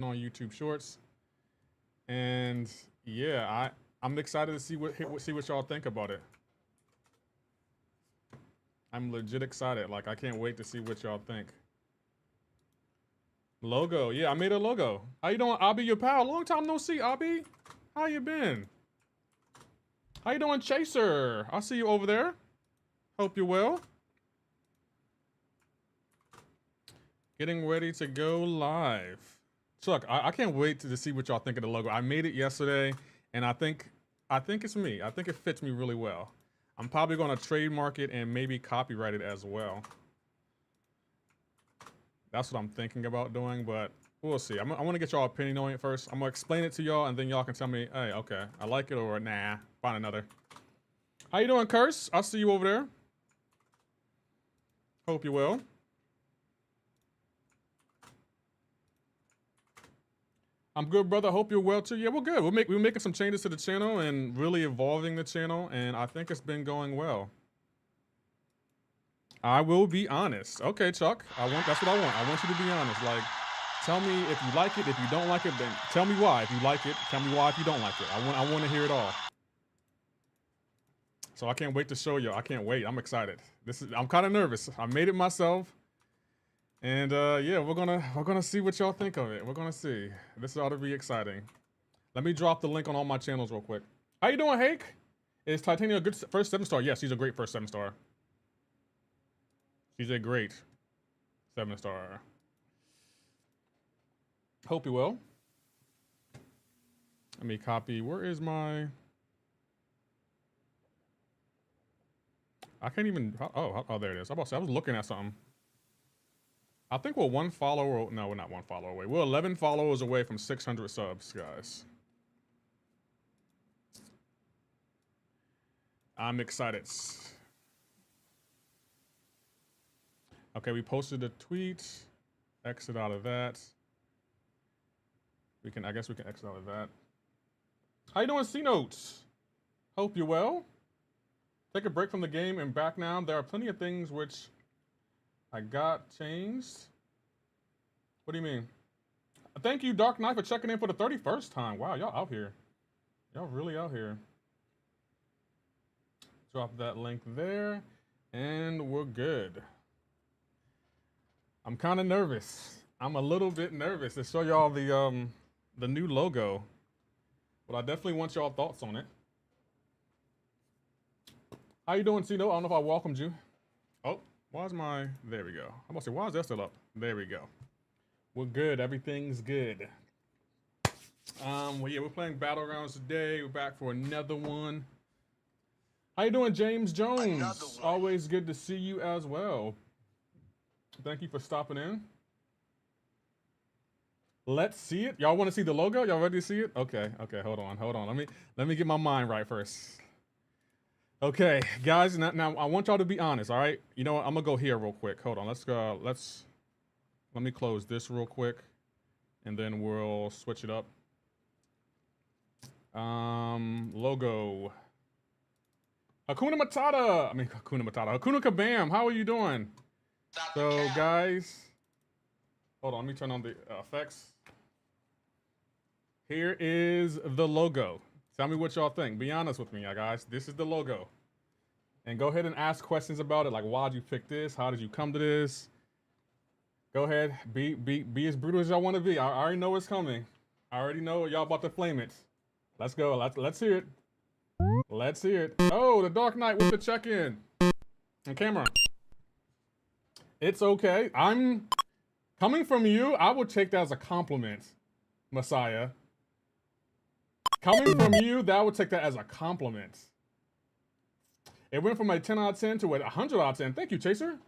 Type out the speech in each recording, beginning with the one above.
on YouTube Shorts. And yeah, I'm excited to see what y'all think about it. I'm legit excited. Like I can't wait to see what y'all think. Logo, yeah, I made a logo. How you doing, Abby? Your pal. Long time no see, Abby. How you been? How you doing, Chaser? I see you over there. Hope you're well. Getting ready to go live. Chuck, I can't wait to see what y'all think of the logo. I made it yesterday, and I think it's me. I think it fits me really well. I'm probably going to trademark it and maybe copyright it as well. That's what I'm thinking about doing, but we'll see. I want to get y'all opinion on it first. I'm going to explain it to y'all, and then y'all can tell me, hey, okay, I like it, or nah, find another. How you doing, Curse? I'll see you over there. Hope you will. I'm good, brother. Hope you're well too. Yeah, we're good. We're making some changes to the channel and really evolving the channel, and I think it's been going well. I will be honest. Okay, Chuck. That's what I want. I want you to be honest. Like, tell me if you like it. If you don't like it, then tell me why. If you like it, tell me why if you don't like it. I want to hear it all. So I can't wait to show you. I can't wait. I'm excited. I'm kind of nervous. I made it myself. And yeah, we're gonna see what y'all think of it. We're gonna see. This ought to be exciting. Let me drop the link on all my channels real quick. How you doing, Hake? Is Titania a good first 7-star? Yes, she's a great first 7-star. She's a great 7-star. Hope you will. Let me copy. Where is my? I can't even. Oh, there it is. I was looking at something. I think we're one follower. No, we're not one follower away. We're 11 followers away from 600 subs, guys. I'm excited. Okay, we posted a tweet. Exit out of that. I guess we can exit out of that. How you doing, C-Notes? Hope you're well. Take a break from the game and back now. There are plenty of things which I got changed. What do you mean? Thank you, Dark Knight, for checking in for the 31st time. Wow, y'all out here. Y'all really out here. Drop that link there, and we're good. I'm kind of nervous. I'm a little bit nervous to show y'all the new logo, but I definitely want y'all thoughts on it. How you doing, Tino? I don't know if I welcomed you. Oh. There we go. I'm about to say, why is that still up? There we go. We're good. Everything's good. Well, yeah, we're playing Battlegrounds today. We're back for another one. How you doing, James Jones? Always good to see you as well. Thank you for stopping in. Let's see it. Y'all want to see the logo? Y'all ready to see it? Okay, hold on. Let me get my mind right first. Okay, guys, now I want y'all to be honest, all right? You know what? I'm gonna go here real quick. Hold on, let me close this real quick, and then we'll switch it up. Logo. Hakuna Matata. Hakuna Kabam. How are you doing? So, guys, hold on. Let me turn on the effects. Here is the logo. Tell me what y'all think. Be honest with me, guys. This is the logo. And go ahead and ask questions about it, like why'd you pick this? How did you come to this? Go ahead, be as brutal as y'all want to be. I already know what's coming. I already know y'all about to flame it. Let's go. Let's hear it. Let's hear it. Oh, the Dark Knight with the check-in. And camera. It's okay. I'm coming from you. I would take that as a compliment, Messiah. Coming from you, that would take that as a compliment. It went from a 10 out of 10 to a 100 out of 10. Thank you, Chaser.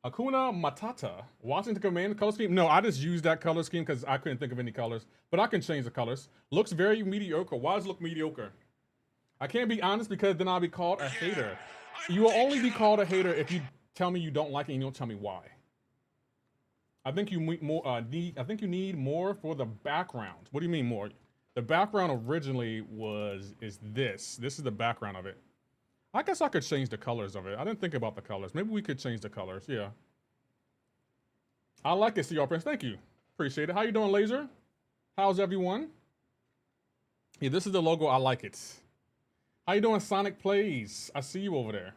Hakuna Matata. Washington Command color scheme. No, I just used that color scheme because I couldn't think of any colors. But I can change the colors. Looks very mediocre. Why does it look mediocre? I can't be honest because then I'll be called a hater. You will only be called a hater if you tell me you don't like it and you don't tell me why. I think you need more for the background. What do you mean more? The background originally is this. This is the background of it. I guess I could change the colors of it. I didn't think about the colors. Maybe we could change the colors. Yeah. I like it, CR Prince. Thank you. Appreciate it. How you doing, Laser? How's everyone? Yeah, this is the logo. I like it. How you doing, Sonic Plays? I see you over there.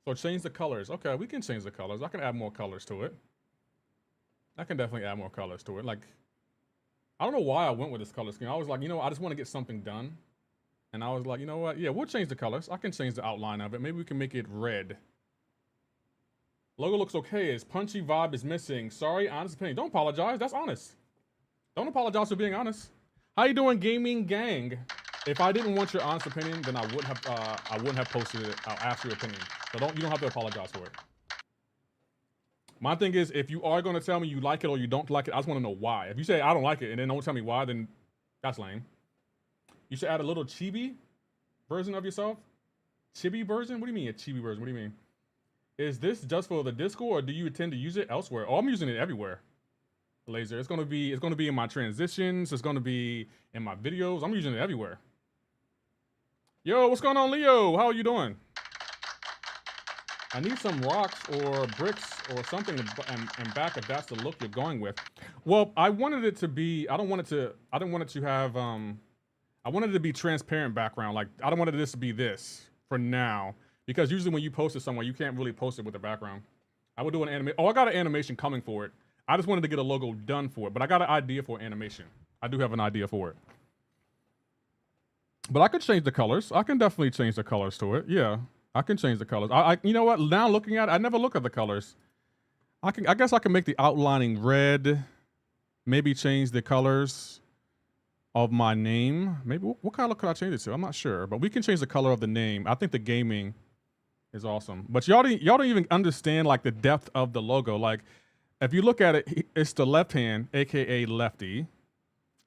So change the colors. Okay, we can change the colors. I can add more colors to it. I can definitely add more colors to it. Like, I don't know why I went with this color scheme. I was like, you know, I just want to get something done. And I was like, you know what? Yeah, we'll change the colors. I can change the outline of it. Maybe we can make it red. Logo looks okay. Its punchy vibe is missing. Sorry, honest opinion. Don't apologize. That's honest. Don't apologize for being honest. How you doing, gaming gang? If I didn't want your honest opinion, then I wouldn't have posted it. I'll ask your opinion. So you don't have to apologize for it. My thing is, if you are going to tell me you like it or you don't like it, I just want to know why. If you say I don't like it and then don't tell me why, then that's lame. You should add a little chibi version of yourself. Chibi version? What do you mean a chibi version? What do you mean? Is this just for the Discord, or do you intend to use it elsewhere? Oh, I'm using it everywhere. Laser. It's gonna be in my transitions. It's gonna be in my videos. I'm using it everywhere. Yo, what's going on, Leo? How are you doing? I need some rocks or bricks or something and back if that's the look you're going with. Well, I wanted it to be. I didn't want it to have. I wanted it to be transparent background. Like I don't want this to be this for now. Because usually when you post it somewhere, you can't really post it with the background. I would do an animation. Oh, I got an animation coming for it. I just wanted to get a logo done for it, but I got an idea for animation. I do have an idea for it. But I could change the colors. I can definitely change the colors to it. Yeah, I can change the colors. You know what? Now looking at it, I never look at the colors. I guess I can make the outlining red. Maybe change the colors of my name. Maybe what color could I change it to? I'm not sure, but we can change the color of the name. I think the gaming is awesome. But y'all don't even understand like the depth of the logo. Like if you look at it, it's the left hand, aka lefty.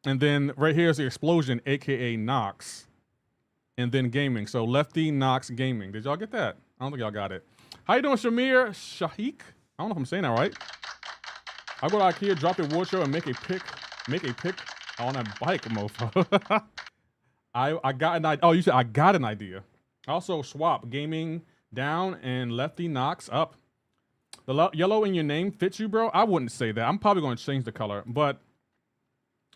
And then right here is the explosion, aka Nox. And then gaming. So lefty, Nox, gaming. Did y'all get that? I don't think y'all got it. How you doing, Shamir Shahik? I don't know if I'm saying that right. I'll go to IKEA, drop your wood show, and make a pick on a bike, mofo. I got an idea. Oh, you said I got an idea. Also swap gaming down and lefty Nox up. The yellow in your name fits you, bro? I wouldn't say that. I'm probably going to change the color, but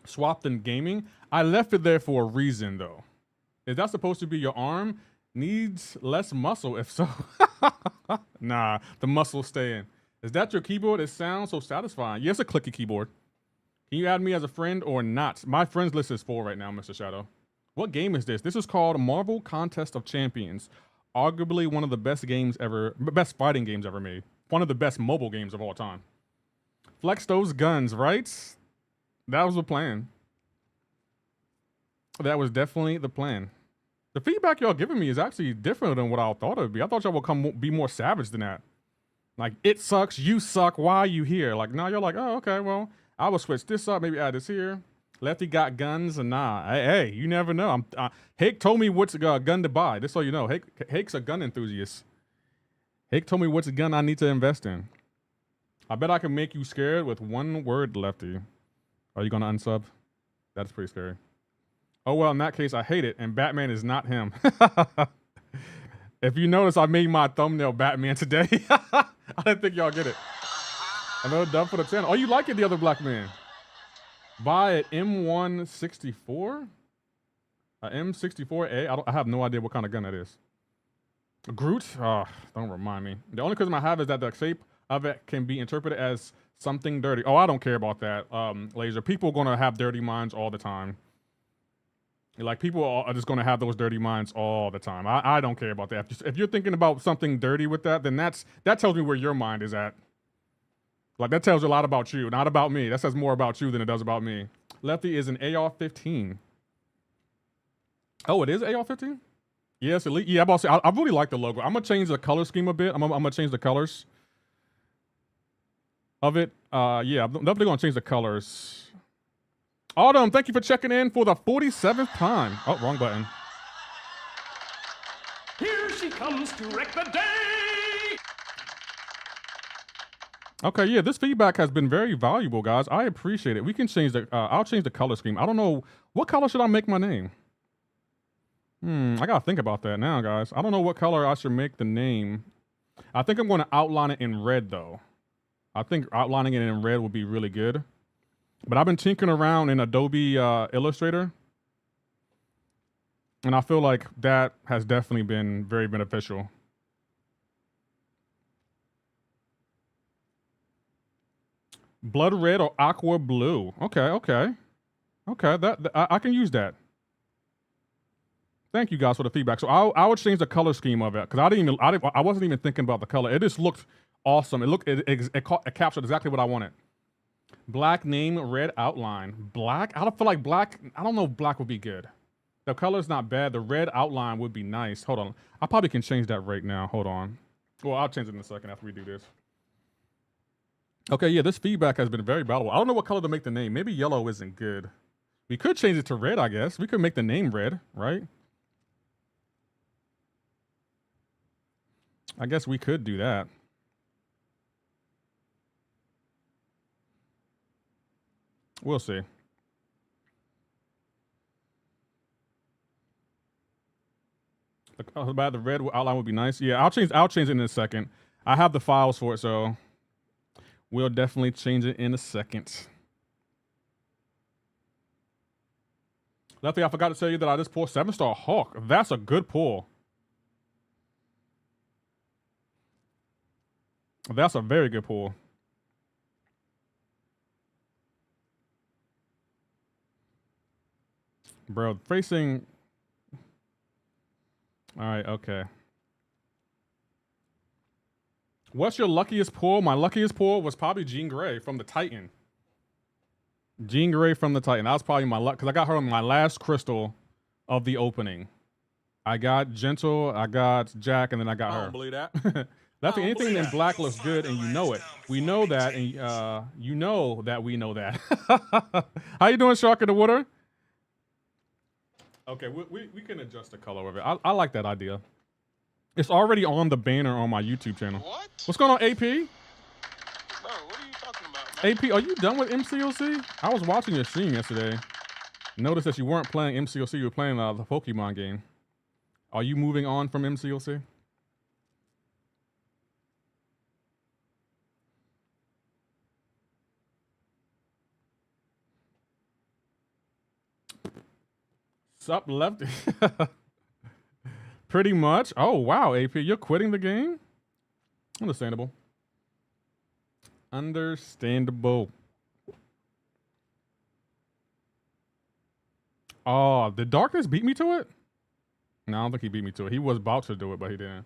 swapped in gaming. I left it there for a reason, though. Is that supposed to be your arm? Needs less muscle, if so. Nah, the muscles stay in. Is that your keyboard? It sounds so satisfying. Yes, a clicky keyboard. Can you add me as a friend or not? My friends list is full right now, Mr. Shadow. What game is this? This is called Marvel Contest of Champions. Arguably one of the best games ever, best fighting games ever made. One of the best mobile games of all time. Flex those guns, right? That was the plan. That was definitely the plan. The feedback y'all giving me is actually different than what I thought it would be. I thought y'all would be more savage than that. Like, it sucks, you suck, why are you here? Like, now you're like, oh, okay, well, I will switch this up, maybe add this here. Lefty got guns, and nah. Hey, you never know. Hake told me what's gun to buy. Just so you know, Hake's a gun enthusiast. Hake told me what's a gun I need to invest in. I bet I can make you scared with one word, Lefty. Are you gonna unsub? That's pretty scary. Oh well, in that case, I hate it, and Batman is not him. If you notice, I made my thumbnail Batman today. I didn't think y'all get it. Another dub for the channel. Oh, you like it, the other black man? Buy an M164? A M64A? I have no idea what kind of gun that is. Groot? Oh, don't remind me. The only criticism I have is that the shape of it can be interpreted as something dirty. Oh, I don't care about that, Laser. People are gonna have dirty minds all the time. Like, people are just gonna have those dirty minds all the time. I don't care about that. If you're thinking about something dirty with that, then that tells me where your mind is at. Like, that tells you a lot about you, not about me. That says more about you than it does about me. Lefty is an AR-15. Oh, it is AR-15? Yes, elite. Yeah, I really like the logo. I'm gonna change the color scheme a bit. I'm gonna change the colors of it. Yeah, I'm definitely gonna change the colors. Autumn, thank you for checking in for the 47th time. Oh, wrong button. Here she comes to wreck the day. Okay, yeah, this feedback has been very valuable, guys. I appreciate it. We can change the. I'll change the color scheme. I don't know what color should I make my name. I gotta think about that now, guys. I don't know what color I should make the name. I think I'm going to outline it in red, though. I think outlining it in red would be really good. But I've been tinkering around in Adobe Illustrator, and I feel like that has definitely been very beneficial. Blood red or aqua blue. Okay, okay. Okay, I can use that. Thank you guys for the feedback. So I would change the color scheme of it because I wasn't even thinking about the color. It just looked awesome. It captured exactly what I wanted. Black name, red outline. Black? I don't feel like black. I don't know if black would be good. The color's not bad. The red outline would be nice. Hold on. I probably can change that right now. Hold on. Well, I'll change it in a second after we do this. Okay, yeah, this feedback has been very valuable. I don't know what color to make the name. Maybe yellow isn't good. We could change it to red, I guess. We could make the name red, right? I guess we could do that. We'll see. The red outline would be nice. Yeah, I'll change it in a second. I have the files for it, so we'll definitely change it in a second. Lefty, I forgot to tell you that I just pulled 7-star Hawk. That's a good pull. That's a very good pull. Bro, facing... Alright, okay. What's your luckiest pull? My luckiest pull was probably Jean Grey from the Titan. Jean Grey from the Titan. That was probably my luck because I got her on my last crystal of the opening. I got Gentle, I got Jack, and then I got her. I don't believe that. Lefty, anything in black looks good, and you know it. We know that, and you know that we know that. How you doing, Shark in the Water? Okay, we can adjust the color of it. I like that idea. It's already on the banner on my YouTube channel. What? What's going on, AP? Bro, what are you talking about, man? AP, are you done with MCoC? I was watching your stream yesterday. Noticed that you weren't playing MCoC, you were playing the Pokemon game. Are you moving on from MCoC? Sup, Lefty? Pretty much. Oh, wow, AP, you're quitting the game? Understandable. Understandable. Oh, did Darkness beat me to it? No, I don't think he beat me to it. He was about to do it, but he didn't.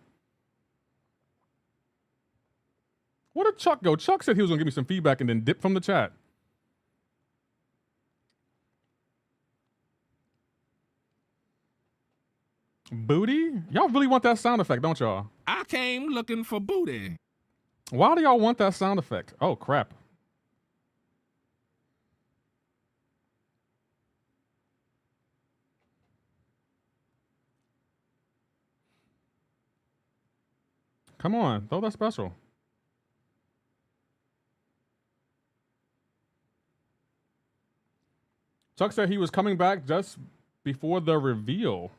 Where did Chuck go? Chuck said he was going to give me some feedback and then dip from the chat. Booty? Y'all really want that sound effect, don't y'all? I came looking for booty. Why do y'all want that sound effect? Oh, crap. Come on, throw that special. Chuck said he was coming back just before the reveal.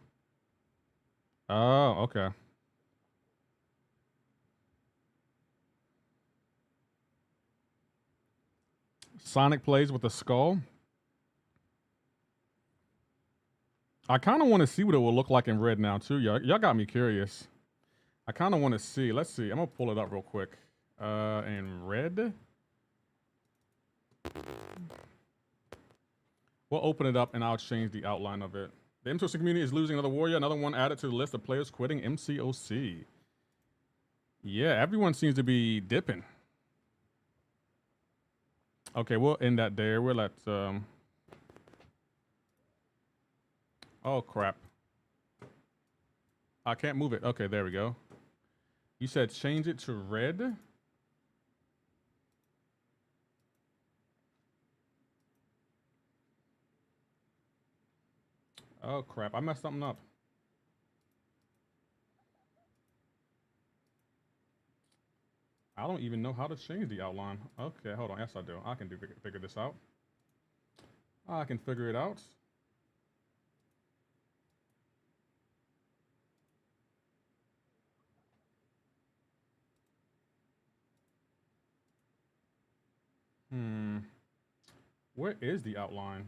Oh, okay. Sonic plays with a skull. I kind of want to see what it will look like in red now, too. Y'all got me curious. I kind of want to see. Let's see. I'm going to pull it up real quick. In red. We'll open it up and I'll change the outline of it. The MCoC community is losing another warrior. Another one added to the list of players quitting MCoC. Yeah, everyone seems to be dipping. Okay, we'll end that there. We'll let... Oh, crap. I can't move it. Okay, there we go. You said change it to red? Oh, crap. I messed something up. I don't even know how to change the outline. Okay, hold on. Yes, I do. I can figure this out. I can figure it out. Where is the outline?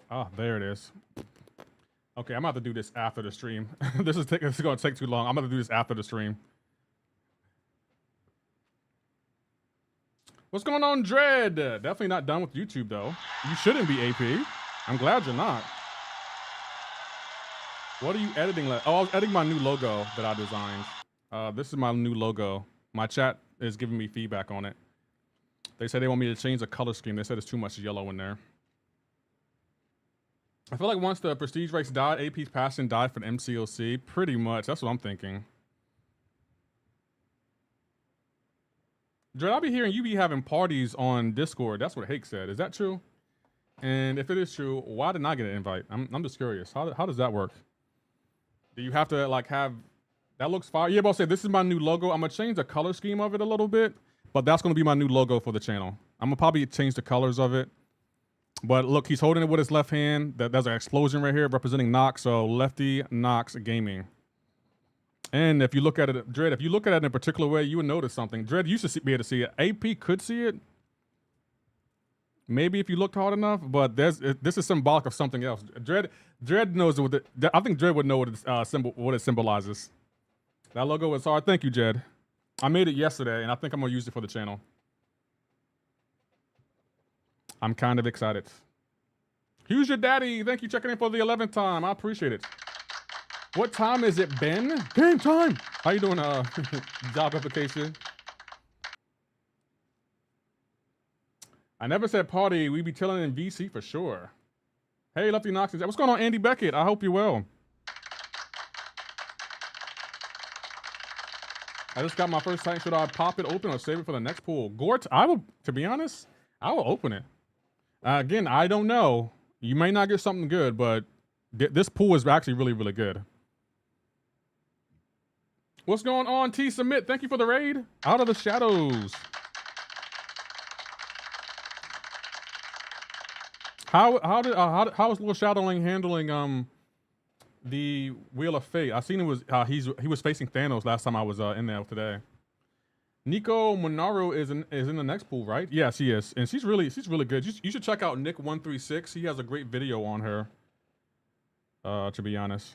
Ah, there it is. Okay, I'm about to do this after the stream. This is going to take too long. I'm about to do this after the stream. What's going on, Dread? Definitely not done with YouTube, though. You shouldn't be, AP. I'm glad you're not. What are you editing? Oh, I was editing my new logo that I designed. This is my new logo. My chat is giving me feedback on it. They said they want me to change the color scheme. They said it's too much yellow in there. I feel like once the prestige race died, AP's passion died for the MCoC. Pretty much. That's what I'm thinking. Dread, I'll be hearing you be having parties on Discord. That's what Hake said. Is that true? And if it is true, why didn't I get an invite? I'm just curious. How does that work? Do you have to like have... That looks fire. Yeah, but I'll say this is my new logo. I'm going to change the color scheme of it a little bit. But that's going to be my new logo for the channel. I'm going to probably change the colors of it. But look, he's holding it with his left hand. There's an explosion right here representing Nox. So Lefty Nox Gaming. And if you look at it, Dread, if you look at it in a particular way, you would notice something. Dread used to be able to see it. AP could see it. Maybe if you looked hard enough, but this is symbolic of something else. Dread knows what I think Dread would know what it symbolizes. That logo is hard. Thank you, Jed. I made it yesterday, and I think I'm gonna use it for the channel. I'm kind of excited. Who's your daddy? Thank you checking in for the 11th time. I appreciate it. What time is it, Ben? Game time. How you doing, job application? I never said party. We be chilling in VC for sure. Hey, Lefty Knox. What's going on, Andy Beckett? I hope you're well. I just got my first tank. Should I pop it open or save it for the next pool? Gort, to be honest, I will open it. Again, I don't know. You may not get something good, but this pool is actually really, really good. What's going on, T Submit? Thank you for the raid. Out of the shadows. How is Little Shadowling handling the Wheel of Fate? I seen it was he was facing Thanos last time I was in there today. Nico Monaro is in the next pool, right? Yes, he is, and she's really good. You should check out Nick136. He has a great video on her. To be honest,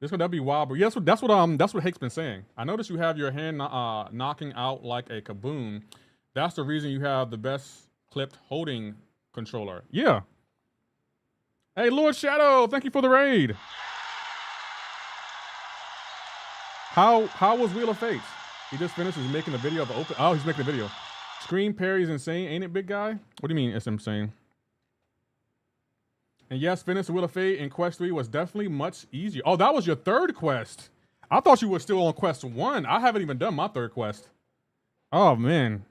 that'd be wild. But yeah, that's what Hake's been saying. I noticed you have your hand knocking out like a kaboom. That's the reason you have the best clipped holding controller. Yeah. Hey, Lord Shadow, thank you for the raid. How was Wheel of Fate? He just finished. He's making a video of open. Oh, he's making a video. Screen parry's insane, ain't it, big guy? What do you mean it's insane? And yes, finish the Wheel of Fate in Quest 3 was definitely much easier. Oh, that was your third quest. I thought you were still on Quest 1. I haven't even done my third quest. Oh, man.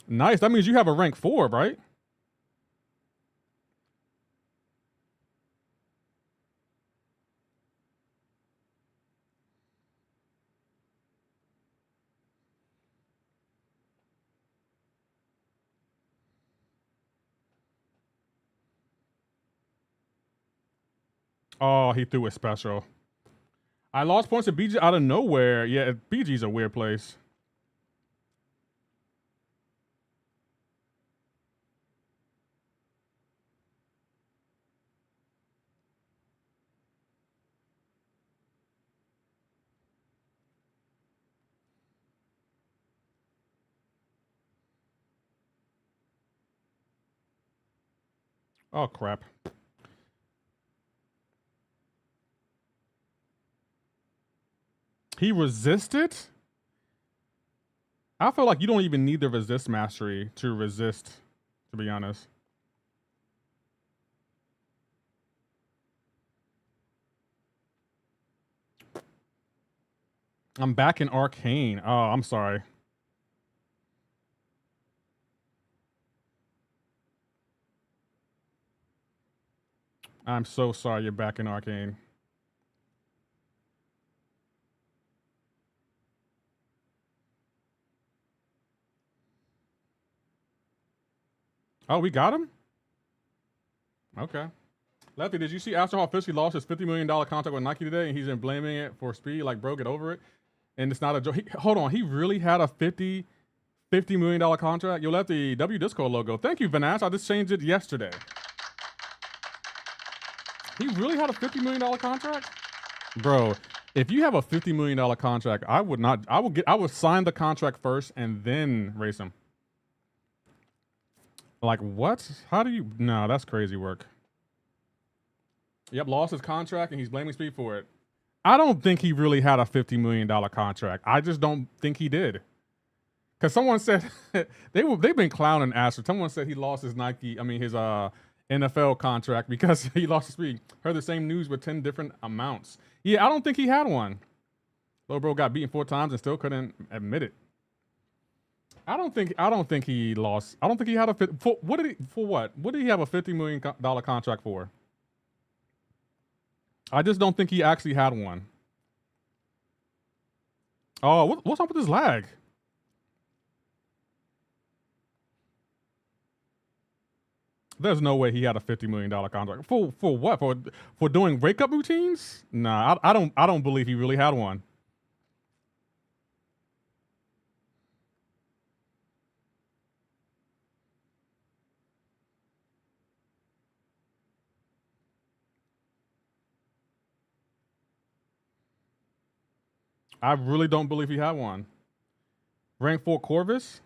Nice. That means you have a rank 4, right? Oh, he threw a special. I lost points to BG out of nowhere. Yeah, BG's a weird place. Oh, crap. He resisted? I feel like you don't even need the resist mastery to resist, to be honest. I'm back in Arcane. Oh, I'm sorry. I'm so sorry you're back in Arcane. Oh, we got him? Okay. Lefty, did you see Astronaut officially lost his $50 million contract with Nike today, and he's been blaming it for speed? Like, bro, get over it. And it's not a joke. Hold on, he really had a $50 million contract? Yo, Lefty, W Discord logo. Thank you, Vanash. I just changed it yesterday. He really had a $50 million contract? Bro, if you have a $50 million contract, I would sign the contract first and then race him. Like, what? How do you? No, that's crazy work. Yep, lost his contract and he's blaming Speed for it. I don't think he really had a $50 million contract. I just don't think he did. Because someone said they've been clowning Astro. Someone said he lost his his NFL contract because he lost his Speed. Heard the same news with 10 different amounts. Yeah, I don't think he had one. Little bro got beaten 4 times and still couldn't admit it. I don't think he lost. I don't think he had what did he have a $50 million contract for? I just don't think he actually had one. Oh, what's up with this lag? There's no way he had a $50 million contract. For what? For doing wake up routines? Nah, I don't believe he really had one. I really don't believe he had one. Rank 4 Corvus?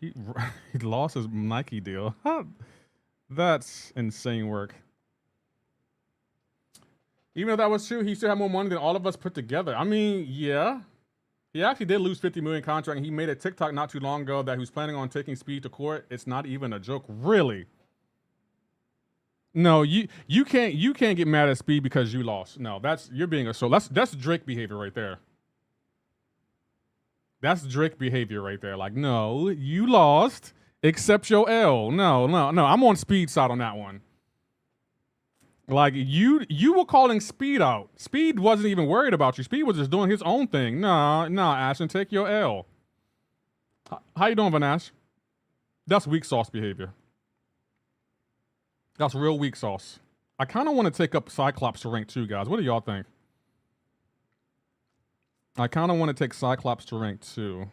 He lost his Nike deal. That's insane work. Even if that was true, he still had more money than all of us put together. I mean, yeah. He actually did lose $50 million contract, and he made a TikTok not too long ago that he was planning on taking Speed to court. It's not even a joke. Really? No, you can't get mad at Speed because you lost. No, you're being a that's Drake behavior right there. That's Drake behavior right there. Like, no, you lost. Accept your L. No. I'm on Speed's side on that one. Like, you were calling Speed out. Speed wasn't even worried about you. Speed was just doing his own thing. Nah, Ashton, take your L. How you doing, Vanash? That's weak sauce behavior. That's real weak sauce. I kind of want to take up Cyclops to rank 2, guys. What do y'all think? I kind of want to take Cyclops to rank 2.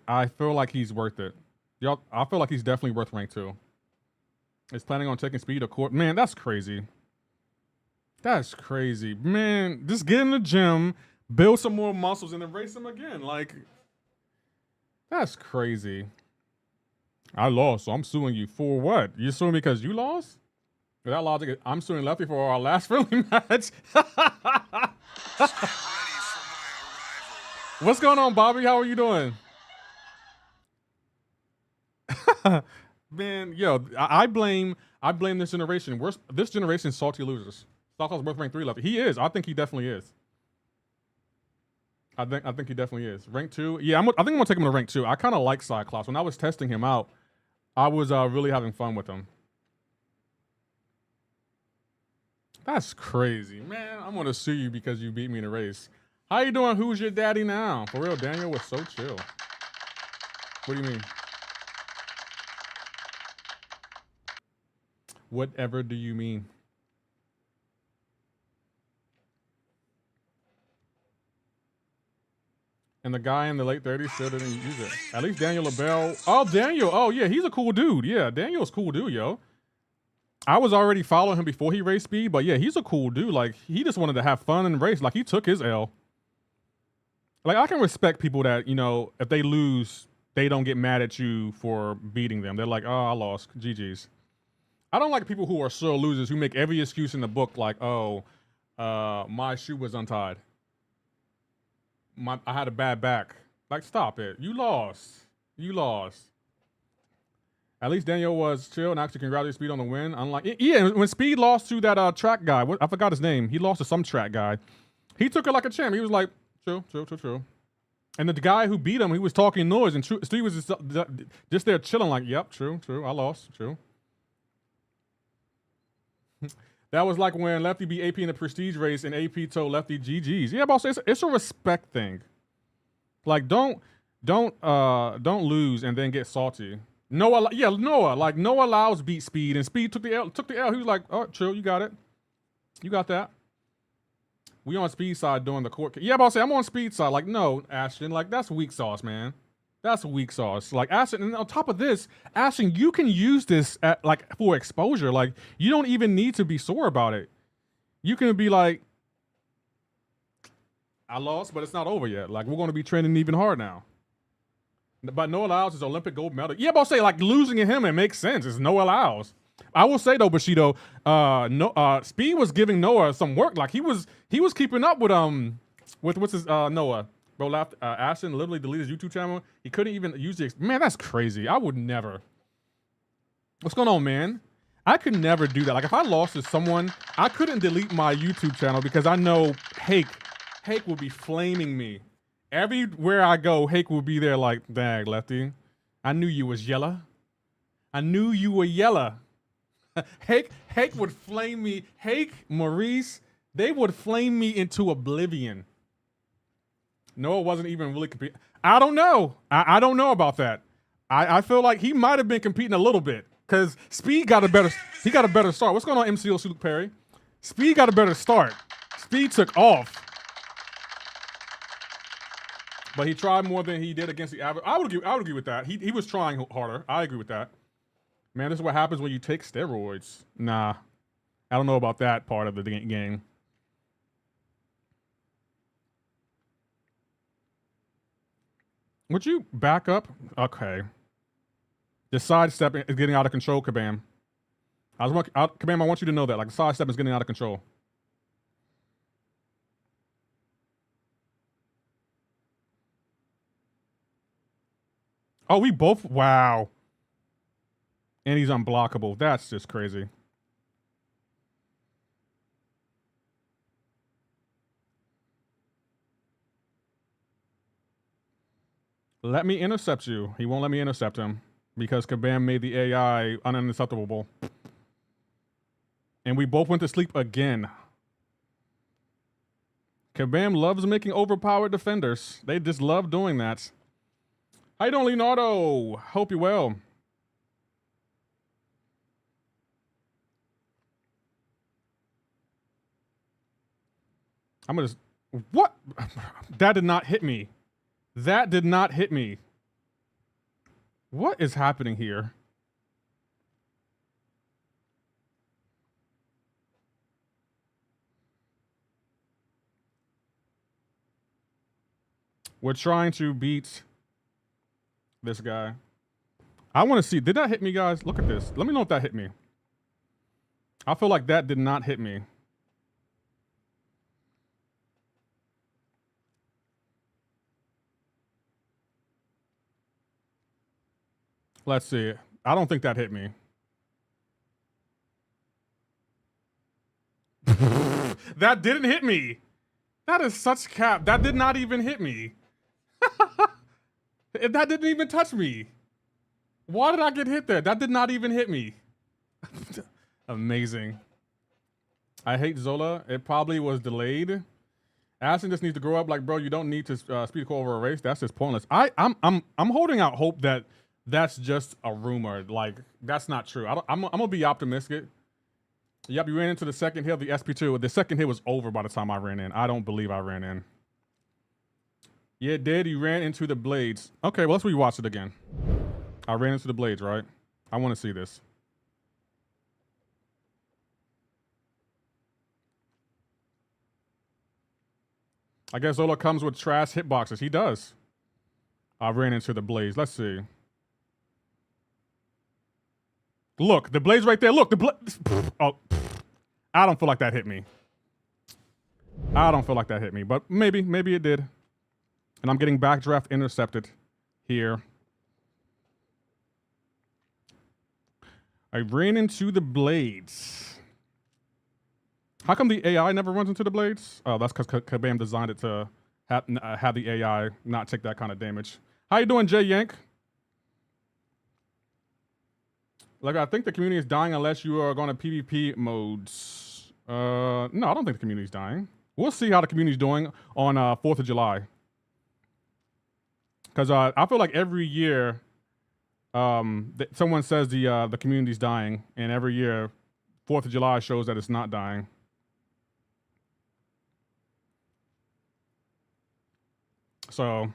I feel like he's worth it. I feel like he's definitely worth rank 2. Is planning on taking Speed to court. Man, that's crazy. That's crazy. Man, just get in the gym, build some more muscles, and then race him again. Like, that's crazy. I lost, so I'm suing you for what? You're suing me because you lost? With that logic, I'm suing Lefty for our last friendly match. What's going on, Bobby? How are you doing? Man, yo, I blame this generation. This generation's salty losers. Cyclops worth rank 3 Lefty. He is. I think he definitely is. I think he definitely is. Rank 2. Yeah, I think I'm gonna take him to rank 2. I kind of like Cyclops. When I was testing him out, I was really having fun with him. That's crazy, man. I'm gonna sue you because you beat me in a race. How you doing? Who's your daddy now? For real, Daniel was so chill. What do you mean? Whatever do you mean? And the guy in the late 30s still didn't use it. At least Daniel LaBelle. Oh, Daniel. Oh, yeah, he's a cool dude. Yeah, Daniel's a cool dude, yo. I was already following him before he raced Speed, but yeah, he's a cool dude. Like, he just wanted to have fun and race. Like, he took his L. Like, I can respect people that, you know, if they lose, they don't get mad at you for beating them. They're like, oh, I lost. GG's. I don't like people who are sore losers who make every excuse in the book like, oh, my shoe was untied. I had a bad back. Like, stop it. You lost. You lost. At least Daniel was chill and actually congratulated Speed on the win. Unlike, yeah, when Speed lost to that track guy, I forgot his name. He lost to some track guy. He took it like a champ. He was like, chill. And the guy who beat him, he was talking noise, and Steve was just there chilling like, yep, true, I lost, true. That was like when Lefty beat AP in the prestige race and AP told Lefty GG's. Yeah, boss, it's a respect thing. Like don't lose and then get salty. Noah, like Noah Lyles beat Speed and Speed took the L. He was like, oh, chill, you got it. You got that. We on Speed side doing the court. Yeah, boss, I'm on Speed side. Like, no, Ashton, like that's weak sauce, man. That's weak sauce. Like Ashton, and on top of this, Ashton, you can use this at like for exposure. Like you don't even need to be sore about it. You can be like, I lost, but it's not over yet. Like we're going to be training even hard now. But Noah Lyles is Olympic gold medal. Yeah, but I'll say like losing to him, it makes sense. It's Noah Lyles. I will say though, Bushido, Speed was giving Noah some work. Like he was keeping up with what's his Noah. Bro laughed. Ashton literally deleted his YouTube channel. He couldn't even use the man. That's crazy. I would never. What's going on, man? I could never do that. Like if I lost to someone, I couldn't delete my YouTube channel because I know Hake will be flaming me. Everywhere I go, Hake will be there like, dang, Lefty. I knew you was yella. I knew you were yella. Hake would flame me. Hake, Maurice, they would flame me into oblivion. Noah wasn't even really competing. I don't know. I don't know about that. I feel like he might have been competing a little bit because Speed got a better start. What's going on, MCoC Luke Perry? Speed got a better start. Speed took off. But he tried more than he did against the average. I would agree with that. He was trying harder. I agree with that. Man, this is what happens when you take steroids. Nah, I don't know about that part of the game. Would you back up? Okay. The sidestep is getting out of control, Kabam. Kabam, I want you to know that. Like, the sidestep is getting out of control. Oh, we both, wow. And he's unblockable. That's just crazy. Let me intercept you. He won't let me intercept him because Kabam made the AI uninterceptable. And we both went to sleep again. Kabam loves making overpowered defenders. They just love doing that. How you doing, Leonardo? Hope you're well. I'm gonna just, what? That did not hit me. That did not hit me. What is happening here? We're trying to beat this guy. I want to see, did that hit me, guys? Look at this. Let me know if that hit me. I feel like that did not hit me. Let's see. I don't think that hit me. That didn't hit me. That is such cap. That did not even hit me. That didn't even touch me. Why did I get hit there? That did not even hit me. Amazing. I hate Zola. It probably was delayed. Ashton just needs to grow up. Like, bro, you don't need to speak over a race. That's just pointless. I'm holding out hope that that's just a rumor. Like, that's not true. I'm gonna be optimistic. Yep, you ran into the second hit of the SP2. The second hit was over by the time I ran in. I don't believe I ran in. Yeah, it did. You ran into the blades. Okay, well, let's rewatch it again. I ran into the blades, right? I want to see this. I guess Zola comes with trash hitboxes. He does. I ran into the blades. Let's see. Look, the blade's right there. Look, the blade. Oh, I don't feel like that hit me. I don't feel like that hit me, but maybe it did. And I'm getting backdraft intercepted here. I ran into the blades. How come the AI never runs into the blades? Oh, that's because Kabam designed it to have the AI not take that kind of damage. How you doing, Jay Yank? Like, I think the community is dying unless you are going to PvP modes. No, I don't think the community's dying. We'll see how the community's doing on 4th of July. Because I feel like every year someone says the community's dying, and every year 4th of July shows that it's not dying. So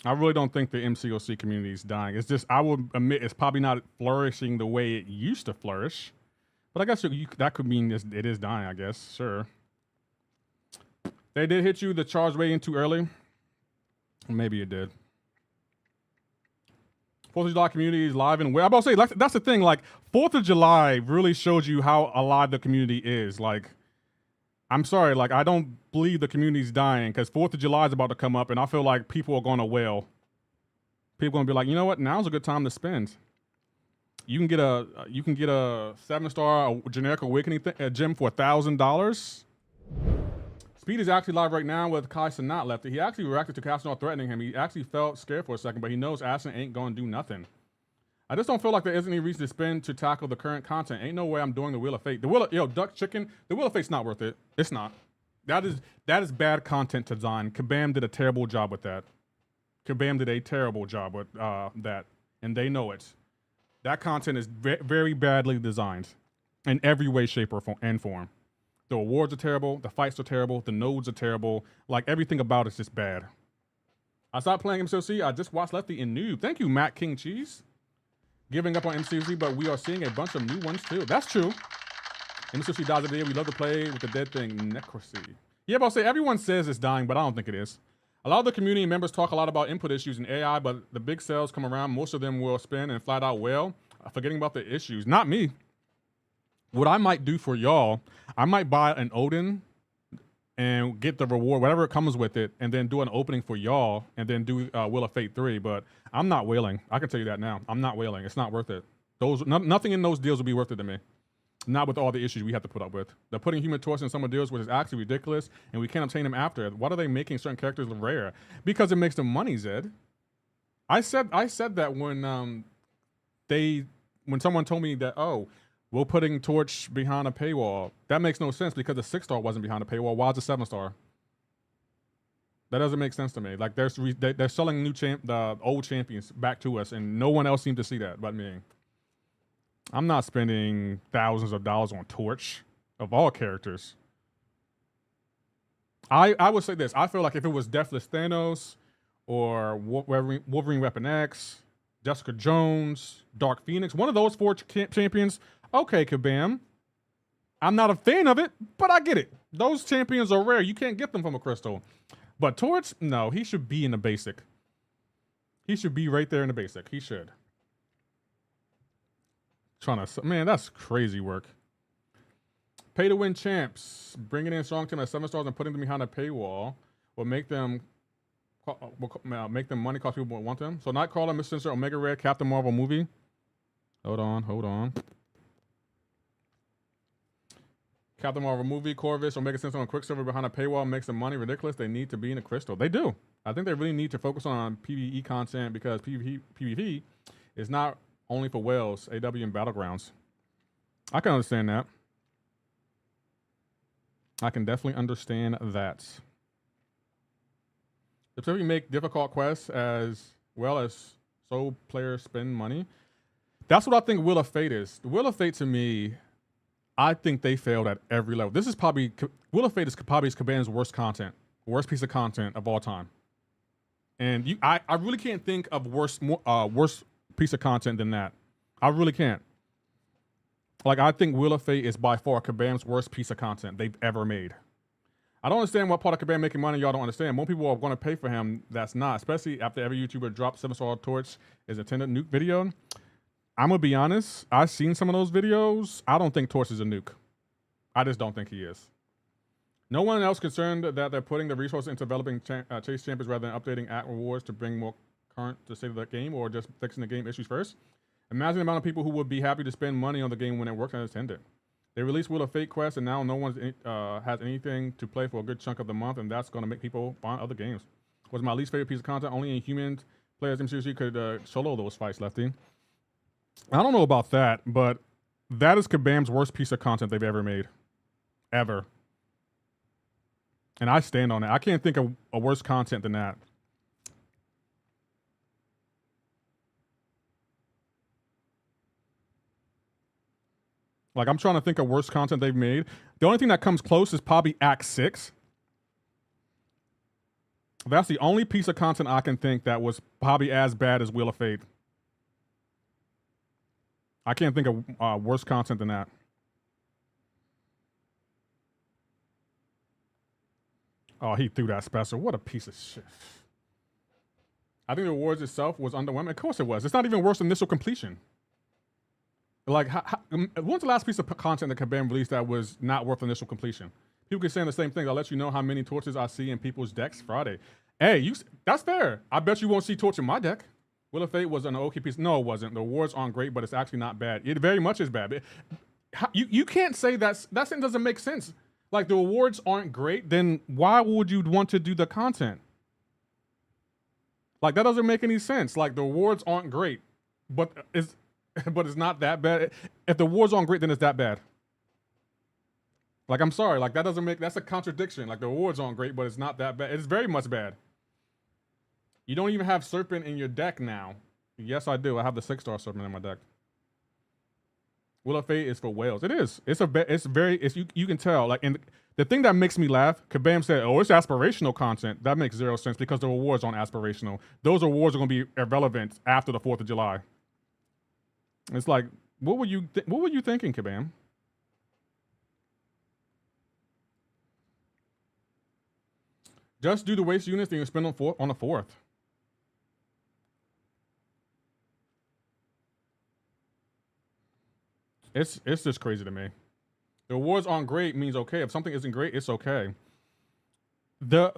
I really don't think the MCoC community is dying. It's just, I will admit, it's probably not flourishing the way it used to flourish. But I guess that could mean it is dying, I guess. Sure. They did hit you the charge rating too early. Maybe it did. 4th of July community is live and well. I'm about to say, that's the thing. Like, 4th of July really shows you how alive the community is. Like, I'm sorry, like, I don't believe the community's dying because 4th of July is about to come up, and I feel like people are going to wail. People are going to be like, you know what? Now's a good time to spend. You can get a 7-star generic awakening gem for $1,000. Speed is actually live right now with Kai Sanat left. He actually reacted to Casanova threatening him. He actually felt scared for a second, but he knows Ashen ain't going to do nothing. I just don't feel like there isn't any reason to spend to tackle the current content. Ain't no way I'm doing the Wheel of Fate. Duck Chicken, the Wheel of Fate's not worth it. It's not. That is bad content design. Kabam did a terrible job with that. Kabam did a terrible job with that, and they know it. That content is very badly designed in every way, shape, and form. The awards are terrible. The fights are terrible. The nodes are terrible. Like, everything about it's just bad. I stopped playing MCoC. I just watched Lefty and Noob. Thank you, Matt King Cheese. Giving up on MCoC, but we are seeing a bunch of new ones too. That's true. MCoC dies every day. We love to play with the dead thing, Necrocy. Yeah, but I'll say everyone says it's dying, but I don't think it is. A lot of the community members talk a lot about input issues in AI, but the big sales come around. Most of them will spin and flat out wail, forgetting about the issues. Not me. What I might do for y'all, I might buy an Odin and get the reward, whatever it comes with it, and then do an opening for y'all, and then do Wheel of Fate 3. But I'm not whaling. I can tell you that now. I'm not whaling. It's not worth it. Nothing in those deals will be worth it to me. Not with all the issues we have to put up with. They're putting Human Torch in some of the deals, which is actually ridiculous, and we can't obtain them after. Why are they making certain characters rare? Because it makes them money, Zed. I said that when someone told me that, oh, we're putting Torch behind a paywall. That makes no sense because the 6-star wasn't behind a paywall. Why is the 7-star? That doesn't make sense to me. Like, they're selling the old champions back to us, and no one else seemed to see that but me. I'm not spending thousands of dollars on Torch of all characters. I would say this. I feel like if it was Deathless Thanos or Wolverine Weapon X, Jessica Jones, Dark Phoenix, one of those 4 champions, okay, Kabam. I'm not a fan of it, but I get it. Those champions are rare. You can't get them from a crystal. But Torch, no, he should be in the basic. He should be right there in the basic. He should. Man, that's crazy work. Pay to win champs. Bringing in strong team at 7 stars and putting them behind a paywall will make them money cost people want them. So Nightcrawler, Mr. Sinister, Omega Red, Captain Marvel movie. Hold on. Captain Marvel movie, Corvus, Omega Sinister, and Quicksilver behind a paywall makes the money ridiculous. They need to be in a crystal. They do. I think they really need to focus on PvE content because PvP is not only for whales, AW, and Battlegrounds. I can understand that. I can definitely understand that. Specifically make difficult quests as well as so players spend money. That's what I think Wheel of Fate is. The Wheel of Fate to me, I think they failed at every level. This is probably, Wheel of Fate is probably Kabam's worst worst piece of content of all time. And I really can't think of worse piece of content than that. I really can't. Like, I think Wheel of Fate is by far Kabam's worst piece of content they've ever made. I don't understand what part of Kabam making money y'all don't understand. More people are going to pay for him. That's not, especially after every YouTuber drops 7-star Torch is intended nuke video. I'm gonna be honest. I've seen some of those videos. I don't think Torch is a nuke. I just don't think he is. No one else concerned that they're putting the resources into developing chase champions rather than updating at rewards to bring more current to state of the game, or just fixing the game issues first. Imagine the amount of people who would be happy to spend money on the game when it works as intended. They released Wheel of Fate quest, and now no one has anything to play for a good chunk of the month, and that's going to make people buy other games. Was my least favorite piece of content. Only Inhuman players MCoC could solo those fights, Lefty. I don't know about that, but That is Kabam's worst piece of content they've ever made. Ever. And I stand on it. I can't think of a worse content than that. Like, I'm trying to think of worse content they've made. The only thing that comes close is probably Act 6. That's the only piece of content I can think that was probably as bad as Wheel of Fate. I can't think of worse content than that. Oh, he threw that special. What a piece of shit. I think the awards itself was underwhelming. Of course it was. It's not even worse than initial completion. Like, when's the last piece of content that Kabam released that was not worth initial completion? People keep saying the same thing. I'll let you know how many torches I see in people's decks Friday. Hey, that's fair. I bet you won't see torch in my deck. Wheel of Fate was an okay piece. No, it wasn't. The awards aren't great, but it's actually not bad. It very much is bad. You can't say that doesn't make sense. Like, the awards aren't great, then why would you want to do the content? Like, that doesn't make any sense. Like, the awards aren't great, but it's not that bad. If the awards aren't great, then it's that bad. Like, I'm sorry. Like, that's a contradiction. Like, the awards aren't great, but it's not that bad. It's very much bad. You don't even have Serpent in your deck now. Yes, I do. I have the 6-star Serpent in my deck. Wheel of Fate is for whales. It is. You can tell. Like, and the thing that makes me laugh, Kabam said, "Oh, it's aspirational content." That makes zero sense because the awards aren't aspirational. Those awards are going to be irrelevant after the 4th of July. It's like, what were you thinking, Kabam? Just do the waste units that you spend on the 4th. It's just crazy to me. The awards aren't great means okay. If something isn't great, it's okay. The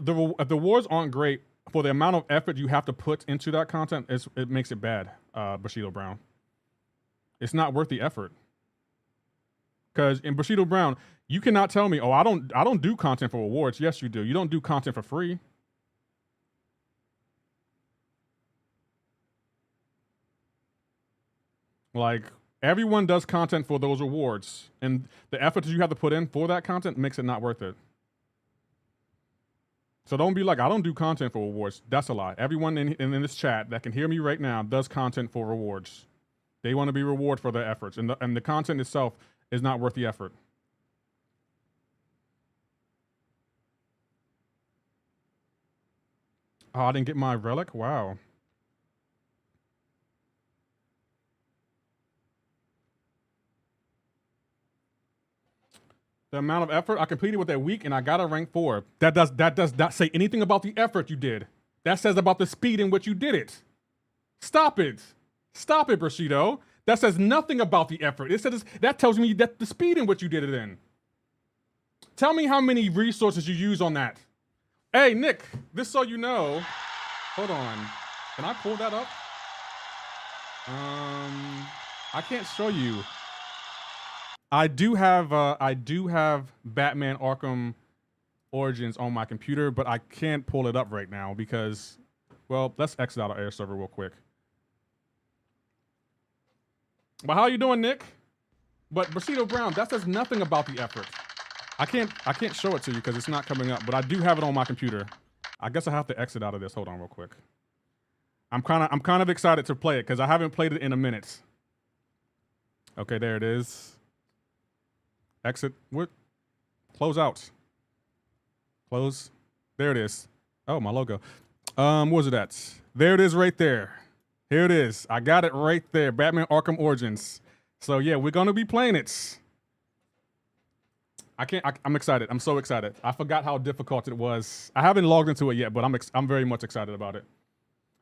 awards aren't great for the amount of effort you have to put into that content. It makes it bad, Bushido Brown. It's not worth the effort. Because in Bushido Brown, you cannot tell me, oh, I don't do content for awards. Yes, you do. You don't do content for free. Like, everyone does content for those awards, and the effort that you have to put in for that content makes it not worth it. So don't be like, I don't do content for awards. That's a lie. Everyone in this chat that can hear me right now does content for rewards. They want to be rewarded for their efforts, and the content itself is not worth the effort. Oh, I didn't get my relic? Wow. The amount of effort I completed with that week, and I got a rank 4. That does not say anything about the effort you did. That says about the speed in which you did it. Stop it. Stop it, Bushido. That says nothing about the effort. That tells me that the speed in which you did it in. Tell me how many resources you use on that. Hey, Nick, just so you know. Hold on. Can I pull that up? I can't show you. I do have Batman Arkham Origins on my computer, but I can't pull it up right now because, well, let's exit out of Air Server real quick. But how you doing, Nick? But Bushido Brown, that says nothing about the effort. I can't show it to you because it's not coming up, but I do have it on my computer. I guess I have to exit out of this. Hold on real quick. I'm kind of excited to play it because I haven't played it in a minute. Okay, there it is. Exit. What? Close out. Close. There it is. Oh, my logo. What was it at? There it is right there. Here it is. I got it right there. Batman Arkham Origins. So yeah, we're gonna be playing it. I'm excited. I'm so excited. I forgot how difficult it was. I haven't logged into it yet, but I'm very much excited about it.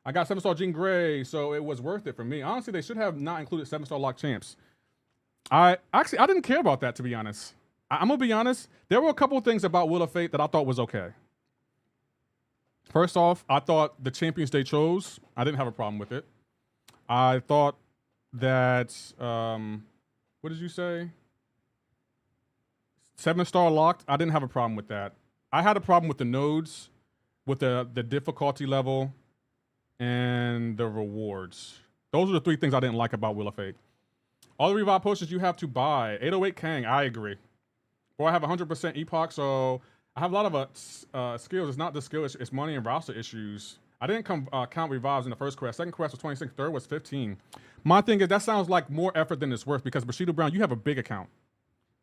I got 7-star Jean Grey, so it was worth it for me. Honestly, they should have not included 7-star lock champs. I didn't care about that, to be honest. I'm gonna be honest. There were a couple of things about Wheel of Fate that I thought was okay. First off, I thought the champions they chose, I didn't have a problem with it. I thought that, what did you say? 7-star locked, I didn't have a problem with that. I had a problem with the nodes, with the difficulty level, and the rewards. Those are the 3 things I didn't like about Wheel of Fate. All the revive potions you have to buy. 808 Kang, I agree. Boy, I have 100% epoch, so I have a lot of skills. It's not the skill, it's money and roster issues. I didn't count revives in the first quest. Second quest was 26, third was 15. My thing is, that sounds like more effort than it's worth because Bushido Brown, you have a big account.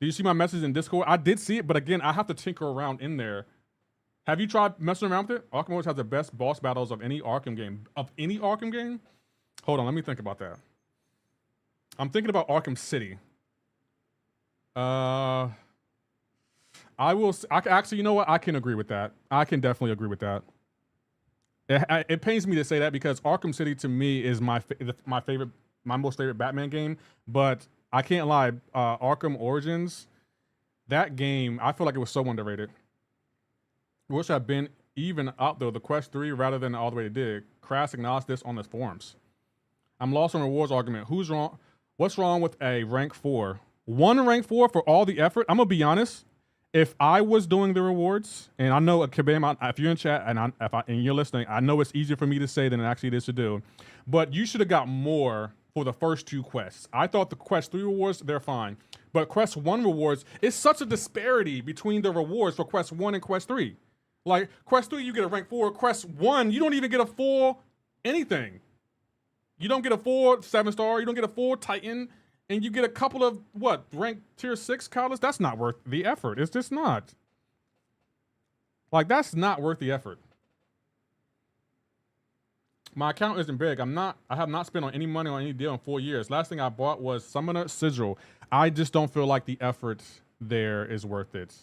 Did you see my message in Discord? I did see it, but again, I have to tinker around in there. Have you tried messing around with it? Arkham always has the best boss battles of any Arkham game. Hold on, let me think about that. I'm thinking about Arkham City. Actually, you know what? I can agree with that. I can definitely agree with that. It pains me to say that because Arkham City to me is my most favorite Batman game. But I can't lie, Arkham Origins, that game, I feel like it was so underrated. It wish I'd been even up though, the Quest 3 rather than all the way to dig. Crass acknowledged this on the forums. I'm lost on rewards argument. Who's wrong? What's wrong with a rank 4? One rank 4 for all the effort? I'm gonna be honest. If I was doing the rewards, and I know Kabam, if you're in chat and you're listening, I know it's easier for me to say than it actually is to do. But you should have got more for the first 2 quests. I thought the Quest 3 rewards, they're fine. But Quest 1 rewards, it's such a disparity between the rewards for Quest 1 and Quest 3. Like, Quest 3, you get a rank 4. Quest 1, you don't even get a full anything. You don't get a 4 7-star. You don't get a 4 Titan. And you get a couple of, rank tier 6 collars? That's not worth the effort. It's just not. Like, that's not worth the effort. My account isn't big. I have not spent on any money on any deal in 4 years. Last thing I bought was Summoner Sigil. I just don't feel like the effort there is worth it,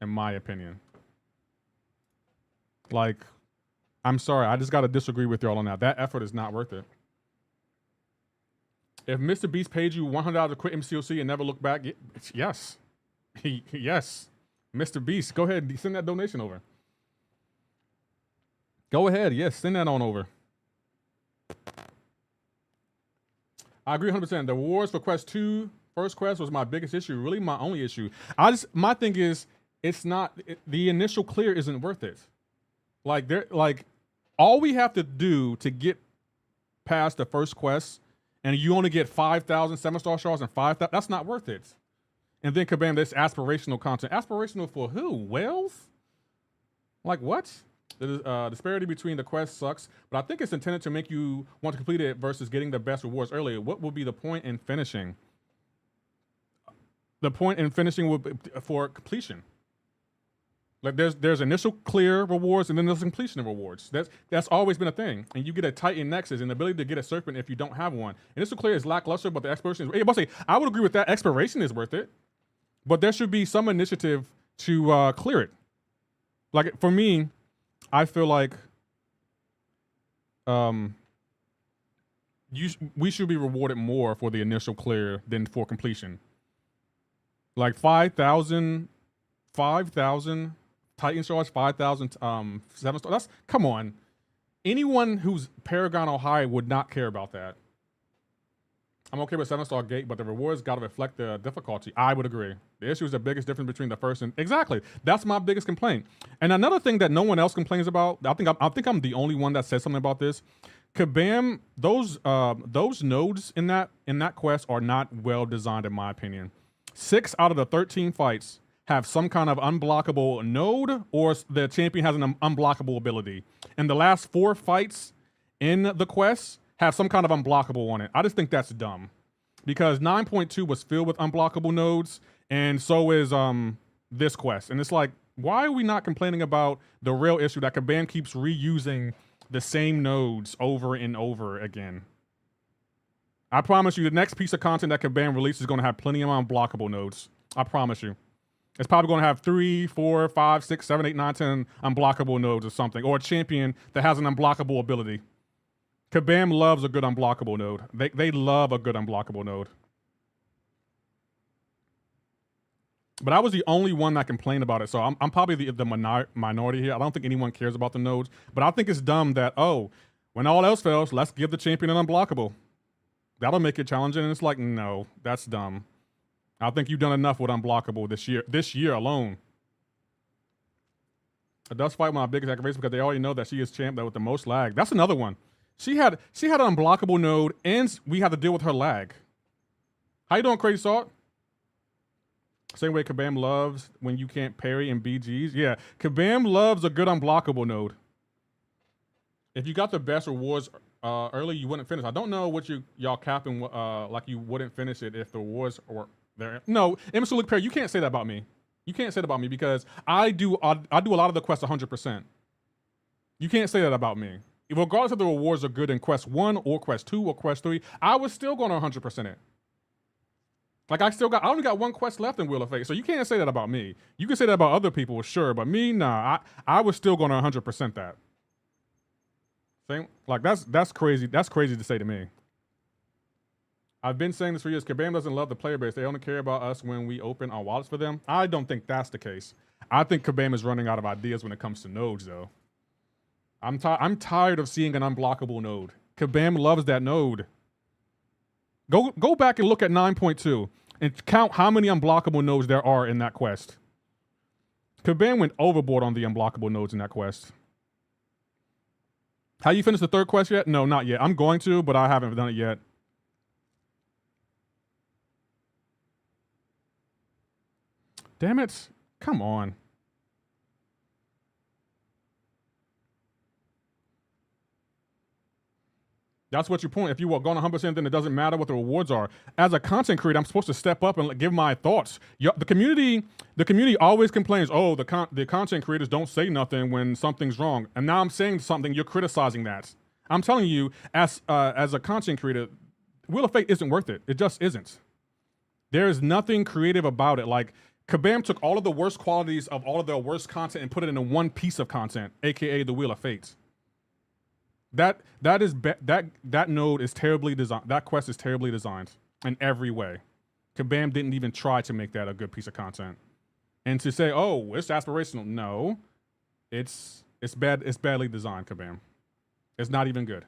in my opinion. Like, I'm sorry. I just got to disagree with y'all on that. That effort is not worth it. If Mr. Beast paid you $100 to quit MCoC and never look back, yes. Yes. Mr. Beast, go ahead and send that donation over. Go ahead. Yes, send that on over. I agree 100%. The rewards for Quest 2, first quest was my biggest issue. Really my only issue. My thing is, it's not, the initial clear isn't worth it. Like, all we have to do to get past the first quest, and you only get 5,000 7-star shards and 5,000, that's not worth it. And then kabam, this aspirational content. Aspirational for who? Whales? Like what? The disparity between the quests sucks, but I think it's intended to make you want to complete it versus getting the best rewards earlier. What will be the point in finishing? The point in finishing will be for completion. Like there's initial clear rewards and then there's completion rewards. That's always been a thing. And you get a Titan Nexus and the ability to get a Serpent if you don't have one. Initial clear is lackluster, but the exploration is. I would agree with that. Exploration is worth it, but there should be some initiative to clear it. Like for me, I feel like we should be rewarded more for the initial clear than for completion. Like 5,000 Titan shards, 5,000 7-star. That's, come on. Anyone who's Paragon or high would not care about that. I'm okay with 7-star gate, but the rewards got to reflect the difficulty. I would agree. The issue is the biggest difference between the first and exactly. That's my biggest complaint. And another thing that no one else complains about, I think I'm the only one that said something about this. Kabam, those nodes in that quest are not well designed in my opinion. 6 out of the 13 fights have some kind of unblockable node or the champion has an unblockable ability. And the last 4 fights in the quest have some kind of unblockable on it. I just think that's dumb because 9.2 was filled with unblockable nodes and so is this quest. And it's like, why are we not complaining about the real issue that Kabam keeps reusing the same nodes over and over again? I promise you the next piece of content that Kabam releases is going to have plenty of unblockable nodes. I promise you. It's probably going to have 3, 4, 5, 6, 7, 8, 9, 10 unblockable nodes or something, or a champion that has an unblockable ability. Kabam loves a good unblockable node. They love a good unblockable node. But I was the only one that complained about it, so I'm probably the minority here. I don't think anyone cares about the nodes, but I think it's dumb that, when all else fails, let's give the champion an unblockable. That'll make it challenging, and it's like, no, that's dumb. I think you've done enough with unblockable this year alone. A dust fight my biggest aggravation because they already know that she is champ that with the most lag. That's another one. She had an unblockable node and we had to deal with her lag. How you doing, Crazy Salt? Same way Kabam loves when you can't parry in BGs. Yeah, Kabam loves a good unblockable node. If you got the best rewards early, you wouldn't finish. I don't know what y'all capping like you wouldn't finish it if the rewards were there. No, MCoC parry, you can't say that about me. You can't say that about me because I do a lot of the quests 100%. You can't say that about me. Regardless if the rewards are good in quest 1 or quest 2 or quest 3, I was still going to 100% it. Like I only got 1 quest left in Wheel of Fate, so you can't say that about me. You can say that about other people, sure, but me, nah. I was still going to 100% that. Same, like that's crazy. That's crazy to say to me. I've been saying this for years. Kabam doesn't love the player base. They only care about us when we open our wallets for them. I don't think that's the case. I think Kabam is running out of ideas when it comes to nodes, though. I'm tired of seeing an unblockable node. Kabam loves that node. Go back and look at 9.2 and count how many unblockable nodes there are in that quest. Kabam went overboard on the unblockable nodes in that quest. Have you finished the 3rd quest yet? No, not yet. I'm going to, but I haven't done it yet. Damn it. Come on. That's what your point. If you are going 100%, then it doesn't matter what the rewards are. As a content creator, I'm supposed to step up and give my thoughts. The community always complains, oh, the content creators don't say nothing when something's wrong. And now I'm saying something, you're criticizing that. I'm telling you, as a content creator, Wheel of Fate isn't worth it. It just isn't. There is nothing creative about it. Like, Kabam took all of the worst qualities of all of their worst content and put it into one piece of content, aka the Wheel of Fate. That node is terribly designed. That quest is terribly designed in every way. Kabam didn't even try to make that a good piece of content. And to say, oh, it's aspirational, no, it's bad. It's badly designed. Kabam, it's not even good.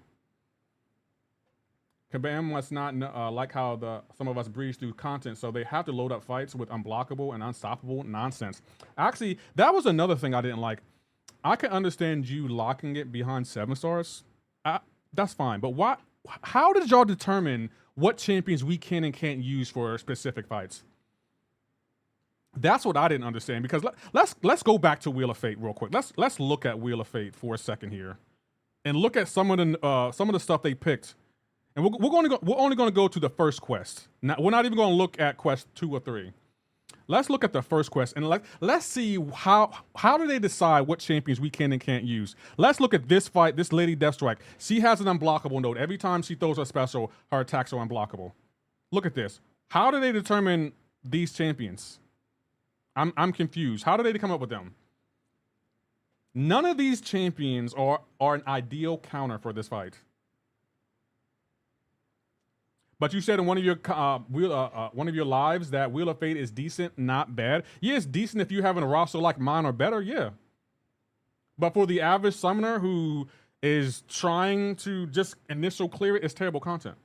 Kabam must not like how some of us breeze through content, so they have to load up fights with unblockable and unstoppable nonsense. Actually, that was another thing I didn't like. I can understand you locking it behind 7 stars. That's fine, but why? How did y'all determine what champions we can and can't use for specific fights? That's what I didn't understand. Because let's go back to Wheel of Fate real quick. Let's look at Wheel of Fate for a second here, and look at some of the stuff they picked. And we're only going to go to the first quest. Now, we're not even going to look at quest 2 or 3. Let's look at the first quest and let's see how do they decide what champions we can and can't use. Let's look at this fight, this Lady Deathstrike. She has an unblockable node. Every time she throws her special, her attacks are unblockable. Look at this. How do they determine these champions? I'm confused. How do they come up with them? None of these champions are an ideal counter for this fight. But you said in one of your lives that Wheel of Fate is decent, not bad. Yeah, it's decent if you have a roster like mine or better, yeah. But for the average summoner who is trying to just initial clear it, it's terrible content.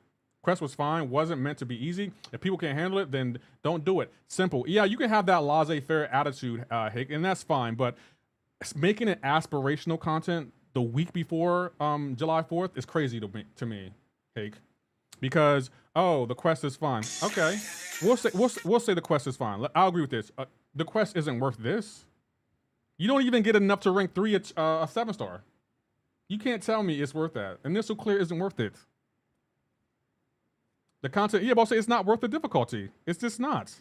Quest was fine, wasn't meant to be easy. If people can't handle it, then don't do it. Simple. Yeah, you can have that laissez-faire attitude, Hick, and that's fine. But making it aspirational content the week before July 4th is crazy to me, Hick. Because, oh, the quest is fine. Okay, we'll say the quest is fine. I'll agree with this. The quest isn't worth this. You don't even get enough to rank 3 a 7-star. You can't tell me it's worth that. Initial clear isn't worth it. The content, yeah, but I'll say it's not worth the difficulty. It's just not.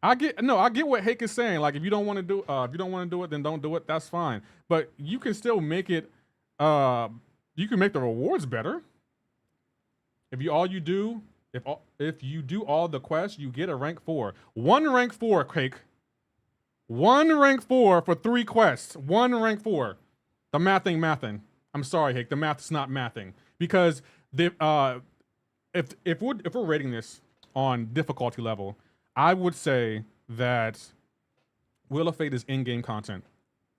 I get what Hake is saying. Like, if you don't want to do it, then don't do it. That's fine. But you can still make it. You can make the rewards better. If you do all the quests, you get a rank 4. 1 rank 4, Hake. 1 rank 4 for 3 quests. 1 rank 4. The math ain't mathing. I'm sorry, Hake. The math's not mathing because if we're rating this on difficulty level, I would say that Wheel of Fate is in-game content.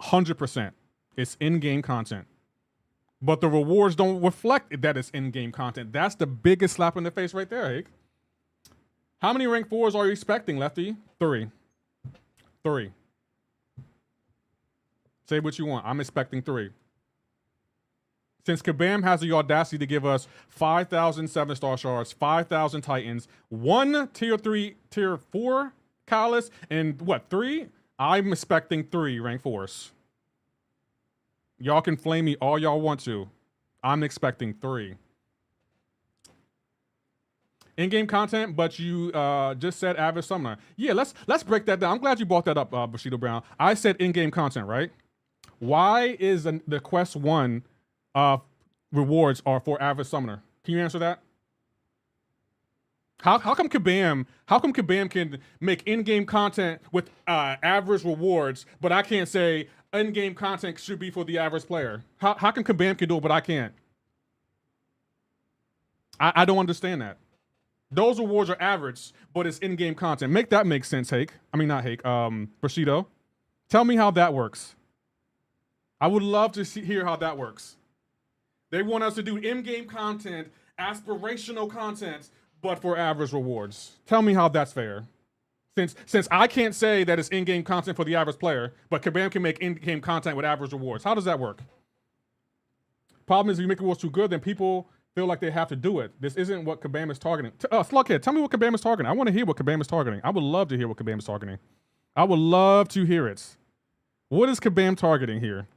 100%. It's in-game content. But the rewards don't reflect that it's in-game content. That's the biggest slap in the face right there, Hake. How many rank 4s are you expecting, Lefty? 3. 3. Say what you want. I'm expecting 3. Since Kabam has the audacity to give us 5,000 7-star shards, 5,000 titans, 1 tier 3, tier 4 Kylus, and what, 3? I'm expecting 3 rank 4s. Y'all can flame me all y'all want to. I'm expecting 3. In-game content, but you just said average summoner. Yeah, let's break that down. I'm glad you brought that up, Bushido Brown. I said in-game content, right? Why is the quest 1 rewards are for average summoner? Can you answer that? How come Kabam can make in-game content with average rewards, but I can't say in-game content should be for the average player? How come Kabam can do it, but I can't? I don't understand that. Those rewards are average, but it's in-game content. Make that make sense, Hake. I mean, not Hake, Bushido. Tell me how that works. I would love to hear how that works. They want us to do in-game content, aspirational content, but for average rewards. Tell me how that's fair. Since I can't say that it's in-game content for the average player, but Kabam can make in-game content with average rewards. How does that work? Problem is, if you make rewards too good, then people feel like they have to do it. This isn't what Kabam is targeting. Slughead, tell me what Kabam is targeting. I want to hear what Kabam is targeting. I would love to hear what Kabam is targeting. I would love to hear it. What is Kabam targeting here?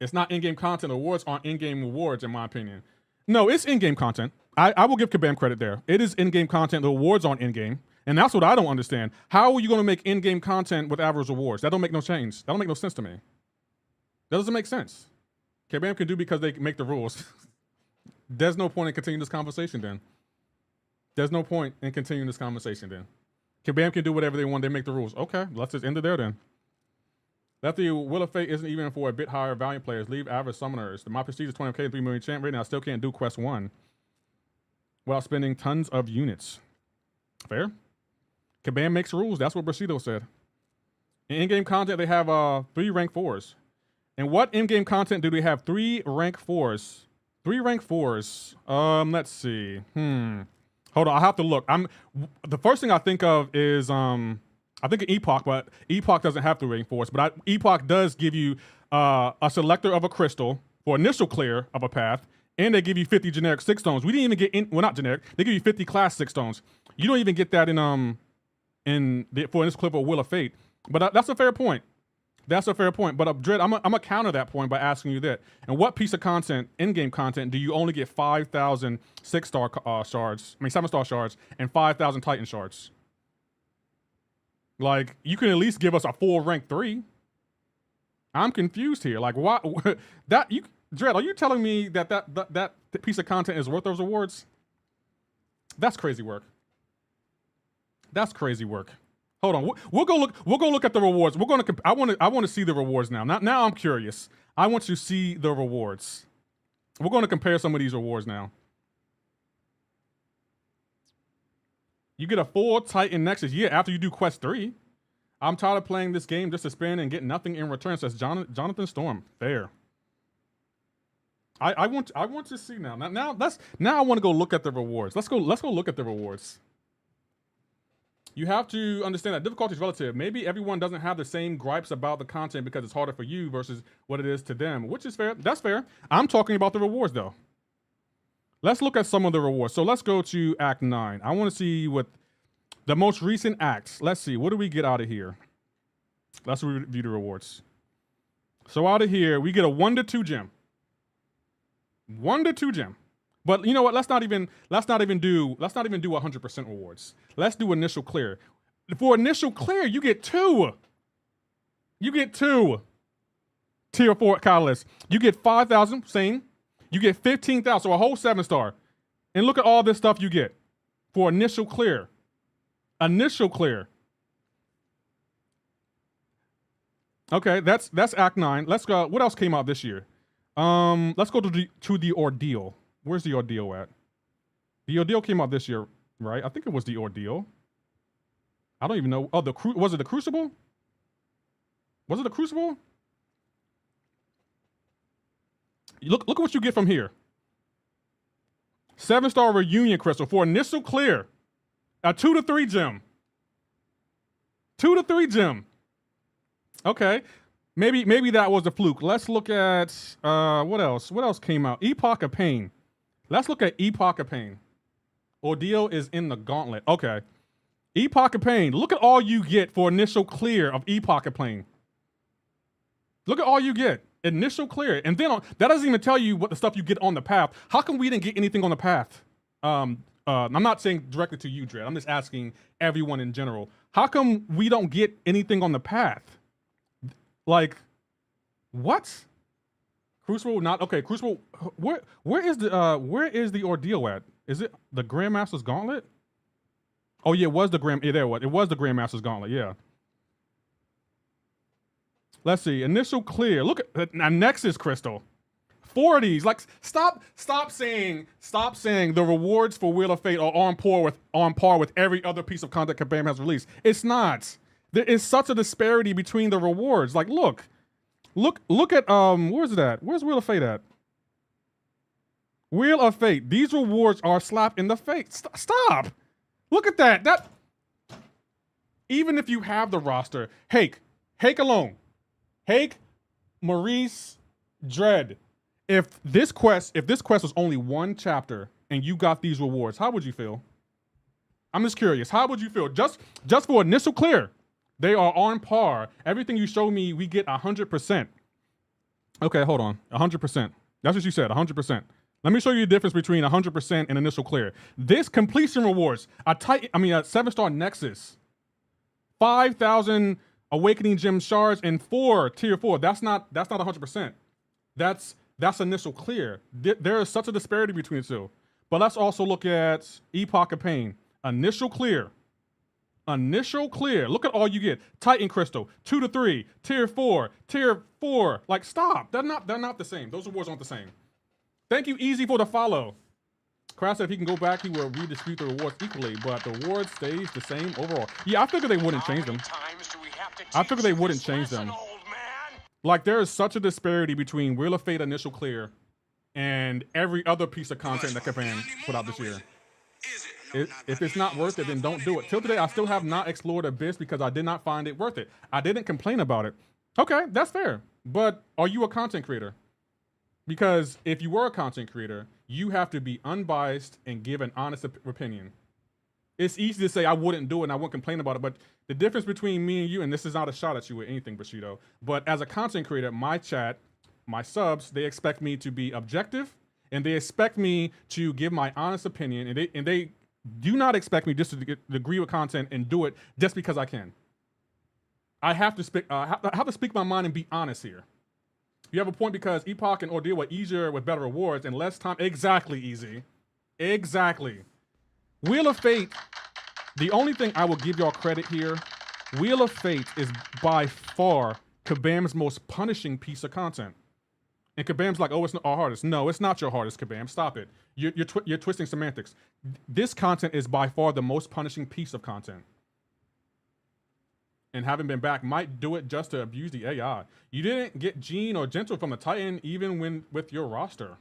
It's not in-game content. Awards aren't in-game rewards, in my opinion. No, it's in-game content. I will give Kabam credit there. It is in-game content. The awards aren't in-game. And that's what I don't understand. How are you going to make in-game content with average rewards? That don't make no change. That don't make no sense to me. That doesn't make sense. Kabam can do because they make the rules. There's no point in continuing this conversation then. There's no point in continuing this conversation then. Kabam can do whatever they want. They make the rules. Okay, let's just end it there then. Lefty, Will of Fate isn't even for a bit higher Valiant players. Leave average summoners. My prestige is 20k, 3 million champ. Right now, I still can't do quest 1 without spending tons of units. Fair. Kabam makes rules. That's what Bushido said. In-game content, they have 3 rank 4s. And what in-game content do they have 3 rank 4s? 3 rank 4s. Let's see. Hold on, I have to look. The first thing I think of is I think of MCoC, but MCoC doesn't have 3 rank 4s. But MCoC does give you a selector of a crystal for initial clear of a path, and they give you 50 generic 6 stones. We didn't even get well, not generic. They give you 50 class 6 stones. You don't even get that for this clip of Will of Fate. But that's a fair point. That's a fair point. But Dread, I'm gonna counter that point by asking you that. And what piece of content, in-game content, do you only get 5,000 6-star shards? I mean 7-star shards and 5,000 Titan shards. Like, you can at least give us a full rank 3. I'm confused here. Like, why Dread? Are you telling me that piece of content is worth those awards? That's crazy work. That's crazy work. Hold on, we'll go look at the rewards. I want to see the rewards now. Now I'm curious. I want to see the rewards. We're going to compare some of these rewards now. You get a full Titan Nexus. Yeah, after you do quest 3. I'm tired of playing this game just to spend and get nothing in return, says Jonathan Storm. Fair. I want to see now. Now I want to go look at the rewards. Let's go look at the rewards. You have to understand that difficulty is relative. Maybe everyone doesn't have the same gripes about the content because it's harder for you versus what it is to them, which is fair. That's fair. I'm talking about the rewards though. Let's look at some of the rewards. So let's go to Act 9. I want to see what the most recent acts. Let's see. What do we get out of here? Let's review the rewards. So out of here, we get a 1 to 2 gem. 1 to 2 gem. But you know what? Let's not even do 100% rewards. Let's do initial clear. For initial clear, you get 2. You get 2 tier 4 catalysts. You get 5,000, same. You get 15,000, so a whole 7-star. And look at all this stuff you get for initial clear. Initial clear. Okay, that's Act 9. Let's go. What else came out this year? Let's go to the ordeal. Where's the ordeal at? The ordeal came out this year, right? I think it was the ordeal. I don't even know. Oh, was it the Crucible? Was it the Crucible? Look at what you get from here. 7-star reunion crystal for initial clear. A 2 to 3 gem. 2 to 3 gem. Okay. Maybe that was a fluke. Let's look at what else? What else came out? Epoch of Pain. Let's look at Epoch of Pain. Ordeal is in the gauntlet. Okay. Epoch of Pain. Look at all you get for initial clear of Epoch of Pain. Look at all you get. Initial clear. And then that doesn't even tell you what the stuff you get on the path. How come we didn't get anything on the path? I'm not saying directly to you, Dread. I'm just asking everyone in general. How come we don't get anything on the path? Like, what? Crucible not okay. Crucible, where is the ordeal at? Is it the Grandmaster's Gauntlet? Oh yeah, it was the Grandmaster's Gauntlet. Yeah. Let's see. Initial clear. Look at a Nexus Crystal. 4 of these. Like, stop saying the rewards for Wheel of Fate are on par with every other piece of content Kabam has released. It's not. There is such a disparity between the rewards. Like, look at where's it at? Where's Wheel of Fate at? Wheel of Fate. These rewards are slap in the face. Stop. Look at that. That even if you have the roster, Hake alone. Hake, Maurice, Dread. If this quest was only 1 chapter and you got these rewards, how would you feel? I'm just curious. How would you feel? Just for initial clear, they are on par. Everything you show me, we get 100%. Okay, hold on. 100%. That's what you said. 100%. Let me show you the difference between 100% and initial clear. This completion rewards a 7-star Nexus, 5,000 Awakening Gem shards, and 4 tier 4. That's not 100%. That's initial clear. There is such a disparity between the two. But let's also look at Epoch of Pain. Initial clear. Look at all you get. Titan Crystal, 2 to 3, tier 4, tier 4. Like, stop. They're not the same. Those rewards aren't the same. Thank you, Easy, for the follow. Crash said if he can go back, he will redistribute the rewards equally, but the reward stays the same overall. Yeah, I figured they wouldn't change them. Like, there is such a disparity between Wheel of Fate initial clear and every other piece of content that Kabam put out this year. If it's not worth it, then don't do it. Till today, I still have not explored Abyss because I did not find it worth it. I didn't complain about it. Okay, that's fair. But are you a content creator? Because if you were a content creator, you have to be unbiased and give an honest opinion. It's easy to say I wouldn't do it and I wouldn't complain about it, but the difference between me and you, and this is not a shot at you with anything, Bushido, but as a content creator, my chat, my subs, they expect me to be objective and they expect me to give my honest opinion, and they do not expect me just to agree with content and do it just because I can. I have to speak my mind and be honest here. You have a point because Epoch and Ordeal were easier with better rewards and less time. Exactly, Easy. Exactly. Wheel of Fate, the only thing I will give y'all credit here, Wheel of Fate is by far Kabam's most punishing piece of content. And Kabam's like, oh, it's not our hardest. No, it's not your hardest, Kabam. Stop it. You're twisting semantics. This content is by far the most punishing piece of content. And having been back might do it just to abuse the AI. You didn't get Gene or Gentle from the Titan even with your roster.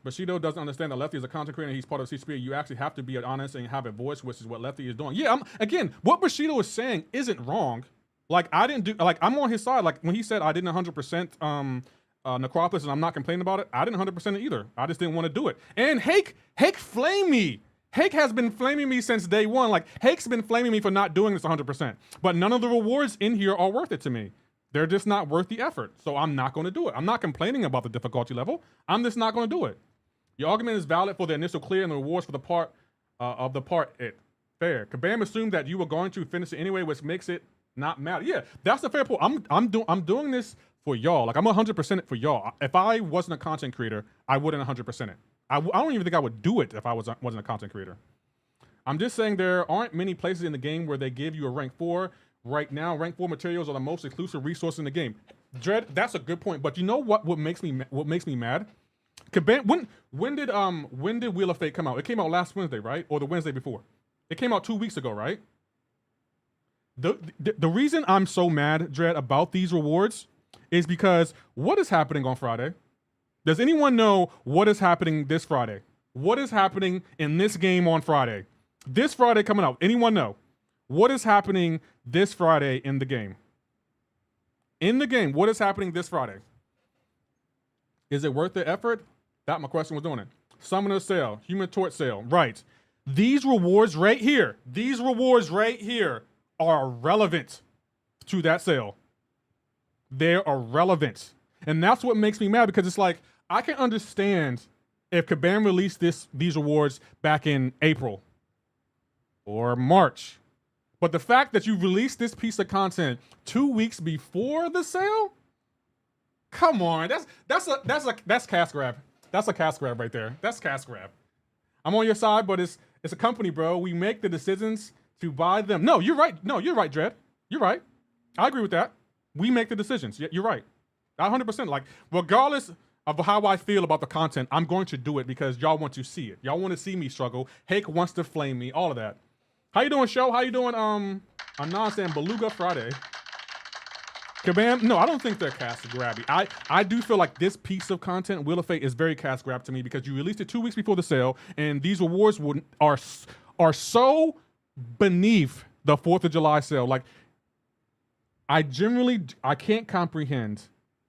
Bushido doesn't understand that Lefty is a content creator and he's part of CCP. You actually have to be honest and have a voice, which is what Lefty is doing. Yeah, again, what Bushido is saying isn't wrong. Like, I'm on his side. Like, when he said I didn't 100% Necropolis and I'm not complaining about it, I didn't 100% it either. I just didn't want to do it. And Hake flamed me. Hake has been flaming me since day one. Like, Hake's been flaming me for not doing this 100%. But none of the rewards in here are worth it to me. They're just not worth the effort. So I'm not going to do it. I'm not complaining about the difficulty level. I'm just not going to do it. Your argument is valid for the initial clear and the rewards for the part fair. Kabam assumed that you were going to finish it anyway, which makes it not matter. Yeah, that's a fair point. I'm doing this for y'all. Like, I'm 100% it for y'all. If I wasn't a content creator, I wouldn't 100% it. I don't even think I would do it if I wasn't a content creator. I'm just saying there aren't many places in the game where they give you a rank 4. Right now, rank 4 materials are the most exclusive resource in the game. Dread, that's a good point. But you know what makes me mad? Kabam, when did Wheel of Fate come out? It came out last Wednesday, right? Or the Wednesday before? It came out 2 weeks ago, right? The reason I'm so mad, Dread, about these rewards is because what is happening on Friday? Does anyone know what is happening this Friday? What is happening in this game on Friday? This Friday coming out. Anyone know? What is happening this Friday in the game? In the game, what is happening this Friday? Is it worth the effort? That my question was doing it. Summoner sale, Human Torch sale, right. These rewards right here are relevant to that sale. They are relevant. And that's what makes me mad, because it's like, I can understand if Kabam released these rewards back in April or March. But the fact that you released this piece of content 2 weeks before the sale? Come on, that's cash grab. That's a cash grab right there. That's cash grab. I'm on your side, but it's a company, bro. We make the decisions to buy them. No, you're right. No, you're right, Dredd. You're right. I agree with that. We make the decisions. You're right. 100%. Like, regardless of how I feel about the content, I'm going to do it because y'all want to see it. Y'all want to see me struggle. Hake wants to flame me. All of that. How you doing, show? How you doing? I'm not saying Beluga Friday. Kabam, no, I don't think they're cast grabby. I do feel like this piece of content, Wheel of Fate, is very cast grab to me because you released it 2 weeks before the sale, and these rewards are so beneath the 4th of July sale. Like, I can't comprehend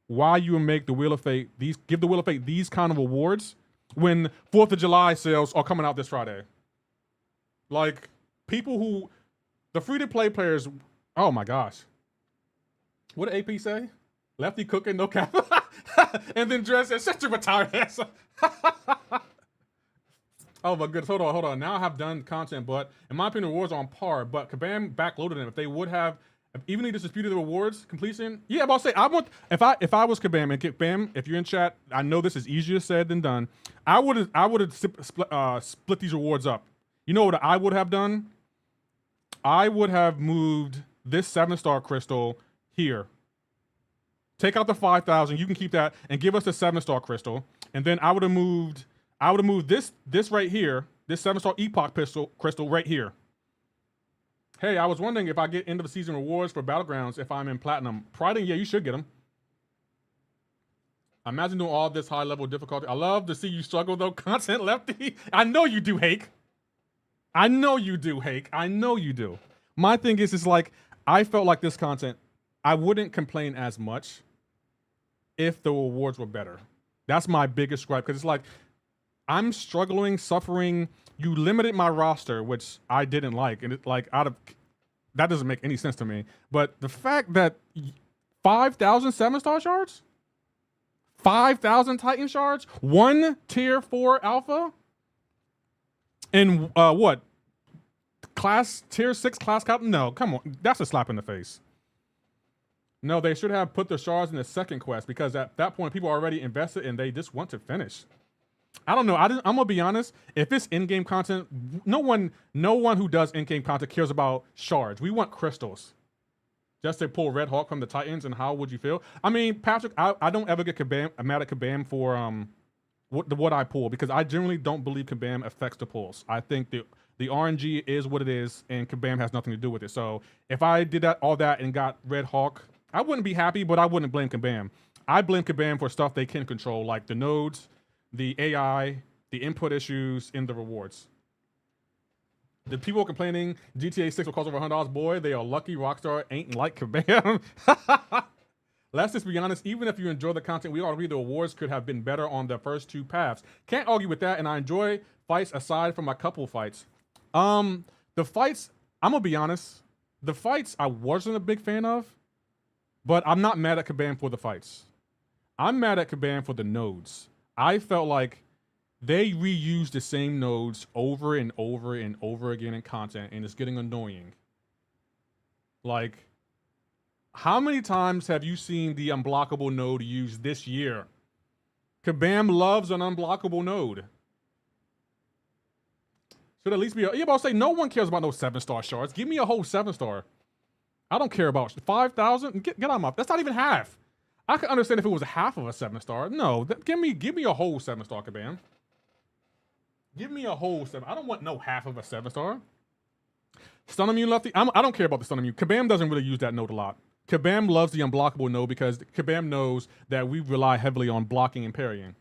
why you would make the Wheel of Fate give the Wheel of Fate these kind of awards when 4th of July sales are coming out this Friday. Like, the free-to-play players, oh my gosh. What did AP say? Lefty cooking, no cap. And then Dredd said, shut your retired ass. Oh my goodness, hold on. Now I have done content, but in my opinion, the rewards are on par, but Kabam backloaded them. If they would have, even if they disputed the rewards completion, yeah, I'm about to say, if I was Kabam, and Kabam, if you're in chat, I know this is easier said than done. I would have split these rewards up. You know what I would have done? I would have moved this 7-star crystal here. Take out the 5,000. You can keep that and give us the 7-star crystal. And then I would have moved this right here, this 7-star epoch crystal right here. Hey, I was wondering if I get end of the season rewards for Battlegrounds if I'm in platinum. Pride, yeah, you should get them. Imagine doing all this high level difficulty. I love to see you struggle though, content lefty. I know you do, Hake. I know you do, Hake. I know you do. My thing is like, I felt like this content, I wouldn't complain as much if the rewards were better. That's my biggest gripe, because it's like, I'm struggling, suffering. You limited my roster, which I didn't like, and that doesn't make any sense to me. But the fact that 5,000 7-star shards, 5,000 Titan shards, 1 tier 4 alpha, and what? Tier 6 class count? No, come on, that's a slap in the face. No, they should have put the shards in the second quest, because at that point people are already invested and they just want to finish. I don't know. I'm gonna be honest. If it's in-game content, no one who does in-game content cares about shards. We want crystals. Just to pull Red Hawk from the Titans, and how would you feel? I mean, Patrick, I don't ever get mad at Kabam for what I pull, because I generally don't believe Kabam affects the pulls. I think the RNG is what it is, and Kabam has nothing to do with it. So if I did all that and got Red Hawk, I wouldn't be happy, but I wouldn't blame Kabam. I blame Kabam for stuff they can control, like the nodes, the AI, the input issues in the rewards. The people complaining GTA 6 will cost over $100, boy, they are lucky. Rockstar ain't like Kabam. Let's just be honest, even if you enjoy the content, we all agree the awards could have been better on the first 2 paths. Can't argue with that, and I enjoy fights aside from my couple fights. The fights, I'm gonna be honest, the fights I wasn't a big fan of, but I'm not mad at Kabam for the fights. I'm mad at Kabam for the nodes. I felt like they reused the same nodes over and over and over again in content, and it's getting annoying. Like, how many times have you seen the unblockable node used this year? Kabam loves an unblockable node. Should at least be yeah, but I'll say no one cares about no 7-star shards. Give me a whole 7-star. I don't care about 5,000. Get out of my. That's not even half. I could understand if it was half of a 7-star. No, give me a whole 7-star, Kabam. Give me a whole 7. I don't want no half of a 7-star. Stun immune lefty. I don't care about the stun immune. Kabam doesn't really use that node a lot. Kabam loves the unblockable node because Kabam knows that we rely heavily on blocking and parrying.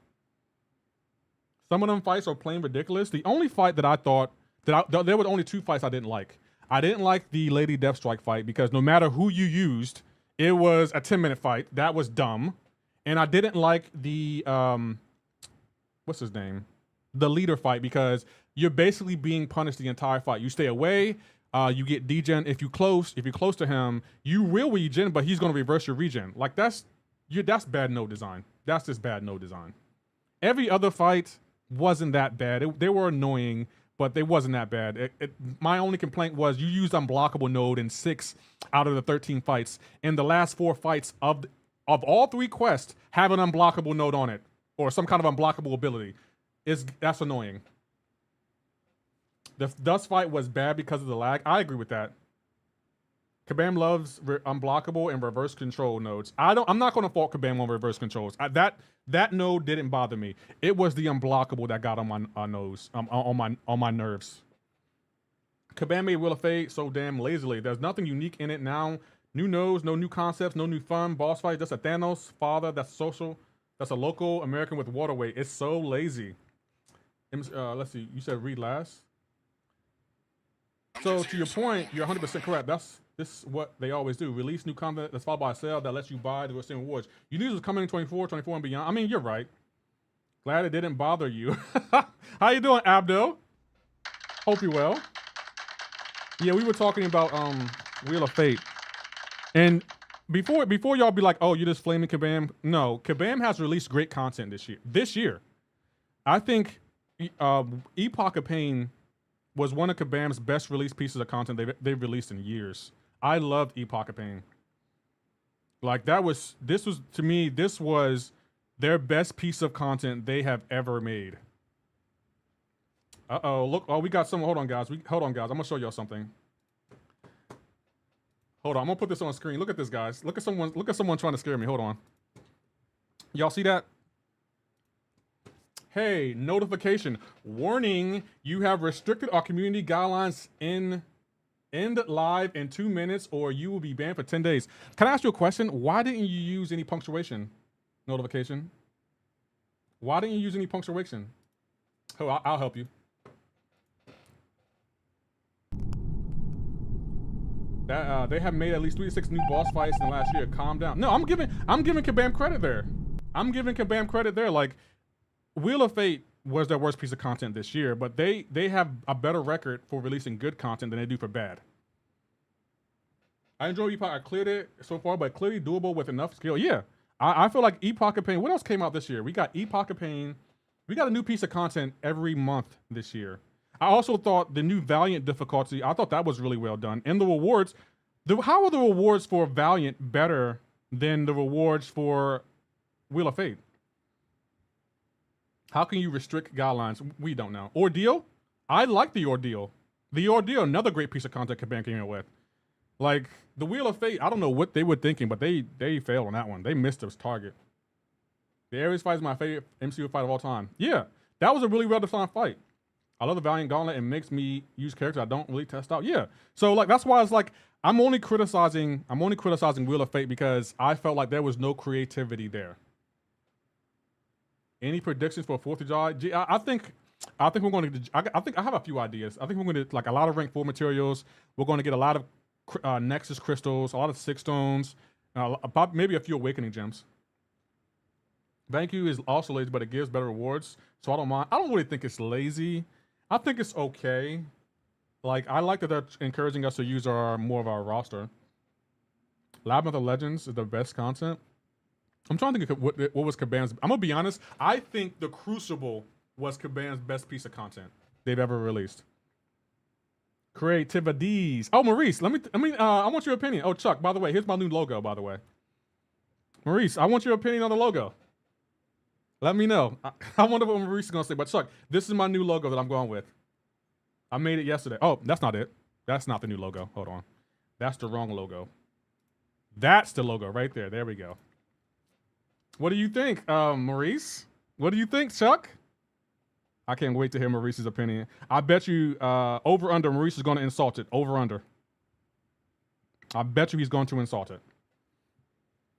Some of them fights are plain ridiculous. The only fight that I thought there were only 2 fights I didn't like. I didn't like the Lady Deathstrike fight because no matter who you used, It was a 10-minute fight. That was dumb. And I didn't like the what's his name? The leader fight, because you're basically being punished the entire fight. You stay away, you get degen. If you're close to him, you will regen, but he's gonna reverse your regen. Like that's bad node design. That's just bad node design. Every other fight wasn't that bad. They were annoying, but they wasn't that bad. My only complaint was you used unblockable node in 6 out of the 13 fights. And the last 4 fights of all 3 quests have an unblockable node on it, or some kind of unblockable ability. That's annoying. The dust fight was bad because of the lag. I agree with that. Kabam loves unblockable and reverse control nodes. I'm not going to fault Kabam on reverse controls. That node didn't bother me. It was the unblockable that got on my nerves. Kabam made Wheel of Fate so damn lazily. There's nothing unique in it now. New nodes, no new concepts, no new fun. Boss fight, just a Thanos father that's social. That's a local American with waterway. It's so lazy. Let's see. You said read last. So to your point, you're 100% correct. This is what they always do. Release new content that's followed by a sale that lets you buy the same rewards. You knew this was coming in 24 and beyond. I mean, you're right. Glad it didn't bother you. How you doing, Abdo? Hope you're well. Yeah, we were talking about Wheel of Fate. And before y'all be like, oh, you're just flaming Kabam. No, Kabam has released great content this year. I think Epoch of Pain was one of Kabam's best released pieces of content they've released in years. I loved Epoch of Pain. Like this was their best piece of content they have ever made. Look, we got some. Hold on, guys. I'm gonna show y'all something. Hold on, I'm gonna put this on screen. Look at this, guys. Look at someone trying to scare me. Hold on. Y'all see that? Hey, notification. Warning, you have restricted our community guidelines end live in 2 minutes or you will be banned for 10 days. Can I ask you a question? Why didn't you use any punctuation notification? Why didn't you use any punctuation? Oh, I'll help you. That they have made at least 3 to 6 new boss fights in the last year. Calm down. No, I'm giving Kabam credit there. I'm giving Kabam credit there. Like, Wheel of Fate was their worst piece of content this year, but they have a better record for releasing good content than they do for bad. I enjoy Epoch. I cleared it so far, but clearly doable with enough skill. Yeah, I feel like Epoch of Pain. What else came out this year? We got Epoch of Pain. We got a new piece of content every month this year. I also thought the new Valiant difficulty, I thought that was really well done. And the rewards, how are the rewards for Valiant better than the rewards for Wheel of Fate? How can you restrict guidelines? We don't know. Ordeal? I like the Ordeal. The Ordeal, another great piece of content Kabam came in with. Like, the Wheel of Fate, I don't know what they were thinking, but they failed on that one. They missed its target. The Ares fight is my favorite MCU fight of all time. Yeah, that was a really well-defined fight. I love the Valiant Gauntlet. It makes me use characters I don't really test out. Yeah. So, like, that's why it's like, I'm only criticizing Wheel of Fate because I felt like there was no creativity there. Any predictions for 4th of July? I think we're going to. I think I have a few ideas. I think we're going to like a lot of rank 4 materials. We're going to get a lot of Nexus crystals, a lot of 6 stones, about maybe a few Awakening gems. Thank you is also lazy, but it gives better rewards, so I don't mind. I don't really think it's lazy. I think it's okay. Like, I like that they're encouraging us to use more of our roster. Labyrinth of Legends is the best content. I'm trying to think of what was Kabam's. I'm gonna be honest. I think the Crucible was Kabam's best piece of content they've ever released. Creativities. Oh, Maurice, I want your opinion. Oh, Chuck, by the way, here's my new logo. By the way, Maurice, I want your opinion on the logo. Let me know. I wonder what Maurice is gonna say. But Chuck, this is my new logo that I'm going with. I made it yesterday. Oh, that's not it. That's not the new logo. Hold on. That's the wrong logo. That's the logo right there. There we go. What do you think, Maurice? What do you think, Chuck? I can't wait to hear Maurice's opinion. I bet you over under Maurice is going to insult it. Over under. I bet you he's going to insult it.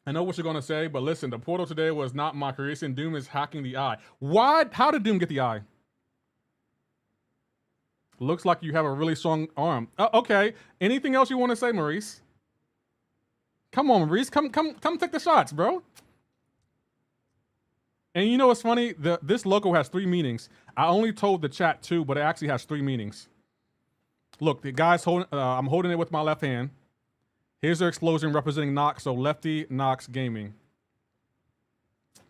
I know what you're going to say, but listen, the portal today was not my creation. Doom is hacking the eye. Why? How did Doom get the eye? Looks like you have a really strong arm. Okay. Anything else you want to say, Maurice? Come on, Maurice. Come take the shots, bro. And you know what's funny? This logo has 3 meanings. I only told the chat 2, but it actually has 3 meanings. Look, the guy's holding. I'm holding it with my left hand. Here's their explosion representing Nox, so Lefty Nox Gaming.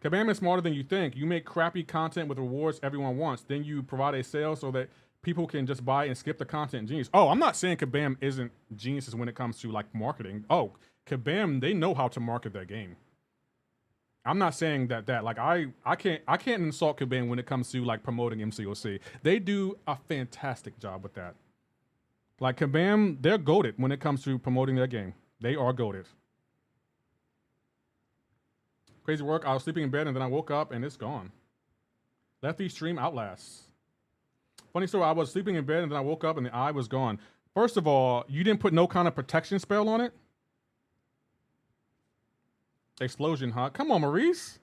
Kabam is smarter than you think. You make crappy content with rewards everyone wants. Then you provide a sale so that people can just buy and skip the content. Genius. Oh, I'm not saying Kabam isn't geniuses when it comes to like marketing. Oh, Kabam, they know how to market their game. I'm not saying that like I can't insult Kabam when it comes to like promoting MCoC. They do a fantastic job with that. Like Kabam, they're goated when it comes to promoting their game. They are goated. Crazy work. I was sleeping in bed and then I woke up and it's gone. Lefty stream outlasts. Funny story. I was sleeping in bed and then I woke up and the eye was gone. First of all, you didn't put no kind of protection spell on it. Explosion, huh? Come on, Maurice.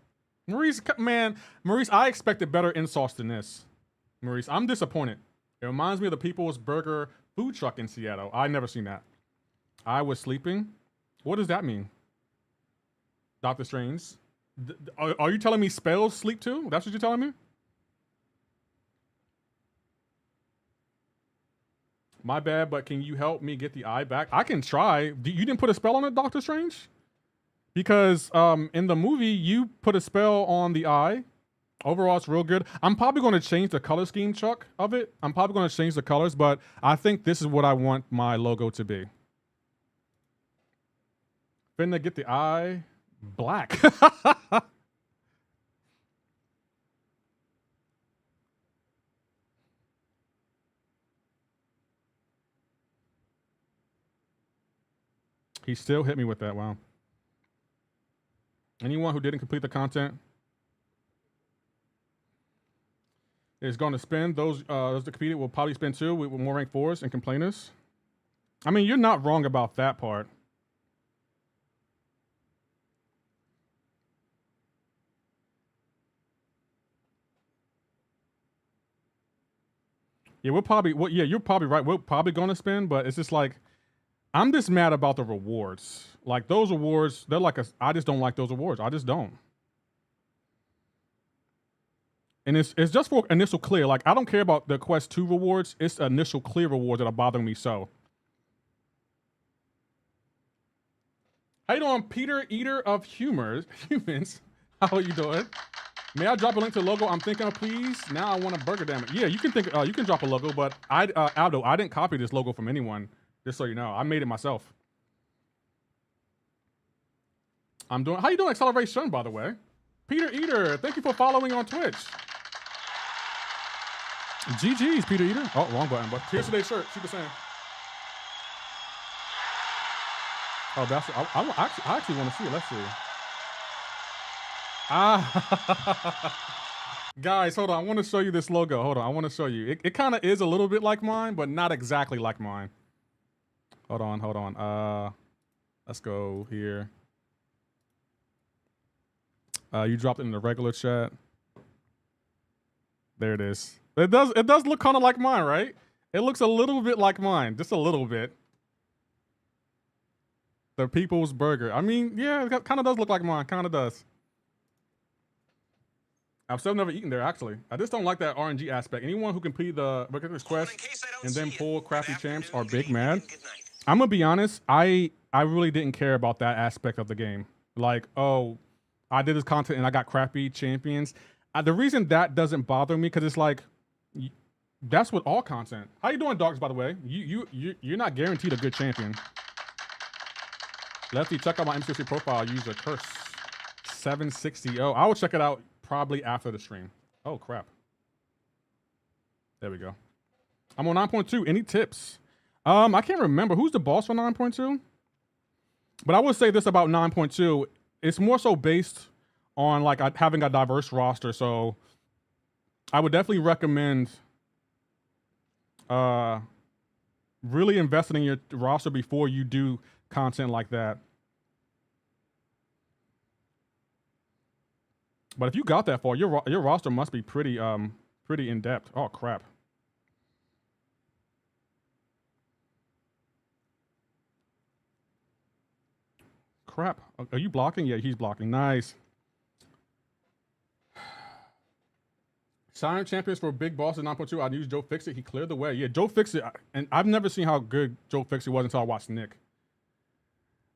Maurice, I expected better insults than this. Maurice, I'm disappointed. It reminds me of the People's Burger food truck in Seattle. I never seen that. I was sleeping. What does that mean? Doctor Strange. Are you telling me spells sleep too? That's what you're telling me? My bad, but can you help me get the eye back? I can try. You didn't put a spell on it, Doctor Strange? Because in the movie, you put a spell on the eye. Overall, it's real good. I'm probably going to change the color scheme, Chuck, of it. I'm probably going to change the colors, but I think this is what I want my logo to be. Finna get the eye black. He still hit me with that. Wow. Anyone who didn't complete the content is going to spend. Those that competed will probably spend too with more rank 4s and complainers. I mean, you're not wrong about that part. Yeah, we're probably. Well, yeah, you're probably right. We're probably going to spend, but it's just like I'm just mad about the rewards. Like those awards, they're like I just don't like those awards. I just don't. And it's just for initial clear. Like I don't care about the Quest 2 rewards. It's initial clear rewards that are bothering me so. How you doing, Peter Eater of Humors? Humans? How are you doing? May I drop a link to the logo I'm thinking of, please? Now I want a burger, damn it. Yeah, you can think. You can drop a logo, but Aldo, I didn't copy this logo from anyone. Just so you know, I made it myself. I'm doing. How you doing, Acceleration? By the way, Peter Eater. Thank you for following on Twitch. GG's, Peter Eater. Oh, wrong button. But here's today's shirt. Super Saiyan. Oh, that's. I actually want to see it. Let's see. Guys, hold on. I want to show you this logo. Hold on. I want to show you. It kind of is a little bit like mine, but not exactly like mine. Hold on. Let's go here. You dropped it in the regular chat. There it is. It does look kind of like mine, right? It looks a little bit like mine, just a little bit. The People's Burger. I mean, yeah, it kind of does look like mine. Kind of does. I've still never eaten there, actually. I just don't like that RNG aspect. Anyone who completed the Regular Quest and then pull crappy champs are big mad. I'm gonna be honest. I really didn't care about that aspect of the game. Like, oh, I did this content and I got crappy champions. The reason that doesn't bother me because it's like, that's with all content. How you doing, Dogs? By the way, you're not guaranteed a good champion. Lefty, check out my MCoC profile. Use a curse 760. Oh, I will check it out probably after the stream. Oh crap. There we go. I'm on 9.2. Any tips? I can't remember who's the boss for 9.2. But I would say this about 9.2. It's more so based on like having a diverse roster. So I would definitely recommend really investing in your roster before you do content like that. But if you got that far, your roster must be pretty in depth. Oh crap. crap. Are you blocking? Yeah, he's blocking. Nice. Sign champions for big bosses 9.2. I'd use Joe Fixit. He cleared the way. Yeah, Joe Fixit. And I've never seen how good Joe Fixit was until I watched Nick.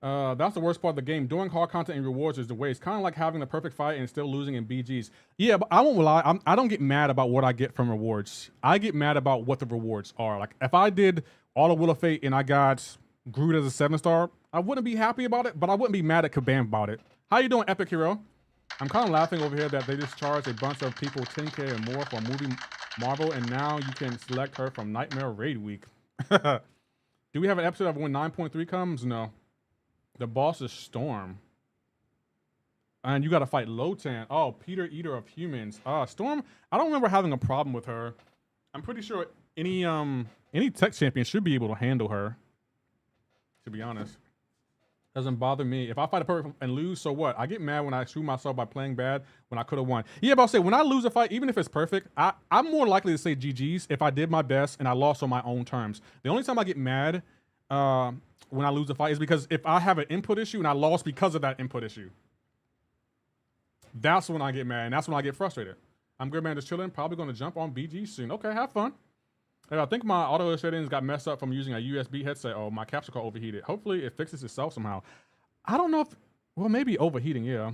That's the worst part of the game. Doing hard content and rewards is the way. It's kind of like having the perfect fight and still losing in BGs. Yeah, but I won't lie. I don't get mad about what I get from rewards. I get mad about what the rewards are. Like, if I did all of Wheel of Fate and I got Groot as a 7-star, I wouldn't be happy about it, but I wouldn't be mad at Kabam about it. How you doing, Epic Hero? I'm kind of laughing over here that they just charged a bunch of people $10K and more for a movie Marvel, and now you can select her from Nightmare Raid Week. Do we have an episode of when 9.3 comes? No. The boss is Storm. And you got to fight Lotan. Oh, Peter Eater of Humans. Storm, I don't remember having a problem with her. I'm pretty sure any tech champion should be able to handle her, to be honest. Doesn't bother me. If I fight a perfect and lose, so what? I get mad when I screw myself by playing bad when I could have won. Yeah, but I'll say, when I lose a fight, even if it's perfect, I'm more likely to say GG's if I did my best and I lost on my own terms. The only time I get mad when I lose a fight is because if I have an input issue and I lost because of that input issue. That's when I get mad, and that's when I get frustrated. I'm good, man, just chilling. Probably going to jump on BG soon. Okay, have fun. I think my auto settings got messed up from using a USB headset. Oh, my capture card overheated. Hopefully it fixes itself somehow. I don't know if, well, maybe overheating, yeah.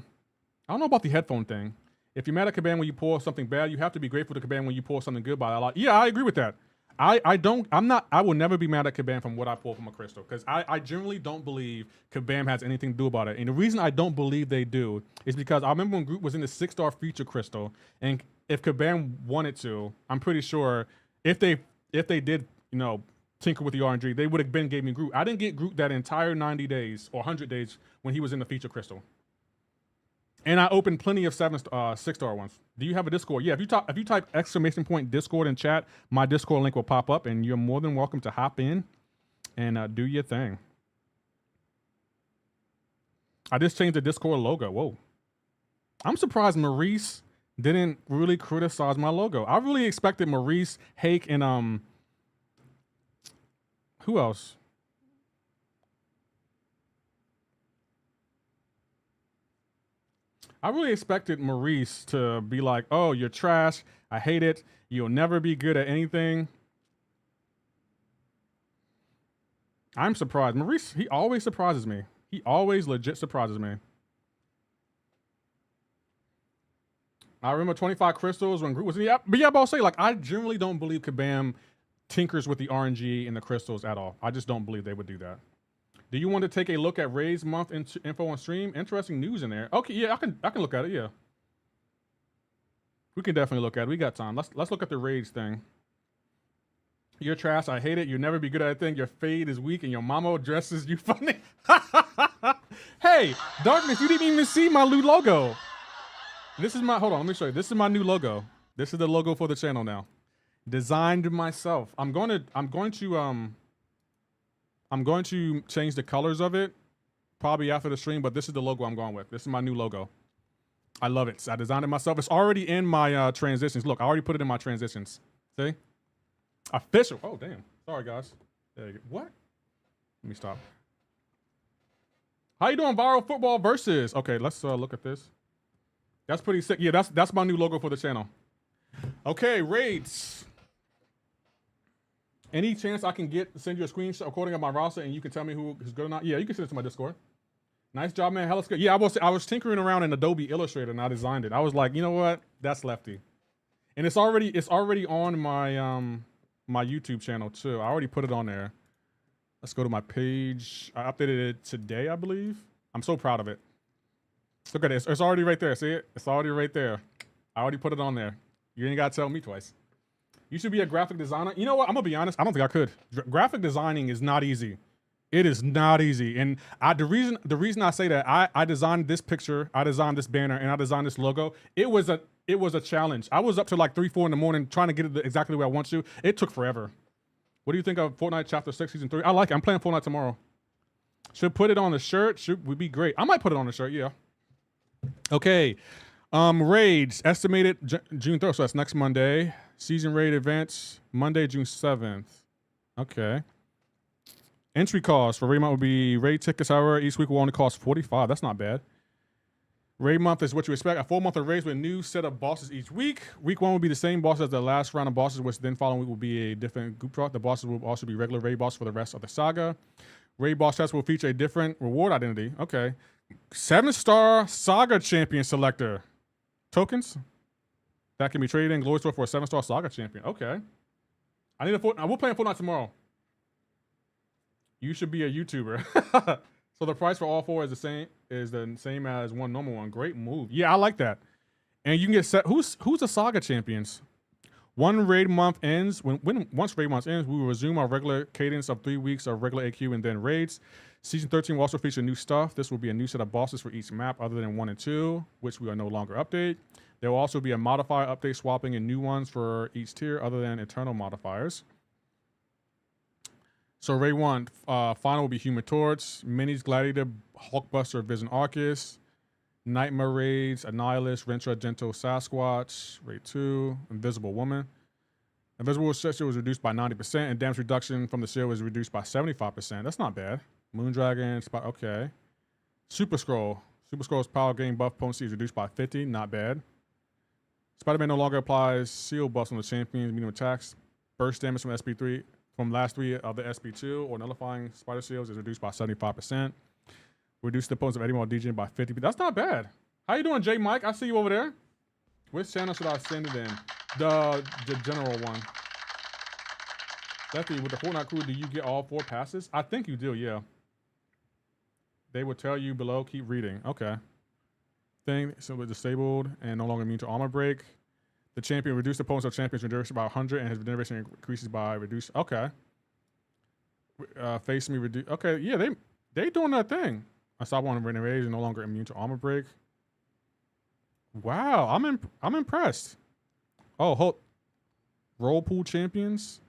I don't know about the headphone thing. If you're mad at Kabam when you pull something bad, you have to be grateful to Kabam when you pull something good by a lot. Yeah, I agree with that. I will never be mad at Kabam from what I pull from a crystal, because I generally don't believe Kabam has anything to do about it. And the reason I don't believe they do is because I remember when Groot was in the 6-star feature crystal, and if Kabam wanted to, I'm pretty sure if they did, you know, tinker with the RNG, they would have been gave me Groot. I didn't get Groot that entire 90 days or 100 days when he was in the feature crystal. And I opened plenty of 6-star ones. Do you have a Discord? Yeah, if you type !Discord in chat, my Discord link will pop up, and you're more than welcome to hop in and do your thing. I just changed the Discord logo. Whoa. I'm surprised Maurice didn't really criticize my logo. I really expected Maurice, Hake, and who else? I really expected Maurice to be like, oh, you're trash. I hate it. You'll never be good at anything. I'm surprised. Maurice, he always surprises me. He always legit surprises me. I remember 25 crystals when Groot was in the app. But yeah, but I'll say, like, I generally don't believe Kabam tinkers with the RNG and the crystals at all. I just don't believe they would do that. Do you want to take a look at Ray's month info on stream? Interesting news in there. Okay, yeah, I can look at it. Yeah, we can definitely look at it. We got time. Let's look at the raids thing. You're trash. I hate it. You'll never be good at a thing. Your fade is weak, and your mama dresses you funny. Hey, Darkness, you didn't even see my new logo. This is my. Hold on, let me show you. This is my new logo. This is the logo for the channel now. Designed myself. I'm going to change the colors of it probably after the stream, but this is the logo I'm going with. This is my new logo. I love it. I designed it myself. It's already in my transitions. Look, I already put it in my transitions. See? Official. Oh, damn. Sorry, guys. There you go. What? Let me stop. How you doing, Viral Football Versus? Okay, let's look at this. That's pretty sick. Yeah, that's my new logo for the channel. Okay, raids. Any chance I can send you a screenshot recording of my roster and you can tell me who is good or not? Yeah, you can send it to my Discord. Nice job, man. Hella good. Yeah, I was tinkering around in Adobe Illustrator and I designed it. I was like, you know what? That's Lefty. And it's already on my my YouTube channel too. I already put it on there. Let's go to my page. I updated it today, I believe. I'm so proud of it. Look at it. It's already right there. See it? It's already right there. I already put it on there. You ain't got to tell me twice. You should be a graphic designer. You know what? I'm going to be honest. I don't think I could. Graphic designing is not easy. It is not easy. And the reason I say that, I designed this picture, I designed this banner, and I designed this logo. It was a challenge. I was up to like 3, 4 in the morning trying to get it exactly the way I want to. It took forever. What do you think of Fortnite Chapter 6 Season 3? I like it. I'm playing Fortnite tomorrow. Should put it on the shirt. Would be great. I might put it on the shirt, yeah. Okay. Raids estimated June 3rd, so that's next Monday. Season raid events Monday, June 7th. Okay. Entry cost for raid month would be raid tickets, however, each week will only cost 45. That's not bad. Raid month is what you expect. A full month of raids with a new set of bosses each week. Week 1 will be the same bosses as the last round of bosses, which then following week will be a different group draw. The bosses will also be regular raid boss for the rest of the saga. Raid boss tests will feature a different reward identity. Okay. 7-star saga champion selector. Tokens that can be traded in Glory Store for a 7-star saga champion. Okay. I need a Fortnite. I will play in Fortnite tomorrow. You should be a YouTuber. So the price for all 4 is the same as one normal one. Great move. Yeah, I like that. And you can get set. Who's the saga champions? One raid month ends. Once raid month ends, we will resume our regular cadence of 3 weeks of regular AQ and then raids. Season 13 will also feature new stuff. This will be a new set of bosses for each map other than 1 and 2, which we are no longer update. There will also be a modifier update swapping in new ones for each tier other than eternal modifiers. So raid 1, final will be Human Torch, Minis, Gladiator, Hulkbuster, Vision Arcus, Nightmare Raids, Annihilus, Rentra, Gentle, Sasquatch. Raid 2, Invisible Woman. Invisible shield was reduced by 90%, and damage reduction from the shield was reduced by 75%. That's not bad. Moondragon, okay. Super Scroll. Super Scroll's power gain buff potency is reduced by 50. Not bad. Spider-Man no longer applies shield buffs on the champions, medium attacks. Burst damage from SP3. From last 3 of the SP2 or nullifying spider shields is reduced by 75%. Reduce the potency of Eddie Mall DJ by 50. That's not bad. How you doing, J Mike? I see you over there. Which channel should I send it in? The general one. Lefty, with the Fortnite crew, do you get all 4 passes? I think you do, yeah. They will tell you below. Keep reading. Okay. Thing, so we're disabled and no longer immune to armor break. The champion reduced the potency of champions reduced by 100 and his regeneration increases by reduced. Okay. Face me reduce. Okay, yeah, they doing that thing. I saw one regeneration no longer immune to armor break. Wow, I'm impressed. Oh, hold. Role pool champions.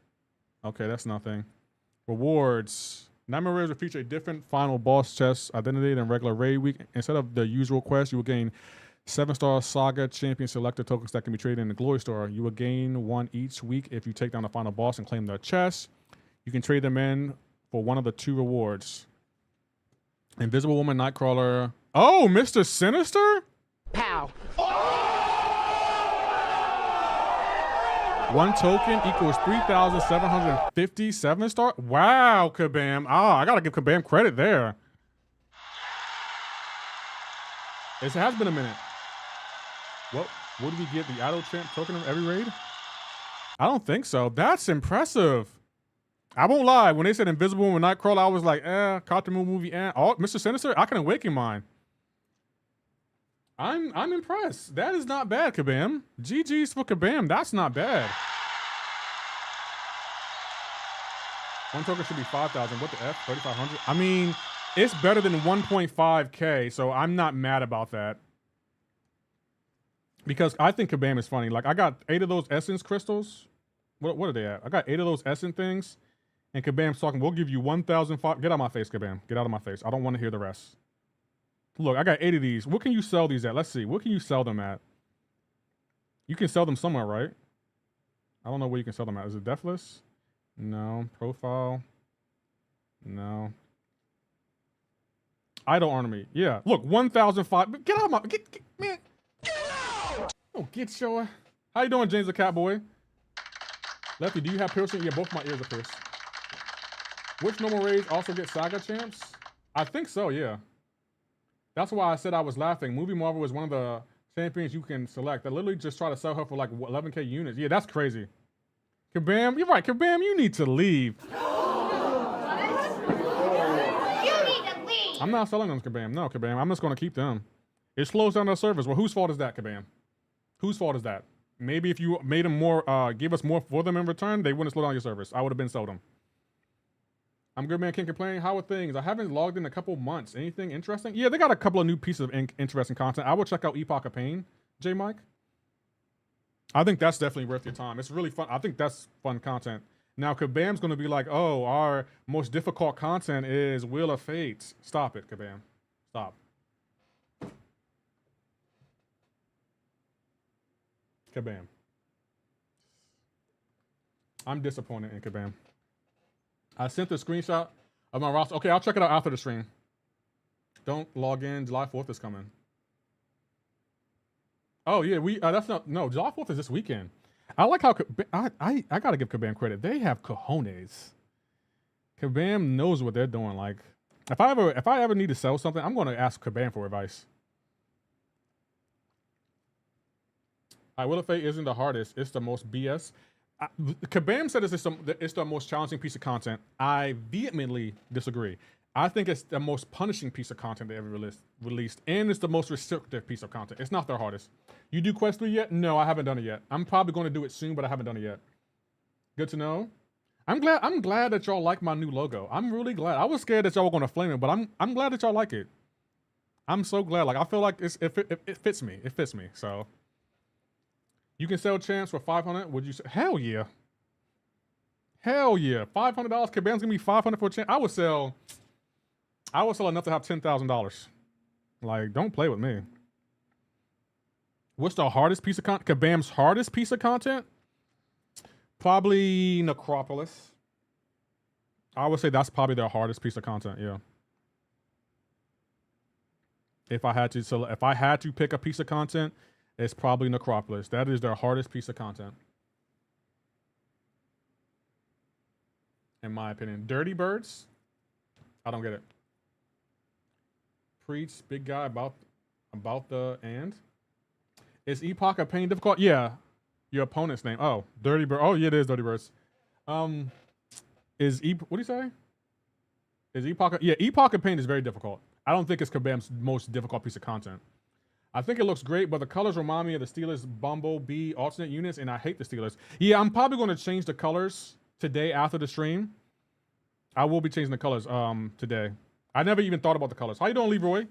Okay, that's nothing. Rewards. Nightmare Raids will feature a different final boss chest identity than regular raid week. Instead of the usual quest, you will gain 7-star saga champion selector tokens that can be traded in the Glory Store. You will gain 1 each week if you take down the final boss and claim their chest. You can trade them in for one of the 2 rewards. Invisible Woman, Nightcrawler. Oh, Mr. Sinister? Pow. 1 token equals 3,757 star. Wow, Kabam. I gotta give Kabam credit there. It has been a minute. What did we get? The Idol Champ token of every raid? I don't think so. That's impressive. I won't lie. When they said Invisible Woman Nightcrawler, I was like, cartoon movie, Oh, Mr. Sinister, I can awaken mine. I'm impressed. That is not bad, Kabam. GG's for Kabam. That's not bad. 1 token should be 5,000. What the F? 3,500? I mean, it's better than 1.5K, so I'm not mad about that. Because I think Kabam is funny. Like, I got 8 of those Essence crystals. What are they at? I got 8 of those Essence things. And Kabam's talking, we'll give you 1,005. Get out of my face, Kabam. Get out of my face. I don't want to hear the rest. Look, I got 8 of these. What can you sell these at? Let's see. What can you sell them at? You can sell them somewhere, right? I don't know where you can sell them at. Is it Deathless? No. Profile? No. Idol Army. Yeah. Look, 1,005. Get out of my... man. Get out! Oh, get your... How you doing, James the Catboy? Lefty, do you have piercing? Yeah, both my ears are pierced. Which normal raids also get Saga champs? I think so, yeah. That's why I said I was laughing. Movie Marvel is one of the champions you can select. I literally just try to sell her for like 11K units. Yeah, that's crazy. Kabam, you're right. Kabam, you need to leave. You need to leave. I'm not selling them, Kabam. No, Kabam, I'm just going to keep them. It slows down their service. Well, whose fault is that, Kabam? Whose fault is that? Maybe if you made them more, give us more for them in return, they wouldn't slow down your service. I would have been sold them. I'm good, man. Can't complain. How are things? I haven't logged in a couple months. Anything interesting? Yeah, they got a couple of new pieces of interesting content. I will check out Epoch of Pain, J Mike. I think that's definitely worth your time. It's really fun. I think that's fun content. Now, Kabam's going to be like, oh, our most difficult content is Wheel of Fate. Stop it, Kabam. Stop. Kabam. I'm disappointed in Kabam. I sent the screenshot of my roster. Okay, I'll check it out after the stream. Don't log in. July 4th is coming. Oh yeah, no. July 4th is this weekend. I like how I gotta give Kabam credit. They have cojones. Kabam knows what they're doing. Like, if I ever need to sell something, I'm gonna ask Kabam for advice. Will of Fate isn't the hardest. It's the most BS. Kabam said it's the most challenging piece of content. I vehemently disagree. I think it's the most punishing piece of content they ever released, and it's the most restrictive piece of content. It's not their hardest. You do Quest 3 yet? No, I haven't done it yet. I'm probably going to do it soon, but I haven't done it yet. Good to know. I'm glad that y'all like my new logo. I'm really glad. I was scared that y'all were going to flame it, but I'm glad that y'all like it. I'm so glad. Like, I feel like it fits me. It fits me. So you can sell champs for 500. Would you say? Hell yeah. Hell yeah. $500. Kabam's gonna be 500 for a champ. I would sell enough to have $10,000. Like, don't play with me. What's the hardest piece of content? Kabam's hardest piece of content? Probably Necropolis. I would say that's probably their hardest piece of content, yeah. If I had to pick a piece of content, it's probably Necropolis. That is their hardest piece of content. In my opinion. Dirty Birds? I don't get it. Preach, big guy about the and. Is Epoch of Pain difficult? Yeah. Your opponent's name. Oh, Dirty Bird. Oh, yeah, it is Dirty Birds. What do you say? Is Epoch? Yeah, Epoch of Pain is very difficult. I don't think it's Kabam's most difficult piece of content. I think it looks great, but the colors remind me of the Steelers Bumblebee alternate units, and I hate the Steelers. Yeah, I'm probably going to change the colors today after the stream. I will be changing the colors today. I never even thought about the colors. How you doing, Leroy?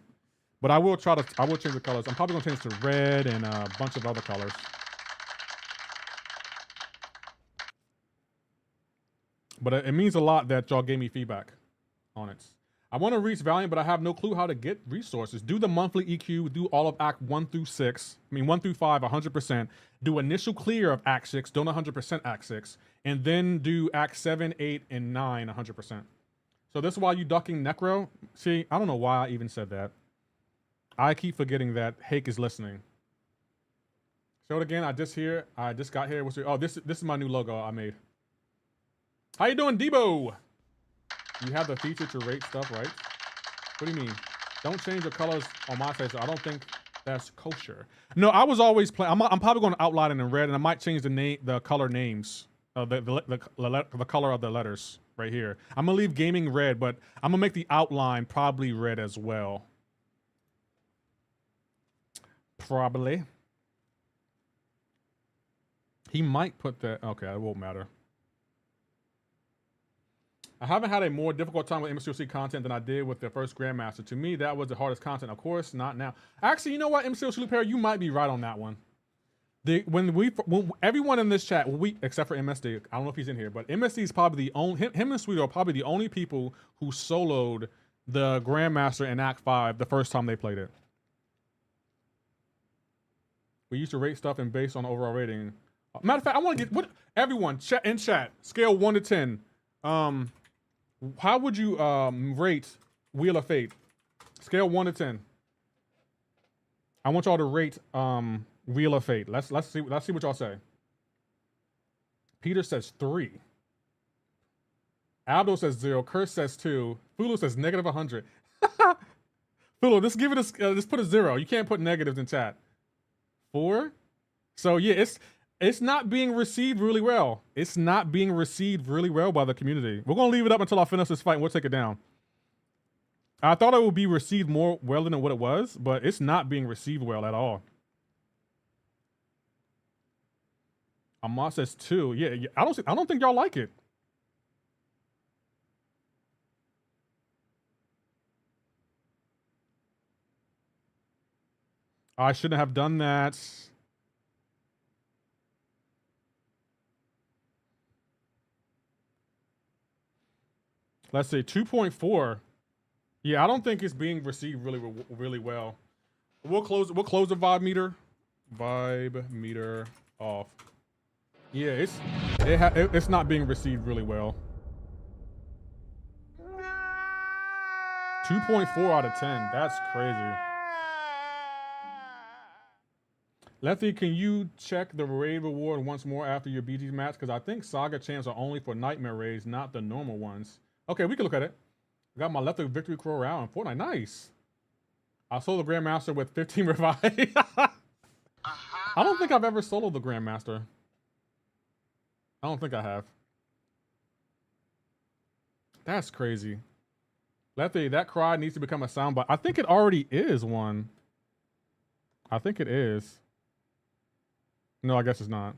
But I will change the colors. I'm probably gonna change to red and a bunch of other colors. But it means a lot that y'all gave me feedback on it. I want to reach Valiant, but I have no clue how to get resources. Do the monthly EQ, do all of Act 1 through 5, 100%. Do initial clear of Act 6, don't 100% Act 6. And then do Act 7, 8, and 9, 100%. So this is why you ducking Necro? See, I don't know why I even said that. I keep forgetting that Hake is listening. Show it again. I just got here. This is my new logo I made. How you doing, Debo? You have the feature to rate stuff, right? What do you mean? Don't change the colors on my face. I don't think that's kosher. No, I was always playing. I'm probably going to outline it in red, and I might change the color names, the color of the letters right here. I'm gonna leave gaming red, but I'm gonna make the outline probably red as well. Probably. He might put that. Okay, it won't matter. I haven't had a more difficult time with MCoC content than I did with the first Grandmaster. To me, that was the hardest content. Of course, not now. Actually, you know what, MCoC Repair, you might be right on that one. When everyone in this chat, except for MSD, I don't know if he's in here, but MSD is probably the only, him and Sweeto are probably the only people who soloed the Grandmaster in Act 5 the first time they played it. We used to rate stuff and based on the overall rating. Matter of fact, I want to get everyone in chat, scale 1 to 10. How would you rate Wheel of Fate? Scale 1 to 10. I want y'all to rate Wheel of Fate. Let's see what y'all say. Peter says 3. Aldo says 0. Curse says 2. Fulu says negative 100. Fulu, just put a 0. You can't put negatives in chat. 4. So yeah, it's not being received really well. It's not being received really well by the community. We're gonna leave it up until I finish this fight and we'll take it down. I thought it would be received more well than what it was, but it's not being received well at all. Amos says 2. Yeah, I don't think y'all like it. I shouldn't have done that. Let's say 2.4. Yeah, I don't think it's being received really well. We'll close the vibe meter. Vibe meter off. Yeah, it's not being received really well. 2.4 out of 10. That's crazy. Lefty, can you check the raid reward once more after your BG match? Because I think Saga champs are only for nightmare raids, not the normal ones. Okay, we can look at it. Got my Lefty victory crow out in Fortnite. Nice. I solo the Grandmaster with 15 revive. I don't think I've ever soloed the Grandmaster. I don't think I have. That's crazy. Lefty, that cry needs to become a soundbite. I think it already is one. I think it is. No, I guess it's not.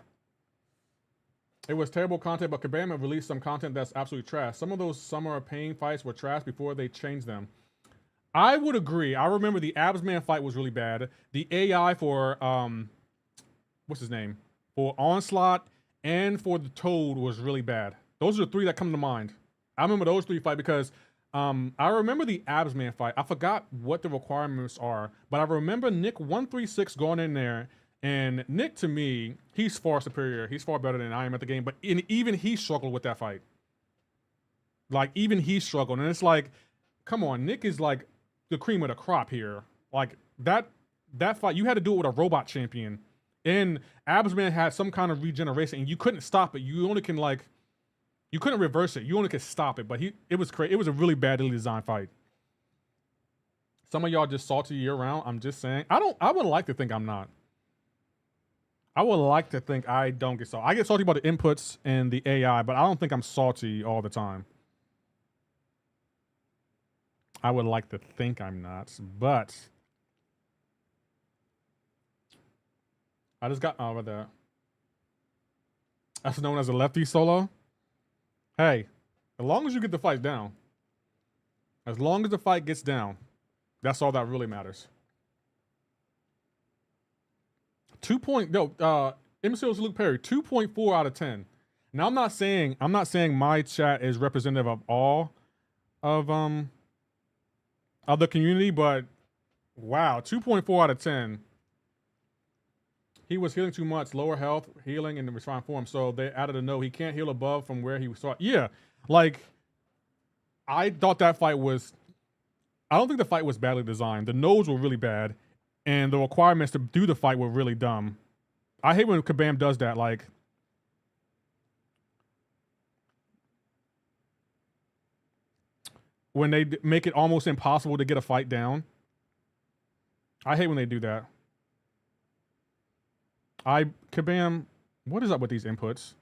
It was terrible content, but Kabam released some content that's absolutely trash. Some of those Summer Pain fights were trash before they changed them. I would agree. I remember the Absman fight was really bad. The AI for, what's his name? For Onslaught and for the Toad was really bad. Those are the three that come to mind. I remember those three fights because I remember the Absman fight. I forgot what the requirements are, but I remember Nick 136 going in there, and Nick, to me, he's far superior. He's far better than I am at the game, but even he struggled with that fight. Like, even he struggled, and it's like, come on, Nick is like the cream of the crop here. Like, that fight, you had to do it with a robot champion, and Absman had some kind of regeneration, and you couldn't stop it. You only can, like, you couldn't reverse it. You only could stop it, but it was crazy. It was a really badly designed fight. Some of y'all just salty year round. I'm just saying. I would like to think I'm not. I would like to think I don't get salty. I get salty about the inputs and the AI, but I don't think I'm salty all the time. I would like to think I'm not, but I just got over there. That's known as a lefty solo. Hey, as long as you get the fight down, as long as the fight gets down, that's all that really matters. MCoC Luke Perry, 2.4 out of 10. Now I'm not saying my chat is representative of all of the community, but wow, 2.4 out of 10. He was healing too much, lower health, healing in the refined form. So they added a note. He can't heal above from where he was. Yeah, like, I thought that fight was, I don't think the fight was badly designed. The nodes were really bad, and the requirements to do the fight were really dumb. I hate when Kabam does that. Like, when they make it almost impossible to get a fight down. I hate when they do that. Kabam, what is up with these inputs?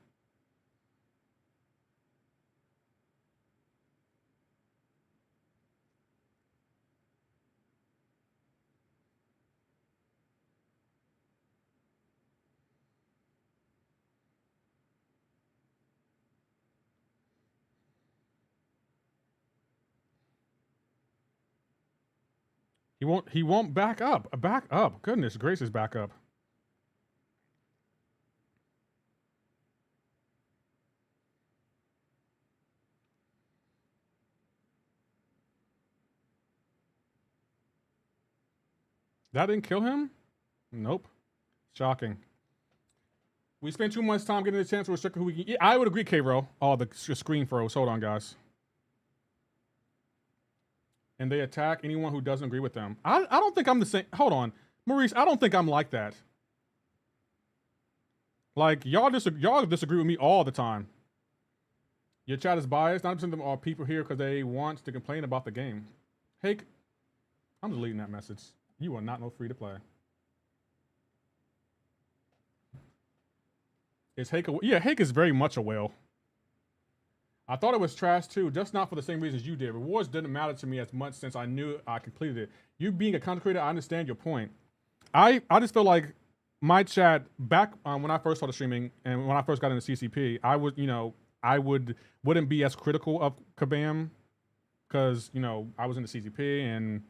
He won't back up. Back up. Goodness gracious, back up. That didn't kill him? Nope. Shocking. We spent too much time getting the chance to restrict who we can. Yeah, I would agree, K-Ro. Oh, the screen froze. Hold on, guys. And they attack anyone who doesn't agree with them. I don't think I'm the same. Hold on. Maurice, I don't think I'm like that. Like, y'all disagree with me all the time. Your chat is biased. 90% of them are people here because they want to complain about the game. Hake, I'm deleting that message. You are not no free to play. Is Hake a, yeah, Hake is very much a whale. I thought it was trash too, just not for the same reasons you did. Rewards didn't matter to me as much since I knew I completed it. You being a content creator, I understand your point. I just feel like my chat back when I first started streaming and when I first got into CCP, I would, wouldn't be as critical of Kabam because, I was into CCP and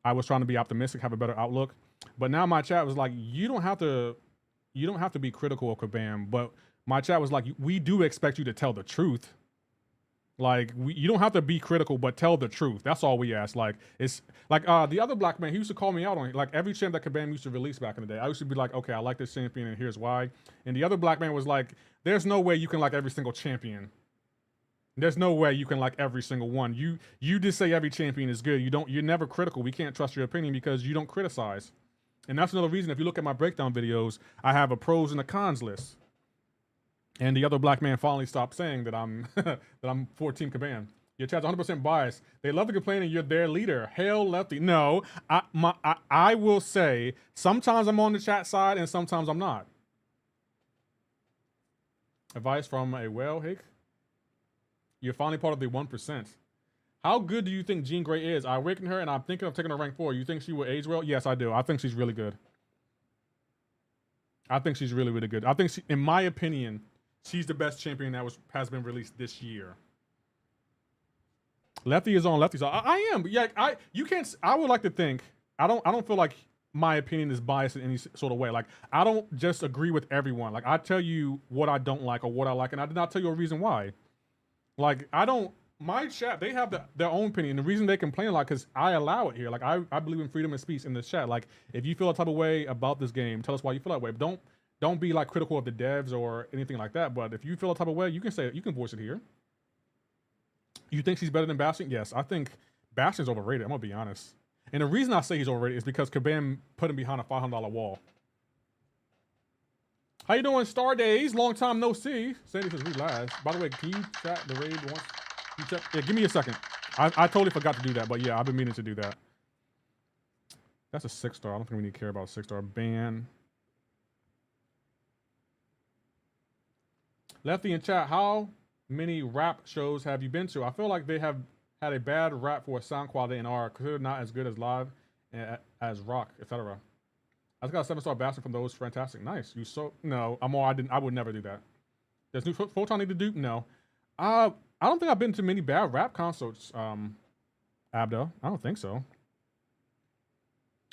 I was trying to be optimistic, have a better outlook. But now my chat was like, you don't have to be critical of Kabam, but my chat was like, we do expect you to tell the truth. Like, you don't have to be critical, but tell the truth. That's all we ask. Like, it's like the other black man, he used to call me out on it. Like, every champ that Kabam used to release back in the day, I used to be like, okay, I like this champion, and here's why. And the other black man was like, there's no way you can like every single champion. There's no way you can like every single one. You just say every champion is good. You're never critical. We can't trust your opinion because you don't criticize. And that's another reason if you look at my breakdown videos, I have a pros and a cons list. And the other black man finally stopped saying that I'm that I'm for Team Caban. Your chat's 100% biased. They love to complain and you're their leader. Hail Lefty. No, I will say sometimes I'm on the chat side and sometimes I'm not. Advice from a whale hick. You're finally part of the 1%. How good do you think Jean Grey is? I awakened her and I'm thinking of taking her rank 4. You think she will age well? Yes, I do. I think she's really good. I think she's really, really good. I think, in my opinion, she's the best champion that has been released this year. Lefty is on Lefty's side. I am. Yeah, you can't. I would like to think. I don't feel like my opinion is biased in any sort of way. Like, I don't just agree with everyone. Like, I tell you what I don't like or what I like, and I did not tell you a reason why. Like, I don't. My chat, they have their own opinion. The reason they complain a lot because I allow it here. Like, I believe in freedom of speech in this chat. Like, if you feel a type of way about this game, tell us why you feel that way. But don't be like critical of the devs or anything like that. But if you feel a type of way, you can say it. You can voice it here. You think she's better than Bastion? Yes, I think Bastion's overrated. I'm gonna be honest. And the reason I say he's overrated is because Kabam put him behind a $500 wall. How you doing, Star Days? Long time no see. Sandy says we last. By the way, can you chat the raid once? You check? Yeah, give me a second. I totally forgot to do that, but yeah, I've been meaning to do that. That's a 6-star. I don't think we need to care about a 6-star. Ban. Lefty in chat, how many rap shows have you been to? I feel like they have had a bad rap for sound quality and are considered not as good as live as rock, etc. I just got a 7-star Bastion from those. Fantastic. Nice. No, I would never do that. Does new Photon need to do? No. I don't think I've been to many bad rap concerts, Abdo. I don't think so.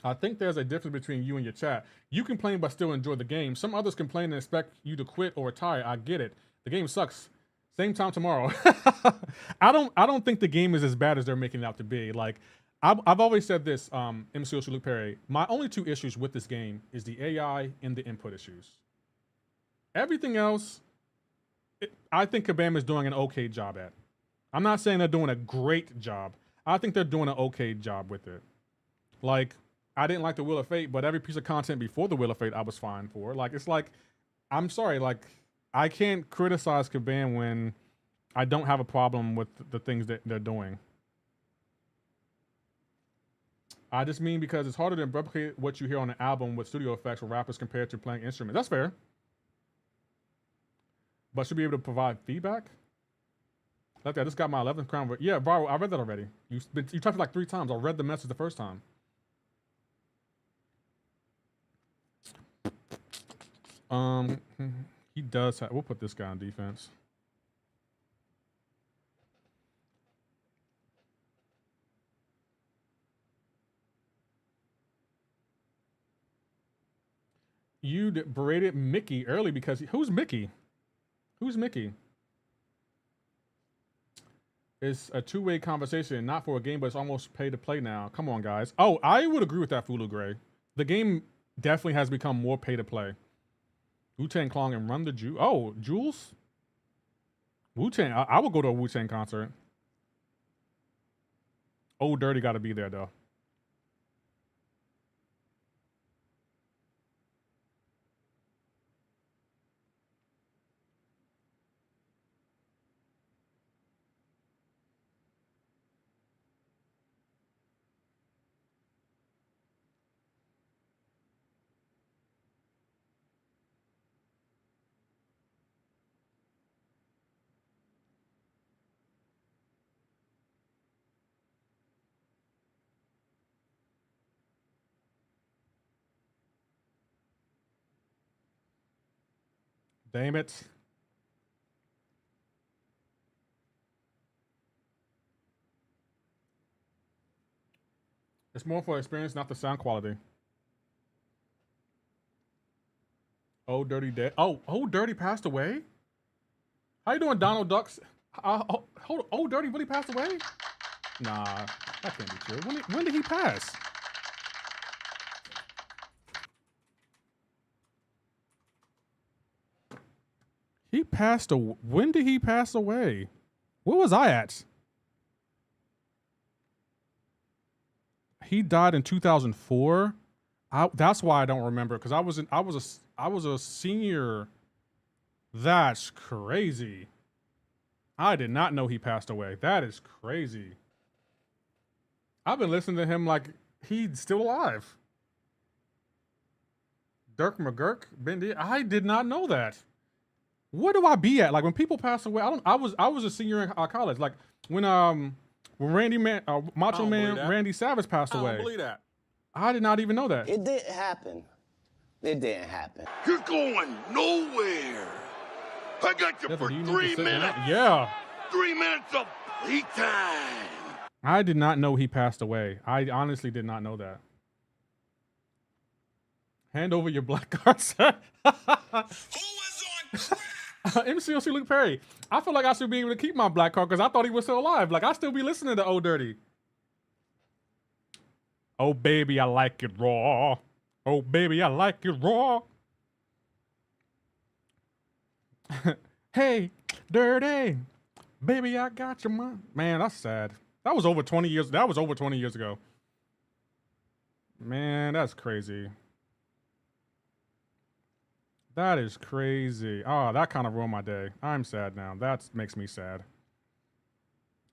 I think there's a difference between you and your chat. You complain but still enjoy the game. Some others complain and expect you to quit or retire. I get it. The game sucks. Same time tomorrow. I don't think the game is as bad as they're making it out to be. Like, I've always said this, MCoC Luke Perry. My only 2 issues with this game is the AI and the input issues. Everything else, I think Kabam is doing an okay job at. I'm not saying they're doing a great job. I think they're doing an okay job with it. Like, I didn't like the Wheel of Fate, but every piece of content before the Wheel of Fate I was fine for. Like, it's like, I'm sorry, like, I can't criticize Kabam when I don't have a problem with the things that they're doing. I just mean because it's harder to replicate what you hear on an album with studio effects for rappers compared to playing instruments. That's fair. But should be able to provide feedback. Like, I just got my 11th crown. Yeah, bro, I read that already. You typed it like 3 times. I read the message the first time. He does have. We'll put this guy on defense. You berated Mickey early because who's Mickey? Who's Mickey? It's a 2-way conversation, not for a game, but it's almost pay to play now. Come on, guys. Oh, I would agree with that, Fulu Gray. The game definitely has become more pay to play. Wu-Tang Clan and Run the Jew. Oh, Jules? Wu-Tang. I would go to a Wu-Tang concert. Old Dirty got to be there, though. Damn it. It's more for experience, not the sound quality. Old Dirty dead. Oh, Old Dirty passed away? How you doing, Donald Ducks? Old Dirty really passed away? Nah, that can't be true. When did he pass? He passed away. When did he pass away? Where was I at? He died in 2004. That's why I don't remember, because I was a senior. That's crazy. I did not know he passed away. That is crazy. I've been listening to him like he's still alive. Dirk McGurk, I did not know that. Where do I be at? Like when people pass away, I was a senior in college. Like when Macho Man Randy Savage passed away. I don't believe that. I did not even know that. It didn't happen. It didn't happen. You're going nowhere. I got you for 3 minutes. Yeah. 3 minutes of playtime. I did not know he passed away. I honestly did not know that. Hand over your black card, sir. Who is on track? MCoC Luke Perry. I feel like I should be able to keep my black card because I thought he was still alive. Like, I still be listening to Old Dirty. Oh, baby, I like it raw. Oh, baby, I like it raw. Hey, Dirty. Baby, I got your mind. Man, that's sad. That was over 20 years. That was over 20 years ago. Man, that's crazy. That is crazy. Oh, that kind of ruined my day. I'm sad now. That makes me sad.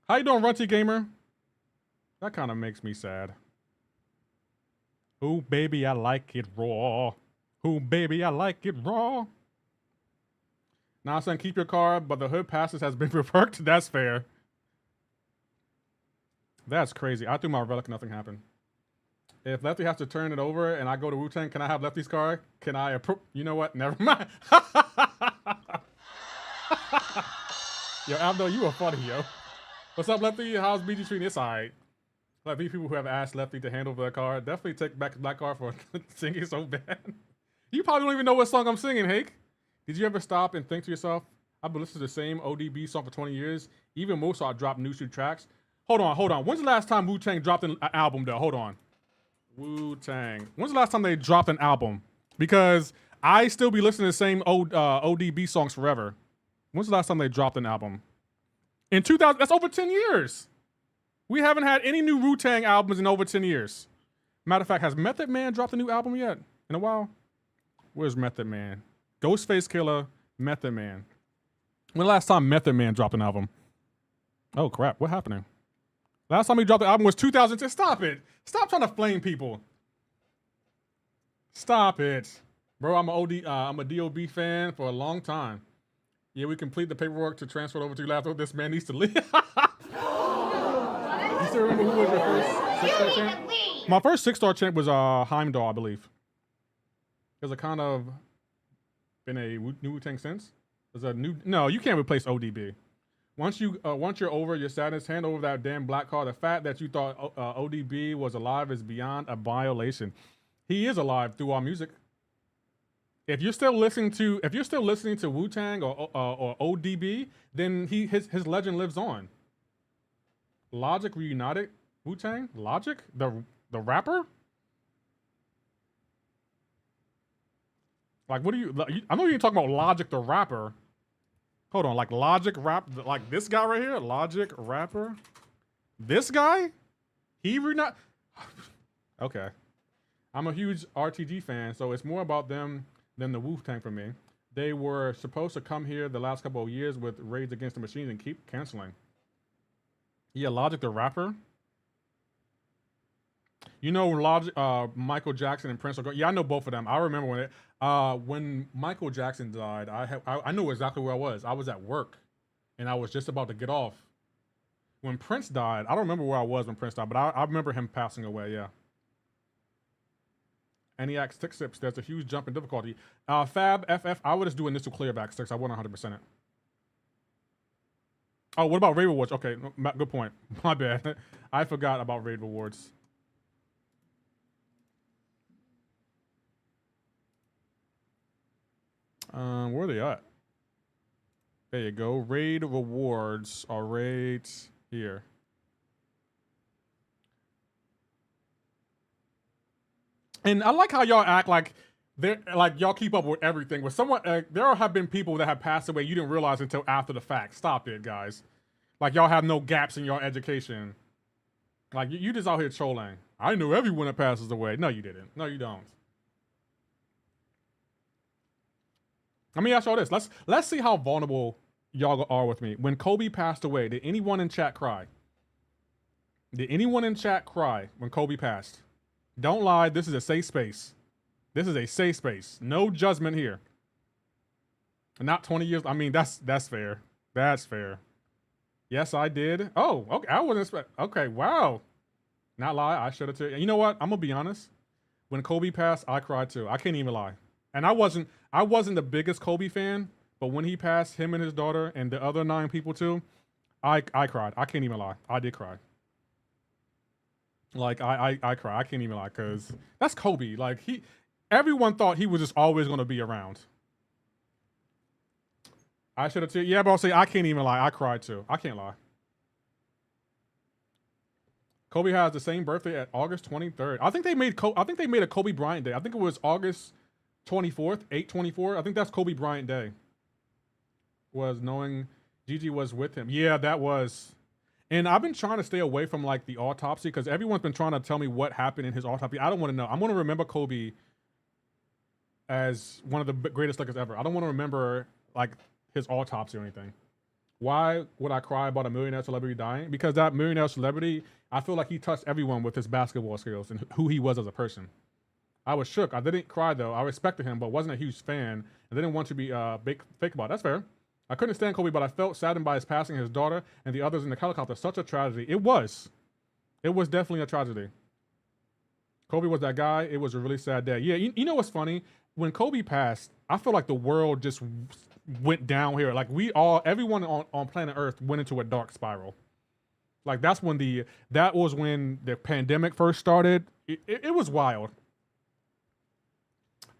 How you doing, Runty Gamer? That kind of makes me sad. Ooh, baby, I like it raw. Ooh, baby, I like it raw. Now I'm saying keep your card, but the hood passes has been revoked. That's fair. That's crazy. I threw my relic, nothing happened. If Lefty has to turn it over and I go to Wu-Tang, can I have Lefty's card? Can I approve? You know what? Never mind. Yo, Abdo, you are funny, yo. What's up, Lefty? How's BG treating? It's alright. Like these people who have asked Lefty to hand over their card, definitely take back Black Card for singing so bad. You probably don't even know what song I'm singing, Hake. Did you ever stop and think to yourself, I've been listening to the same ODB song for 20 years, even more so I dropped new shoot tracks? Hold on. When's the last time Wu-Tang dropped an album, though? Hold on. Wu-Tang. When's the last time they dropped an album? Because I still be listening to the same ODB songs forever. When's the last time they dropped an album? In 2000, that's over 10 years. We haven't had any new Wu-Tang albums in over 10 years. Matter of fact, has Method Man dropped a new album yet? In a while? Where's Method Man? Ghostface Killer, Method Man. When the last time Method Man dropped an album? Oh crap, what happening? Last time he dropped the album was 2010. Stop it. Stop trying to flame people. Stop it. Bro, I'm a DOB fan for a long time. Yeah, we complete the paperwork to transfer it over to you last. This man needs to leave. You still remember who was your first 6-star champ? My first 6-star champ was Heimdall, I believe. Has it kind of been a new Wu-Tang since? There's a new. No, you can't replace ODB. Once you're over your sadness, hand over that damn black card. The fact that you thought ODB was alive is beyond a violation. He is alive through our music. If you're still listening to Wu-Tang or ODB, then his legend lives on. Logic reunited Wu-Tang? Logic? The rapper? Like, what are you? I know you're talking about Logic the rapper. Hold on, like Logic rap, like this guy right here, Logic rapper. This guy? He reunited? Okay. I'm a huge RTG fan, so it's more about them than the Wu-Tang for me. They were supposed to come here the last couple of years with Rage Against the Machine and keep canceling. Yeah, Logic the rapper. You know, Logic, Michael Jackson and Prince. Yeah, I know both of them. I remember when Michael Jackson died. I knew exactly where I was. I was at work, and I was just about to get off. When Prince died, I don't remember where I was when Prince died, but I remember him passing away. Yeah. NEX 6 sips. There's a huge jump in difficulty. Fab FF. I would just do initial clearback 6. I wouldn't 100% it. Oh, what about raid rewards? Okay, good point. My bad. I forgot about raid rewards. Where are they at? There you go. Raid rewards are right here. And I like how y'all act like they're like y'all keep up with everything. With someone, there have been people that have passed away you didn't realize until after the fact. Stop it, guys. Like y'all have no gaps in your education. Like you just out here trolling. I know everyone that passes away. No, you didn't. No, you don't. Let me ask y'all this. Let's see how vulnerable y'all are with me. When Kobe passed away, did anyone in chat cry? Did anyone in chat cry when Kobe passed? Don't lie. This is a safe space. This is a safe space. No judgment here. Not 20 years. I mean, that's fair. That's fair. Yes, I did. Oh, okay. I wasn't expect. Okay, wow. Not lie. I should have too. You know what? I'm gonna be honest. When Kobe passed, I cried too. I can't even lie. And I wasn't the biggest Kobe fan, but when he passed, him and his daughter and the other 9 people too, I cried. I can't even lie. I did cry. Like I cry. I can't even lie because that's Kobe. Like everyone thought he was just always gonna be around. I should have too. Yeah, but I'll say I can't even lie. I cried too. I can't lie. Kobe has the same birthday at August 23rd. I think they made a Kobe Bryant Day. I think it was August 24th, 8/24. I think that's Kobe Bryant Day. Was knowing Gigi was with him. Yeah, that was. And I've been trying to stay away from like the autopsy because everyone's been trying to tell me what happened in his autopsy. I don't want to know. I'm going to remember Kobe as one of the greatest Lakers ever. I don't want to remember like his autopsy or anything. Why would I cry about a millionaire celebrity dying? Because that millionaire celebrity, I feel like he touched everyone with his basketball skills and who he was as a person. I was shook. I didn't cry though. I respected him, but wasn't a huge fan and didn't want to be fake about it. That's fair. I couldn't stand Kobe, but I felt saddened by his passing, his daughter, and the others in the helicopter. Such a tragedy. It was. It was definitely a tragedy. Kobe was that guy. It was a really sad day. Yeah, you know what's funny? When Kobe passed, I feel like the world just went down here. Like everyone on planet Earth went into a dark spiral. Like that was when the pandemic first started. It was wild.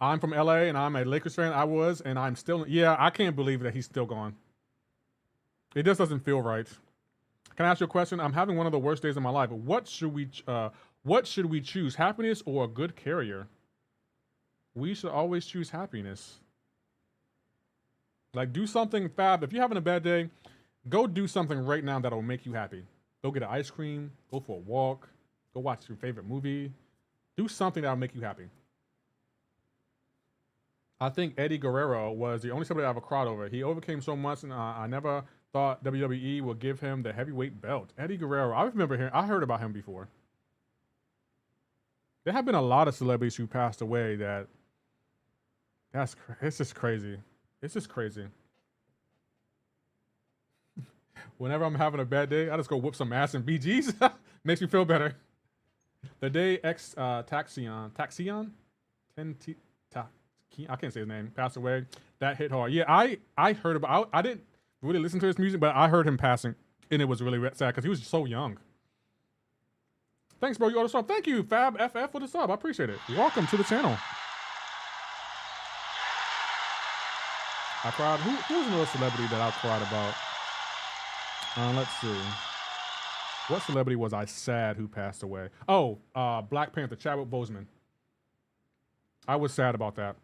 I'm from LA and I'm a Lakers fan. I was, and I'm still. Yeah, I can't believe that he's still gone. It just doesn't feel right. Can I ask you a question? I'm having one of the worst days of my life. What should we choose? Happiness or a good carrier? We should always choose happiness. Like do something fab. If you're having a bad day, go do something right now that'll make you happy. Go get an ice cream, go for a walk, go watch your favorite movie. Do something that'll make you happy. I think Eddie Guerrero was the only somebody I ever cried over. He overcame so much, and I never thought WWE would give him the heavyweight belt. Eddie Guerrero, I heard about him before. There have been a lot of celebrities who passed away it's just crazy. It's just crazy. Whenever I'm having a bad day, I just go whoop some ass and BGs. Makes me feel better. The day Taxion, I can't say his name, passed away, that hit hard. Yeah, I heard about. I didn't really listen to his music, but I heard him passing, and it was really sad because he was so young. Thanks, bro. You got the sub. Thank you, Fab FF, for the sub. I appreciate it. Welcome to the channel. I cried. Who's another celebrity that I cried about? Let's see. What celebrity was I sad who passed away? Oh, Black Panther, Chadwick Boseman. I was sad about that.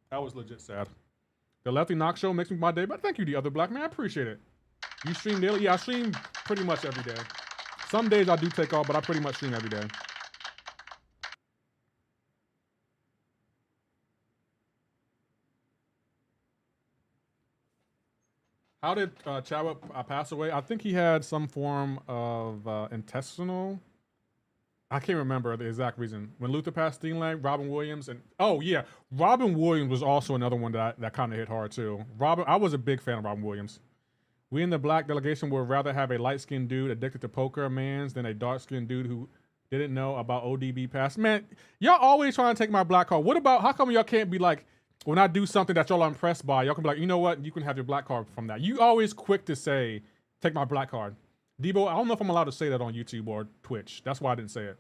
That was legit sad. The Lefty Knox Show makes me my day, but thank you, the other black man. I appreciate it. You stream daily? Yeah, I stream pretty much every day. Some days I do take off, but I pretty much stream every day. How did Chadwick pass away? I think he had some form of intestinal. I can't remember the exact reason. When Luther passed, Steenlang, Robin Williams, and oh yeah, Robin Williams was also another one that kind of hit hard too. I was a big fan of Robin Williams. We in the black delegation would rather have a light-skinned dude addicted to poker mans than a dark-skinned dude who didn't know about ODB pass. Man, y'all always trying to take my black card. What about, how come y'all can't be like, when I do something that y'all are impressed by, y'all can be like, you know what, you can have your black card from that. You always quick to say, take my black card. Debo, I don't know if I'm allowed to say that on YouTube or Twitch. That's why I didn't say it.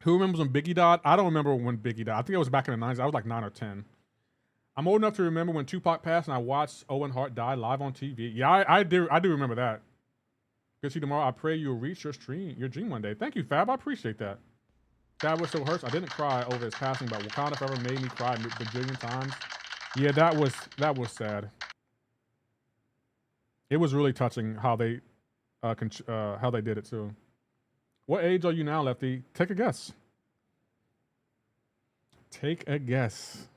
Who remembers when Biggie died? I don't remember when Biggie died. I think it was back in the 90s. I was like 9 or 10. I'm old enough to remember when Tupac passed and I watched Owen Hart die live on TV. Yeah, I do remember that. Good to see you tomorrow. I pray you'll reach your dream one day. Thank you, Fab. I appreciate that. That was so hurts. I didn't cry over his passing, but Wakanda Forever made me cry a bajillion times. Yeah, that was sad. It was really touching how they did it too. What age are you now, Lefty? Take a guess. Take a guess.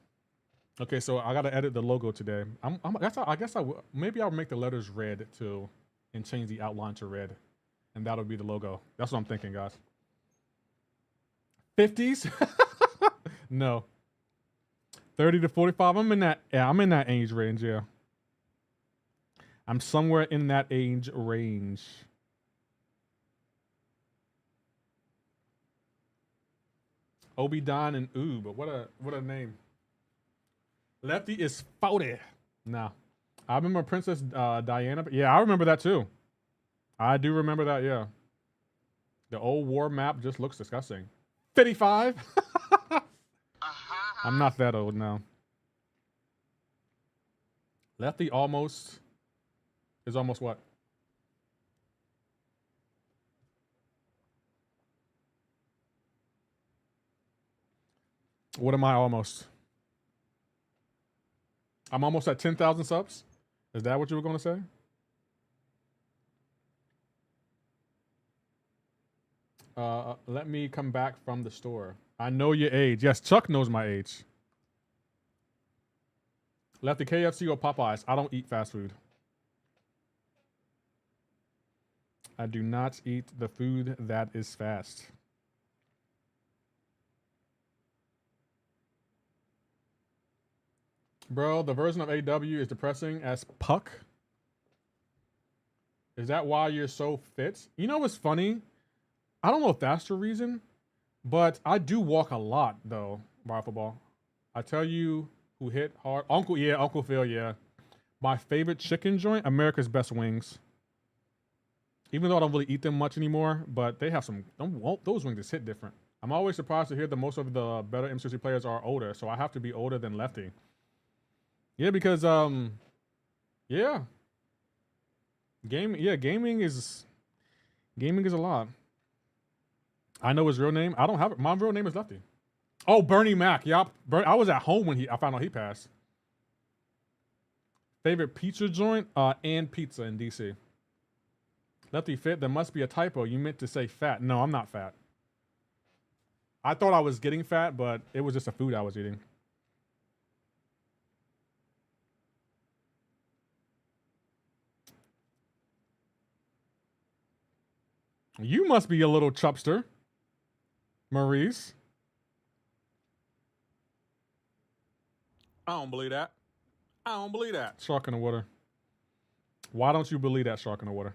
Okay, so I gotta edit the logo today. I guess maybe I'll make the letters red too, and change the outline to red, and that'll be the logo. That's what I'm thinking, guys. 50s? No. 30 to 45. I'm in that age range, yeah. I'm somewhere in that age range. Obi Don and Oob. What a name. Lefty is 40. Nah. I remember Princess Diana. Yeah, I remember that too. I do remember that, yeah. The old war map just looks disgusting. 55? I'm not that old now. Lefty is almost what? What am I almost? I'm almost at 10,000 subs? Is that what you were going to say? Let me come back from the store. I know your age. Yes, Chuck knows my age. Lefty, KFC or Popeyes? I don't eat fast food. I do not eat the food that is fast. Bro, the version of AW is depressing as Puck. Is that why you're so fit? You know what's funny? I don't know if that's the reason, but I do walk a lot, though, bar football. I tell you who hit hard. Uncle Phil, yeah. My favorite chicken joint, America's Best Wings. Even though I don't really eat them much anymore, but they have some, those wings just hit different. I'm always surprised to hear that most of the better MCoC players are older, so I have to be older than Lefty. Yeah, because, yeah. Gaming is a lot. I know his real name. I don't have it. My real name is Lefty. Oh, Bernie Mac. Yup. I was at home when I found out he passed. Favorite pizza joint? And pizza in DC. Lefty fit. There must be a typo. You meant to say fat. No, I'm not fat. I thought I was getting fat, but it was just a food I was eating. You must be a little chubster, Maurice. I don't believe that. I don't believe that. Shark in the water. Why don't you believe that, shark in the water?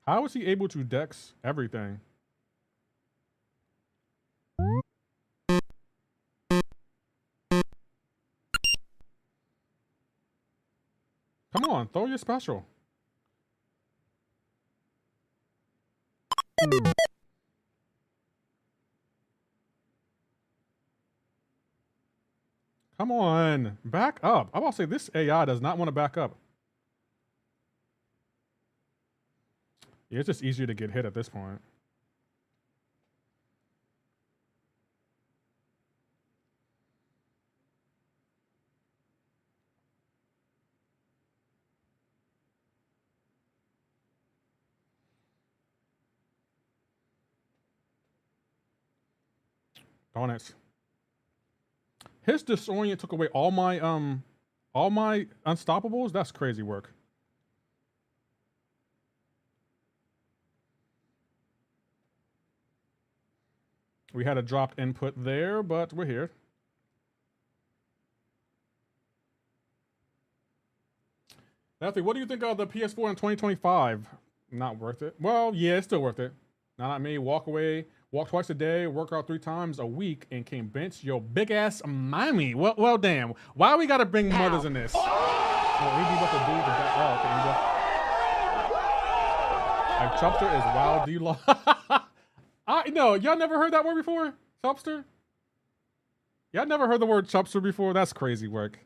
How is he able to dex everything? Come on, throw your special. Come on, back up. I'm about to say this AI does not want to back up. Yeah, it's just easier to get hit at this point. Darn it. His disorient took away all my unstoppables. That's crazy work. We had a dropped input there, but we're here. Lefty, what do you think of the PS4 in 2025? Not worth it. Well, yeah, it's still worth it. Not me. Walk away. Walk twice a day, work out 3 times a week, and can bench your big ass mommy. Well, damn. Why we gotta bring mothers in this? Oh, he be about to do the back. Oh, okay. Like chubster is wild D-law. No, y'all never heard that word before? Chubster? Y'all never heard the word chubster before? That's crazy work.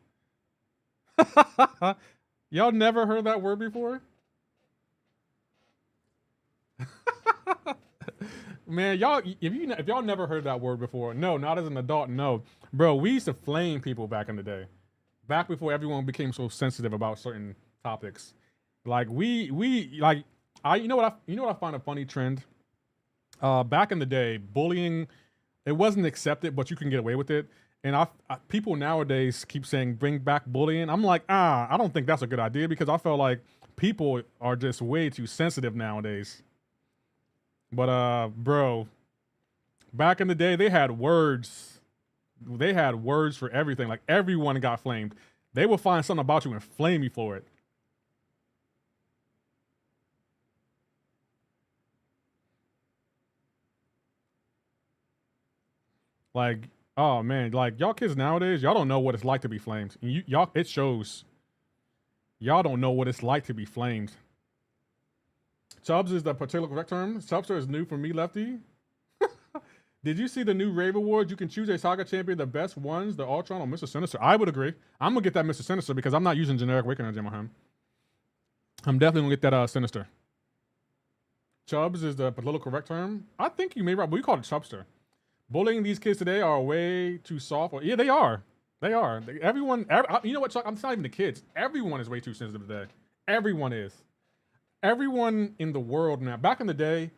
Y'all never heard that word before? Man, y'all, if y'all never heard that word before, no, not as an adult, no. Bro, we used to flame people back in the day. Back before everyone became so sensitive about certain topics. Like you know what I find a funny trend? Back in the day, bullying, it wasn't accepted, but you can get away with it. And people nowadays keep saying bring back bullying. I'm like, I don't think that's a good idea because I feel like people are just way too sensitive nowadays. But bro, back in the day, they had words. They had words for everything. Like everyone got flamed. They will find something about you and flame you for it. Like, oh man, like y'all kids nowadays, y'all don't know what it's like to be flamed. Y'all, it shows. Y'all don't know what it's like to be flamed. Chubbs is the particular correct term. Chubster is new for me, Lefty. Did you see the new Rave Awards? You can choose a Saga champion, the best ones, the Ultron or Mr. Sinister. I would agree. I'm gonna get that Mr. Sinister because I'm not using generic Waking Energy on him. I'm definitely gonna get that Sinister. Chubbs is the political correct term. I think you may be right, but we call it Chubster. Bullying these kids today are way too soft. Yeah, they are. They are. Everyone, you know what, Chuck? I'm not even the kids. Everyone is way too sensitive today. Everyone is. Everyone in the world now. Back in the day,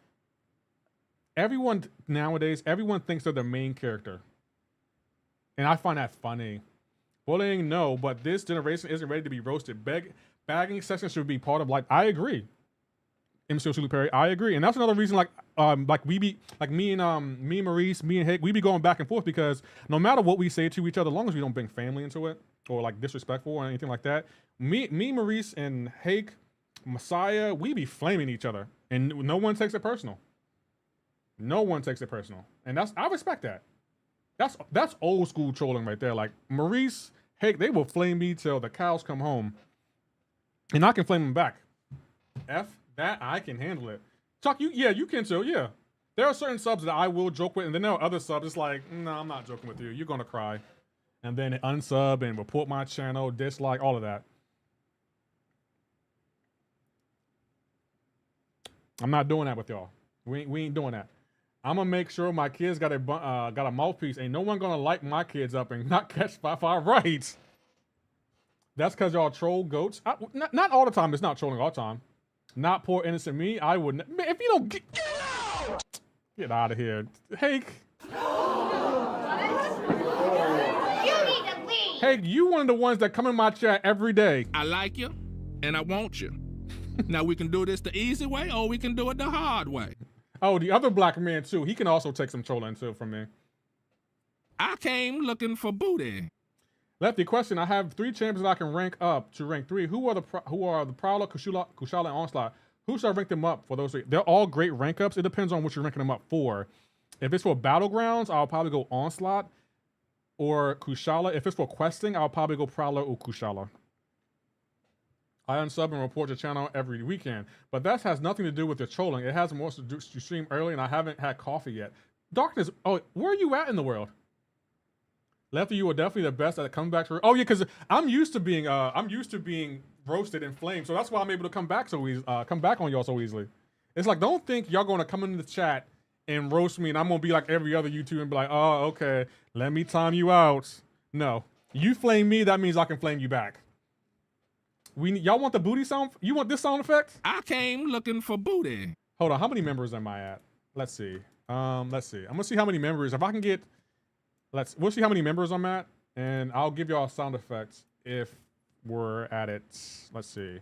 everyone nowadays, everyone thinks they're the main character. And I find that funny. Bullying, no, but this generation isn't ready to be roasted. Bagging sessions should be part of life. I agree. MCoC Perry, I agree. And that's another reason, like me and Maurice, me and Hake, we be going back and forth because no matter what we say to each other, as long as we don't bring family into it or like disrespectful or anything like that, me, Maurice and Hake, Messiah, we be flaming each other and no one takes it personal. No one takes it personal. And I respect that. That's old school trolling right there. Like Maurice, Hake, they will flame me till the cows come home. And I can flame them back. That I can handle it. Chuck, you can too, yeah. There are certain subs that I will joke with, and then there are other subs, it's like, no, I'm not joking with you. You're gonna cry. And then unsub and report my channel, dislike, all of that. I'm not doing that with y'all. We ain't doing that. I'm gonna make sure my kids got a mouthpiece. Ain't no one gonna light my kids up and not catch five rights. That's because y'all troll goats. Not all the time. It's not trolling all the time. Not poor innocent me. I wouldn't. Man, if you don't get out of here, Hake. You need to leave. Hake, you one of the ones that come in my chat every day. I like you, and I want you. Now we can do this the easy way, or we can do it the hard way. Oh, the other black man too. He can also take some trolling too from me. I came looking for booty. Lefty, question. I have 3 champions that I can rank up to rank 3. Who are the Prowler, Kushala, and Onslaught? Who should I rank them up for those 3? They're all great rank ups. It depends on what you're ranking them up for. If it's for Battlegrounds, I'll probably go Onslaught or Kushala. If it's for questing, I'll probably go Prowler or Kushala. I unsub and report your channel every weekend, but that has nothing to do with the trolling. It has more to do to stream early, and I haven't had coffee yet. Darkness. Oh, where are you at in the world? Lefty, you are definitely the best at coming back to. Oh yeah, because I'm used to being roasted and flamed, so that's why I'm able to come back so easy, come back on y'all so easily. It's like, don't think y'all gonna come into the chat and roast me, and I'm gonna be like every other YouTuber and be like, oh okay, let me time you out. No, you flame me, that means I can flame you back. Y'all want the booty sound? You want this sound effect? I came looking for booty. Hold on, how many members am I at? Let's see. Let's see. I'm gonna see how many members. If I can get. We'll see how many members I'm at, and I'll give y'all sound effects if we're at it. Let's see.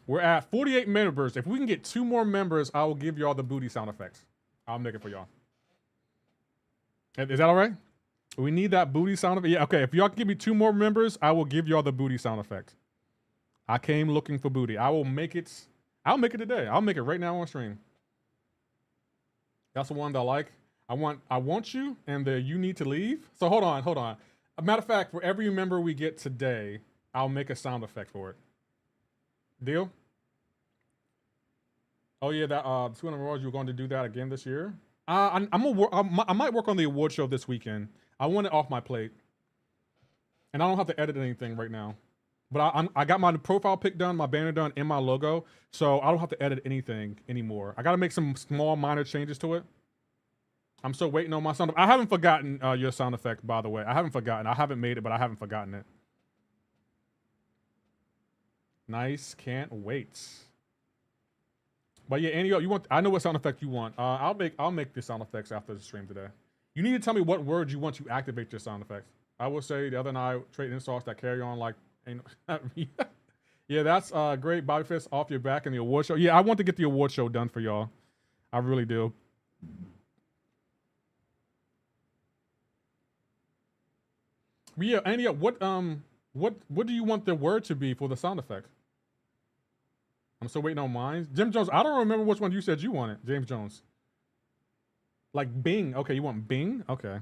We're at 48 members. If we can get 2 more members, I will give y'all the booty sound effects. I'll make it for y'all. Is that all right? We need that booty sound effect. Yeah, okay. If y'all can give me 2 more members, I will give y'all the booty sound effect. I came looking for booty. I will make it. I'll make it today. I'll make it right now on stream. That's the one that I like. I want you, and the you need to leave. So hold on. A matter of fact, for every member we get today, I'll make a sound effect for it. Deal? Oh yeah, that 200 awards. You're going to do that again this year? I might work on the award show this weekend. I want it off my plate, and I don't have to edit anything right now. But I got my profile pic done, my banner done, and my logo, so I don't have to edit anything anymore. I got to make some small minor changes to it. I'm still waiting on my sound. I haven't forgotten your sound effect, by the way. I haven't forgotten. I haven't made it, but I haven't forgotten it. Nice, can't wait. But yeah, Andy, you want? I know what sound effect you want. I'll make the sound effects after the stream today. You need to tell me what words you want to activate your sound effects. I will say the other night, trade insults that carry on like ain't. Yeah, that's great. Bobby Fist off your back in the award show. Yeah, I want to get the award show done for y'all. I really do. But yeah, Andy, what do you want the word to be for the sound effect? I'm still waiting on mine. Jim Jones, I don't remember which one you said you wanted. James Jones. Like Bing. Okay, you want Bing? Okay.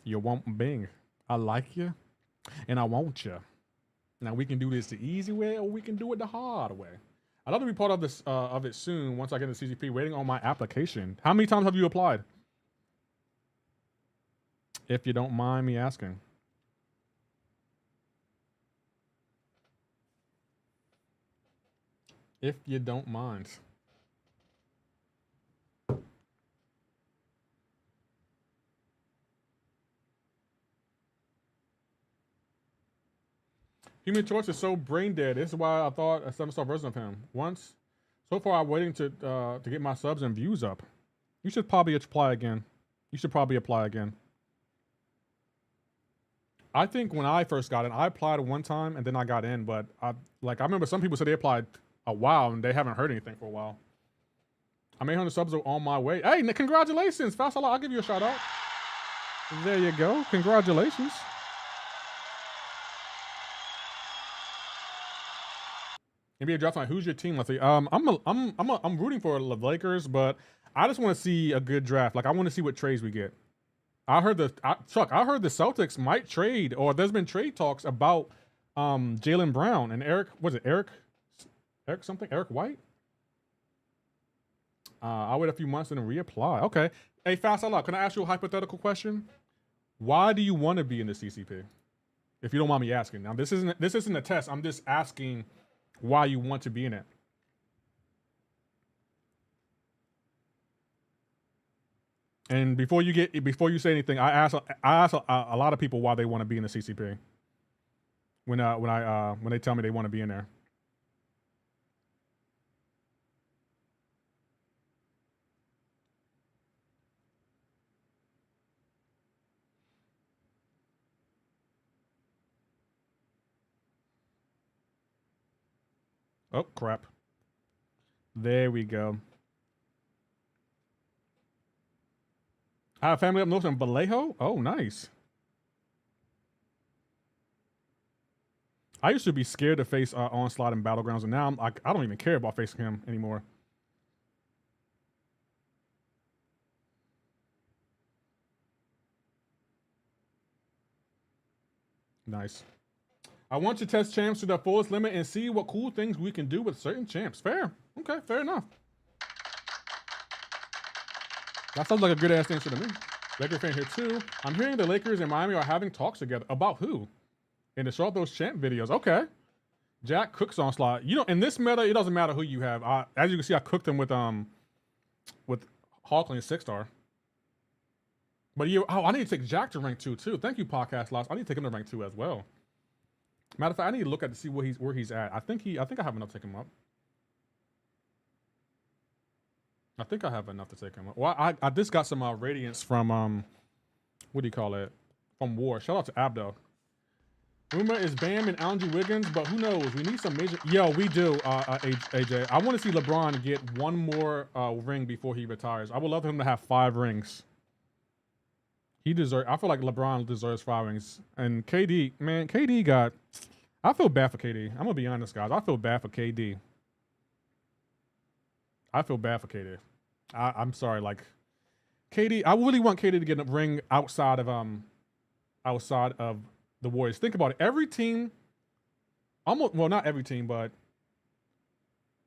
You want Bing. I like you, and I want you. Now we can do this the easy way, or we can do it the hard way. I'd love to be part of this of it soon. Once I get into CCP, waiting on my application. How many times have you applied? If you don't mind me asking. If you don't mind. Human Torch is so brain dead. This is why I thought a 7-star version of him. Once. So far, I'm waiting to get my subs and views up. You should probably apply again. I think when I first got in, I applied one time and then I got in, but I remember some people said they applied a while and they haven't heard anything for a while. I'm 800 subs on my way. Hey, congratulations. Fast I'll give you a shout out. There you go. Congratulations. NBA draft night. Who's your team? Let's see. I'm rooting for the Lakers, but I just want to see a good draft. Like I want to see what trades we get. I heard the Celtics might trade, or there's been trade talks about Jaylen Brown and Eric White. I'll wait a few months and then reapply. Okay. Hey, Fast Out Loud, can I ask you a hypothetical question? Why do you want to be in the CCP? If you don't mind me asking. Now this isn't a test. I'm just asking why you want to be in it. And before you say anything, I ask a lot of people why they want to be in the CCP. When they tell me they want to be in there. Oh crap. There we go. I have family up north in Vallejo. Oh, nice. I used to be scared to face Onslaught in Battlegrounds, and now I don't even care about facing him anymore. Nice. I want to test champs to the fullest limit and see what cool things we can do with certain champs. Fair. Okay, fair enough. That sounds like a good ass answer to me. Laker fan here too. I'm hearing the Lakers and Miami are having talks together. About who? And to show off those champ videos. Okay. Jack cooks Onslaught. You know, in this meta, it doesn't matter who you have. As you can see, I cooked him with Hawkling 6-star. But I need to take Jack to rank 2 too. Thank you, Podcast Lost. I need to take him to rank 2 as well. Matter of fact, I need to look at to see where he's at. I think I have enough to take him up. I think I have enough to take him up. Well, I just got some radiance from what do you call it? From War. Shout out to Abdo. Rumor is Bam and Andrew Wiggins, but who knows? We need some major. Yo, we do, AJ. I want to see LeBron get one more ring before he retires. I would love him to have 5 rings. I feel like LeBron deserves 5 rings. And KD, man, KD got. I feel bad for KD. I'm gonna be honest, guys. I feel bad for KD. I'm sorry, like KD. I really want KD to get a ring outside of the Warriors. Think about it. Every team, not every team, but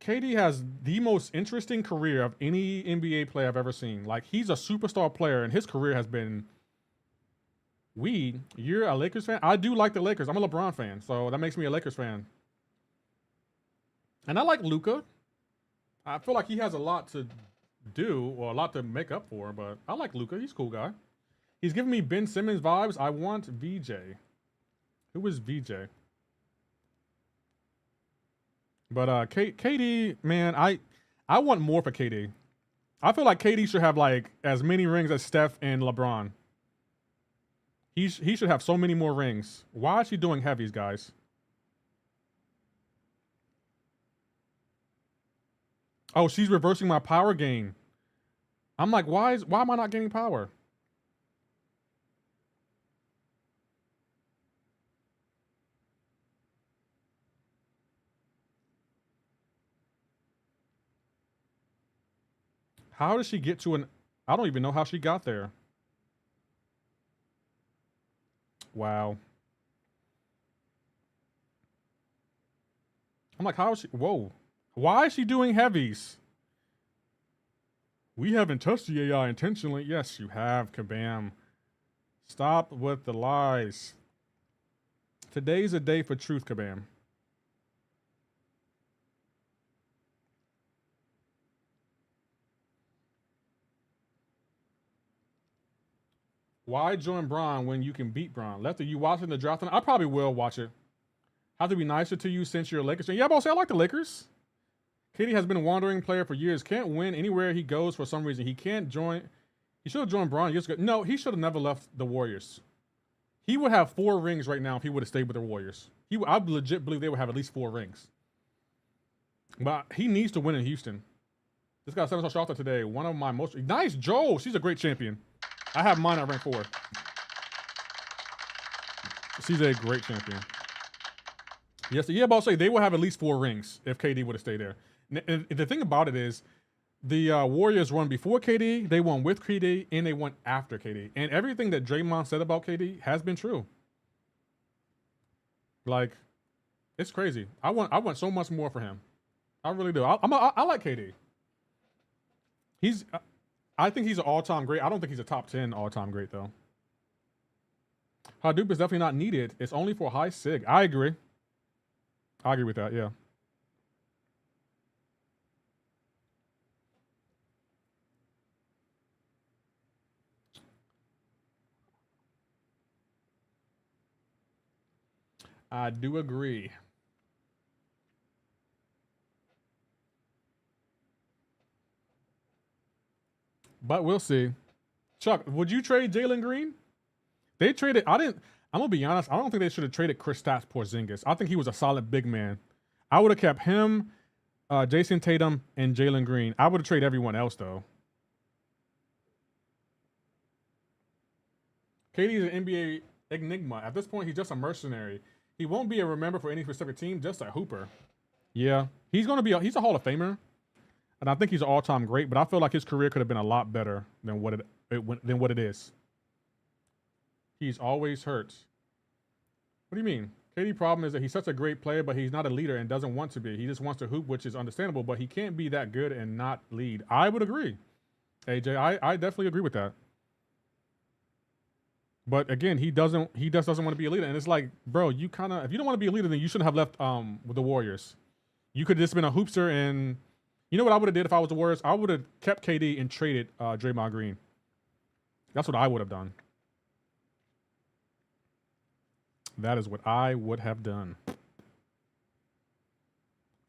KD has the most interesting career of any NBA player I've ever seen. Like he's a superstar player, and his career has been Weed, you're a Lakers fan? I do like the Lakers. I'm a LeBron fan, so that makes me a Lakers fan. And I like Luka. I feel like he has a lot to do, or a lot to make up for, but I like Luka. He's a cool guy. He's giving me Ben Simmons vibes. I want VJ. Who is VJ? But KD, man, I want more for KD. I feel like KD should have like as many rings as Steph and LeBron. He should have so many more rings. Why is he doing heavies, guys? Oh, she's reversing my power gain. I'm like, why am I not gaining power? How did she get to an... I don't even know how she got there. Wow. I'm like, how is she... Whoa. Why is she doing heavies? We haven't touched the AI intentionally. Yes, you have, Kabam. Stop with the lies. Today's a day for truth, Kabam. Why join Braun when you can beat Braun? Lefty, you watching the draft? I probably will watch it. Have to be nicer to you since you're a Lakers fan. Yeah, boss, I like the Lakers. KD has been a wandering player for years. Can't win anywhere he goes for some reason. He can't join. He should have joined Braun years ago. No, he should have never left the Warriors. He would have 4 rings right now if he would have stayed with the Warriors. I legit believe they would have at least 4 rings. But he needs to win in Houston. This guy 7-star shot today. One of my most... Nice, Joel. She's a great champion. I have mine at rank 4. She's a great champion. Yes, yeah, but I'll say they will have at least 4 rings if KD would have stayed there. And the thing about it is, the Warriors won before KD, they won with KD, and they won after KD. And everything that Draymond said about KD has been true. Like, it's crazy. I want so much more for him. I really do. I like KD. I think he's an all-time great. I don't think he's a top 10 all-time great, though. Hadoop is definitely not needed. It's only for high sig. I agree. I agree with that, yeah. I do agree. But we'll see. Chuck, would you trade Jalen Green? They traded... I'm going to be honest. I don't think they should have traded Kristaps Porzingis. I think he was a solid big man. I would have kept him, Jason Tatum, and Jalen Green. I would have traded everyone else, though. KD is an NBA enigma. At this point, he's just a mercenary. He won't be a remember for any specific team, just a hooper. Yeah. He's going to be... He's a Hall of Famer. And I think he's an all-time great, but I feel like his career could have been a lot better than what it is. He's always hurt. What do you mean? KD's problem is that he's such a great player, but he's not a leader and doesn't want to be. He just wants to hoop, which is understandable, but he can't be that good and not lead. I would agree. AJ, I definitely agree with that. But again, he just doesn't want to be a leader. And it's like, bro, if you don't want to be a leader, then you shouldn't have left with the Warriors. You could have just been a hoopster. And you know what I would have did if I was the Warriors? I would have kept KD and traded Draymond Green. That's what I would have done. That is what I would have done.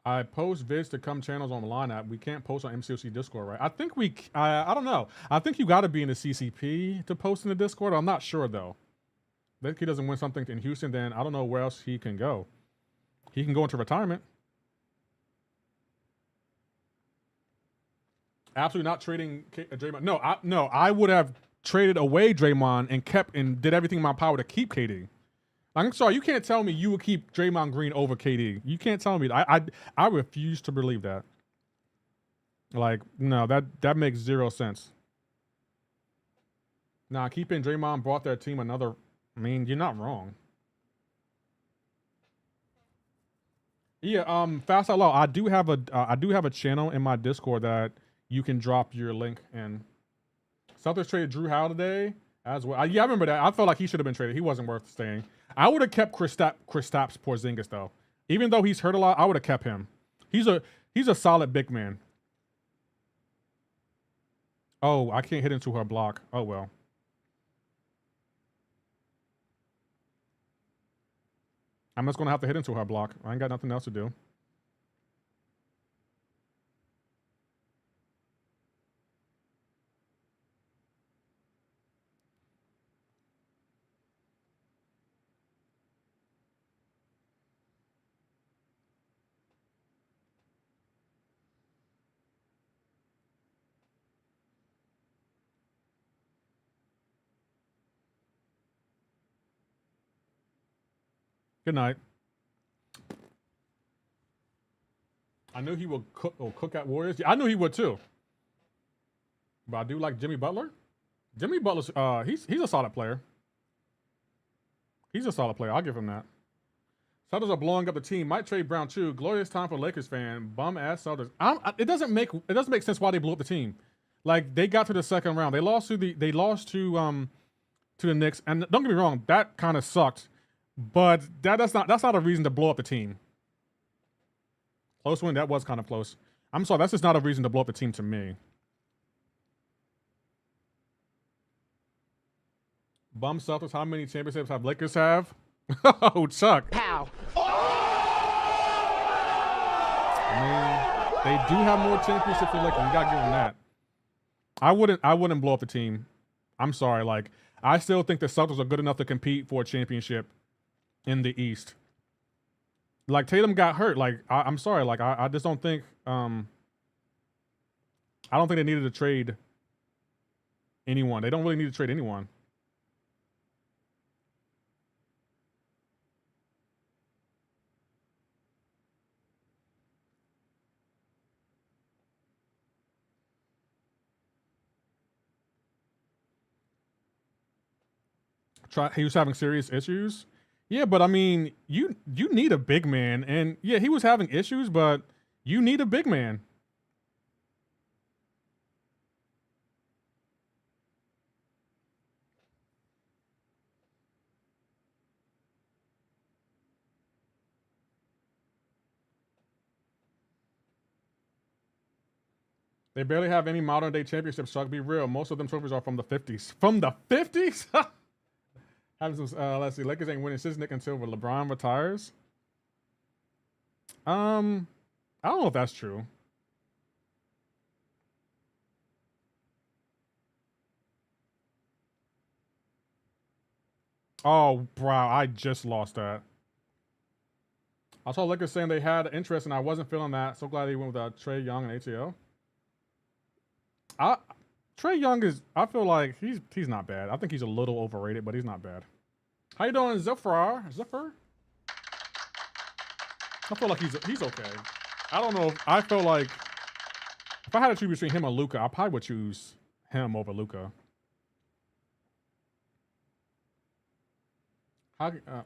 I post vids to come channels on the lineup. We can't post on MCoC Discord, right? I think I don't know. I think you got to be in the CCP to post in the Discord. I'm not sure, though. If he doesn't win something in Houston, then I don't know where else he can go. He can go into retirement. Absolutely not trading Draymond. No, I would have traded away Draymond and did everything in my power to keep KD. I'm sorry, you can't tell me you would keep Draymond Green over KD. You can't tell me that. I refuse to believe that. Like, no, that makes zero sense. Nah, keeping Draymond brought their team another... I mean, you're not wrong. Yeah, Fast Out Loud, I do have a channel in my Discord that you can drop your link in. Celtics traded Drew Howard today. As well. Yeah, I remember that. I felt like he should have been traded. He wasn't worth staying. I would have kept Kristaps Porzingis though. Even though he's hurt a lot, I would have kept him. He's a solid big man. Oh, I can't hit into her block. Oh well. I'm just gonna have to hit into her block. I ain't got nothing else to do. Good night. I knew he would cook at Warriors. I knew he would too. But I do like Jimmy Butler. Jimmy Butler's he's a solid player. He's a solid player. I'll give him that. Celtics are blowing up the team. Might trade Brown too. Glorious time for Lakers fan. Bum ass Celtics. It doesn't make sense why they blew up the team. Like they got to the second round. They lost to the Knicks. And don't get me wrong, that kind of sucked. But that's not a reason to blow up the team. Close win, that was kind of close. I'm sorry, that's just not a reason to blow up the team to me. Bum Celtics, how many championships have Lakers have? Oh, Chuck. Pow. I mean, they do have more championships than Lakers. You gotta give them that. I wouldn't blow up the team. I'm sorry. Like, I still think the Celtics are good enough to compete for a championship in the East. Like Tatum got hurt. Like I'm sorry. Like I just don't think I don't think they needed to trade anyone. They don't really need to trade anyone. He was having serious issues. Yeah, but I mean, you need a big man, and yeah, he was having issues, but you need a big man. They barely have any modern day championships, so I'll be real. Most of them trophies are from the 50s. From the 50s? Let's see. Lakers ain't winning since Nick until LeBron retires. I don't know if that's true. Oh, bro, I just lost that. I saw Lakers saying they had interest, and I wasn't feeling that. So glad he went with Trae Young and ATO. Trae Young is, I feel like he's not bad. I think he's a little overrated, but he's not bad. How you doing, Zephyr? Zephyr? I feel like he's okay. I don't know. I feel like if I had to choose between him or Luka, I probably would choose him over Luka. We'll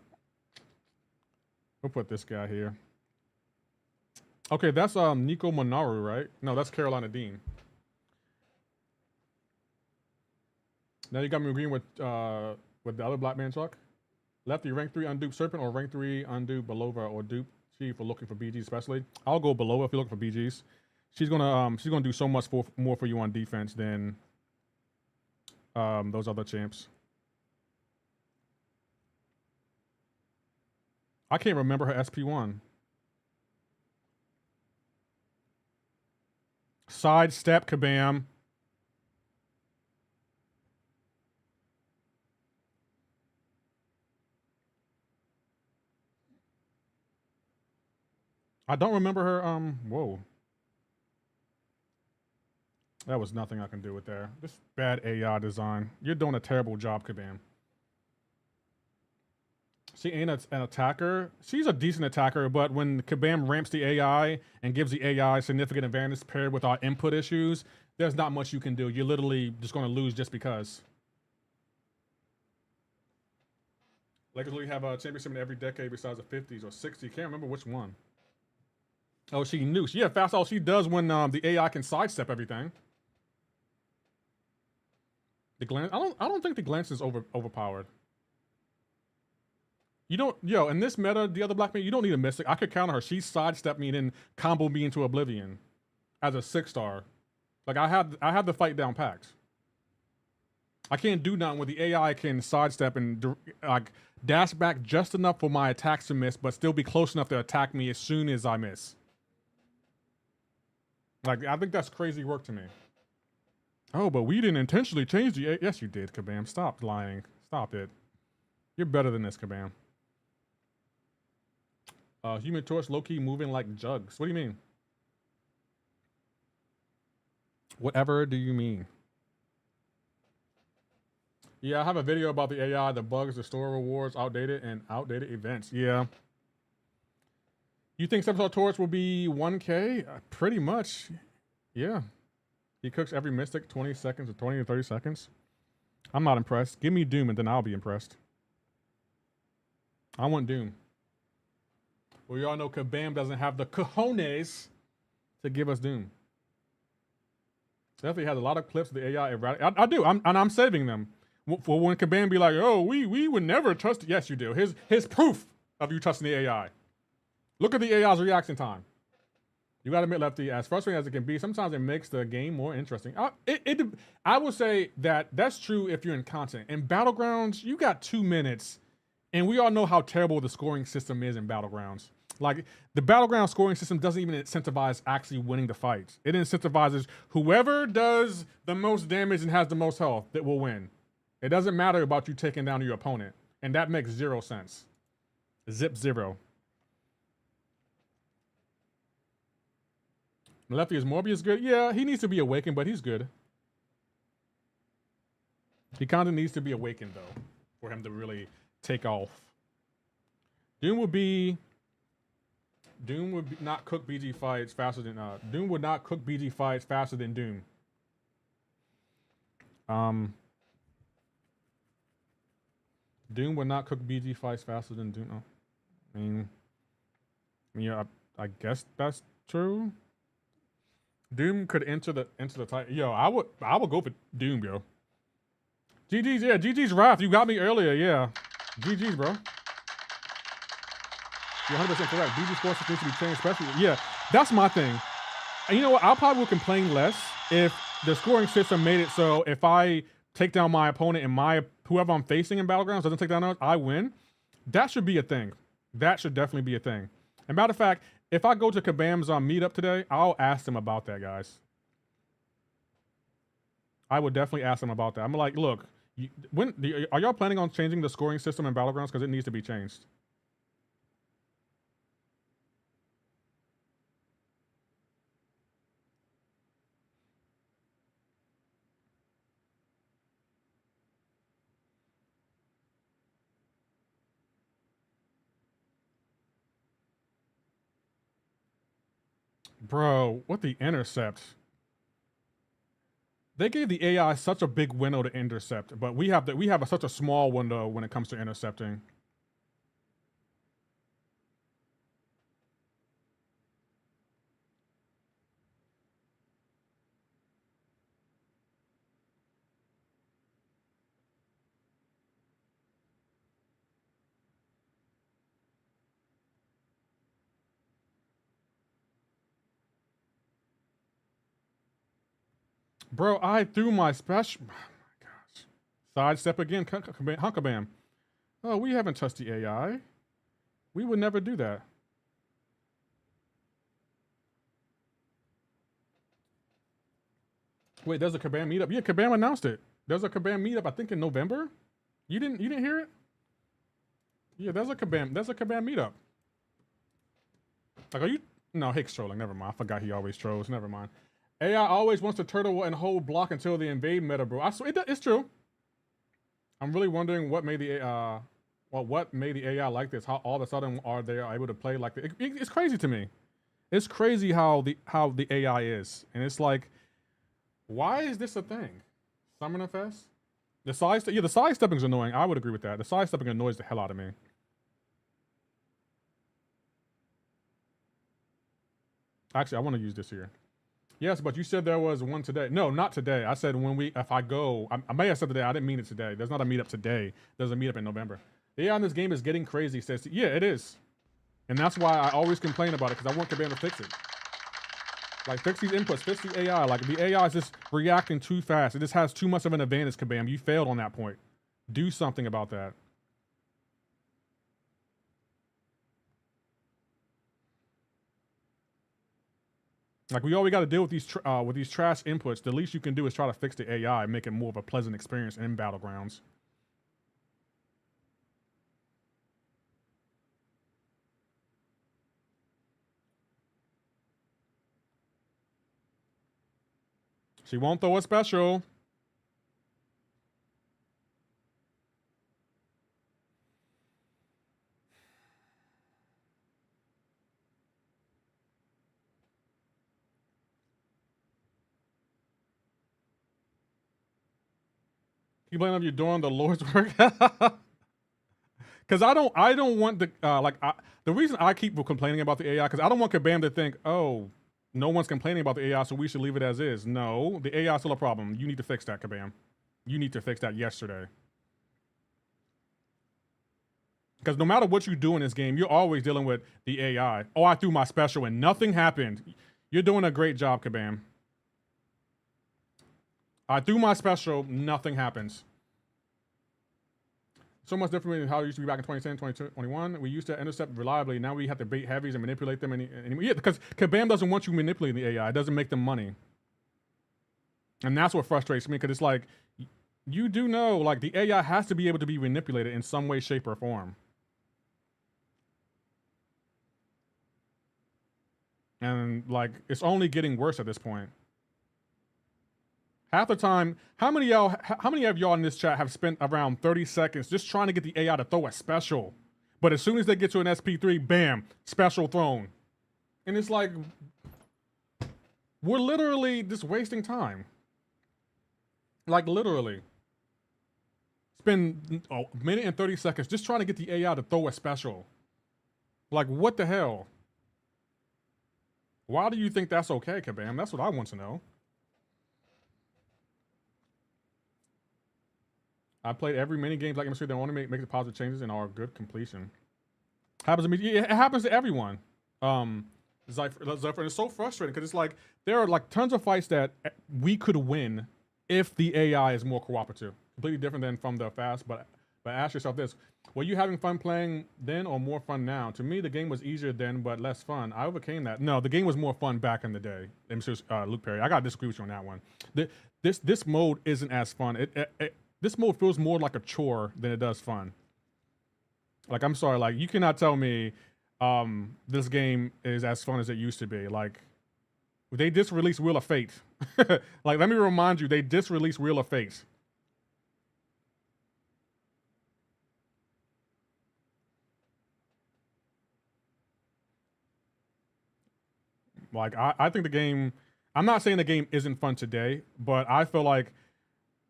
put this guy here. Okay, that's Nico Monaru, right? No, that's Carolina Dean. Now you got me agreeing with the other black man, Chuck. Lefty, rank 3 undupe Serpent, or rank 3 undupe Belova or dupe Chief for looking for BGs especially. I'll go Belova if you're looking for BGs. She's gonna do so much more for you on defense than those other champs. I can't remember her SP1. Sidestep Kabam. I don't remember her, whoa. That was nothing I can do with there. This bad AI design. You're doing a terrible job, Kabam. She ain't an attacker. She's a decent attacker, but when Kabam ramps the AI and gives the AI significant advantage paired with our input issues, there's not much you can do. You're literally just going to lose just because. Lakers really have a championship in every decade besides the 50s or 60s. Can't remember which one. Oh, she nukes. Yeah, fast all she does when the AI can sidestep everything. The glance. I don't think the glance is overpowered. You don't, yo, in this meta, the other black man, you don't need a mystic. I could counter her. She sidestepped me and then combo me into oblivion as a 6-star. Like I have the fight down packed. I can't do nothing where the AI can sidestep and like dash back just enough for my attacks to miss, but still be close enough to attack me as soon as I miss. Like I think that's crazy work to me. Oh, but we didn't intentionally change the. Yes, you did, Kabam. Stop lying. Stop it. You're better than this, Kabam. Human Torch low-key moving like jugs. What do you mean? Whatever do you mean? Yeah, I have a video about the AI, the bugs, the store rewards, outdated events. Yeah. You think 7-star Torch will be 1K? Pretty much. Yeah. He cooks every mystic 20 seconds or 20 or 30 seconds. I'm not impressed. Give me Doom and then I'll be impressed. I want Doom. We all know Kabam doesn't have the cojones to give us Doom. Definitely has a lot of clips of the AI. I do. I'm saving them for when Kabam be like, "Oh, we would never trust." Yes, you do. Here's proof of you trusting the AI. Look at the AI's reaction time. You got to admit, Lefty, as frustrating as it can be, sometimes it makes the game more interesting. I would say that's true if you're in content. In Battlegrounds, you got 2 minutes, and we all know how terrible the scoring system is in Battlegrounds. Like, the Battleground scoring system doesn't even incentivize actually winning the fights. It incentivizes whoever does the most damage and has the most health that will win. It doesn't matter about you taking down your opponent. And that makes 0 sense. Zip 0. Lefty, is Morbius good? Yeah, he needs to be awakened, but he's good. He kind of needs to be awakened, though, for him to really take off. Doom would not cook BG fights faster than Doom would not cook BG fights faster than Doom. Doom would not cook BG fights faster than Doom. Oh. I mean, yeah, I guess that's true. Doom could enter the title. Yo, I would go for Doom, yo. GG's, yeah, GG's Wrath. You got me earlier, yeah. GG's, bro. You're 100% correct. BG Sports needs to be changed, especially. Yeah, that's my thing. And you know what? I probably would complain less if the scoring system made it so if I take down my opponent and whoever I'm facing in Battlegrounds doesn't take down others, I win. That should be a thing. That should definitely be a thing. And matter of fact, if I go to Kabam's meetup today, I'll ask them about that, guys. I would definitely ask them about that. I'm like, look, are y'all planning on changing the scoring system in Battlegrounds? Because it needs to be changed. Bro, what the intercept? They gave the AI such a big window to intercept, but we have such a small window when it comes to intercepting. Bro, I threw my special. Oh my gosh. Sidestep again, Hunkabam. Oh, we haven't touched the AI. We would never do that. Wait, there's a Kabam meetup. Yeah, Kabam announced it. There's a Kabam meetup, I think in November. You didn't hear it? Yeah, there's a Kabam meetup. Like, are you? No, Hicks trolling. Never mind. I forgot he always trolls. Never mind. AI always wants to turtle and hold block until they invade meta, bro. I swear it's true. I'm really wondering what made the AI like this. How all of a sudden are they able to play like this? It's crazy to me. It's crazy how the AI is, and it's like, why is this a thing? Summoner Fest. The sidestepping is annoying. I would agree with that. The sidestepping annoys the hell out of me. Actually, I want to use this here. Yes, but you said there was one today. No, not today. I said if I go, I may have said today. I didn't mean it today. There's not a meetup today. There's a meetup in November. The AI in this game is getting crazy. Says, yeah, it is. And that's why I always complain about it, because I want Kabam to fix it. Like, fix these inputs, fix the AI. Like, the AI is just reacting too fast. It just has too much of an advantage, Kabam. You failed on that point. Do something about that. Like, we always got to deal with these trash inputs. The least you can do is try to fix the AI and make it more of a pleasant experience in Battlegrounds. She won't throw a special. You blame on you doing the Lord's work? Because I don't want the the reason I keep complaining about the AI, because I don't want Kabam to think, oh, no one's complaining about the AI, so we should leave it as is. No, the AI is still a problem. You need to fix that, Kabam. You need to fix that yesterday. Because no matter what you do in this game, you're always dealing with the AI. Oh, I threw my special and nothing happened. You're doing a great job, Kabam. I threw my special, nothing happens. So much different than how it used to be back in 2010, 2021. We used to intercept reliably. Now we have to bait heavies and manipulate them. Yeah, because Kabam doesn't want you manipulating the AI. It doesn't make them money. And that's what frustrates me, because it's like, you do know, like, the AI has to be able to be manipulated in some way, shape, or form. And, like, it's only getting worse at this point. Half the time, how many of y'all in this chat have spent around 30 seconds just trying to get the AI to throw a special? But as soon as they get to an SP3, bam, special thrown. And it's like, we're literally just wasting time. Like, literally. Spend a minute and 30 seconds just trying to get the AI to throw a special. Like, what the hell? Why do you think that's okay, Kabam? That's what I want to know. I played every mini games like MCoC that want to make the positive changes and are good completion. Happens to me. Yeah, it happens to everyone. Zephyr, it's so frustrating because it's like there are like tons of fights that we could win if the AI is more cooperative. Completely different than from the fast. But ask yourself this: were you having fun playing then or more fun now? To me, the game was easier then but less fun. I overcame that. No, the game was more fun back in the day. Luke Perry, I gotta disagree with you on that one. This mode isn't as fun. This mode feels more like a chore than it does fun. Like, I'm sorry, like, you cannot tell me this game is as fun as it used to be. Like, they just released Wheel of Fate. Like, let me remind you, they just released Wheel of Fate. Like, I think the game, I'm not saying the game isn't fun today, but I feel like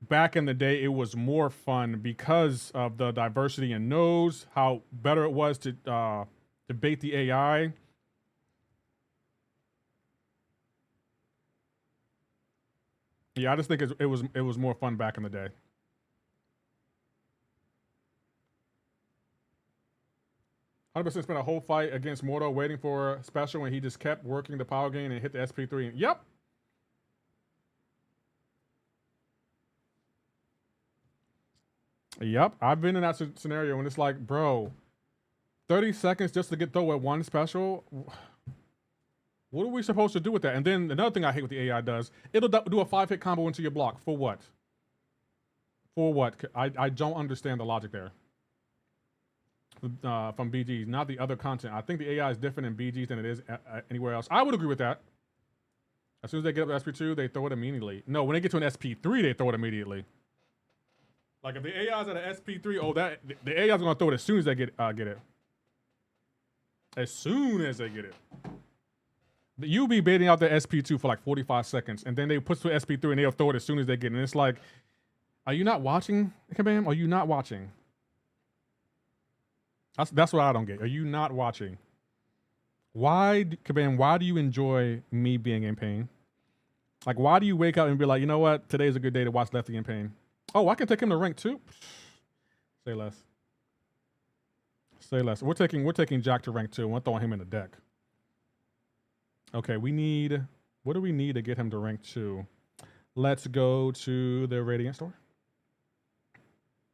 back in the day, it was more fun because of the diversity in nodes, how better it was to debate the AI. Yeah, I just think it was more fun back in the day. I 100% spent a whole fight against Mordo waiting for a special, and he just kept working the power gain and hit the SP3. Yep. Yep, I've been in that scenario and it's like, bro, 30 seconds just to get through at one special. What are we supposed to do with that? And then another thing I hate what the AI does, it'll do a 5-hit combo into your block. For what? For what? I don't understand the logic there. From BGs, not the other content. I think the AI is different in BGs than it is anywhere else. I would agree with that. As soon as they get up to SP2, they throw it immediately. No, when they get to an SP3, they throw it immediately. Like, if the AI is at an SP3, oh, the AI is gonna throw it as soon as they get it. As soon as they get it. You'll be baiting out the SP2 for like 45 seconds, and then they put to SP3 and they'll throw it as soon as they get it. And it's like, are you not watching, Kabam? Are you not watching? That's what I don't get. Are you not watching? Kabam, why do you enjoy me being in pain? Like, why do you wake up and be like, you know what? Today's a good day to watch Lefty in Pain. Oh, I can take him to rank 2. Say less. Say less. We're taking Jack to rank 2. We're throwing him in the deck. Okay, we need. What do we need to get him to rank 2? Let's go to the Radiant store.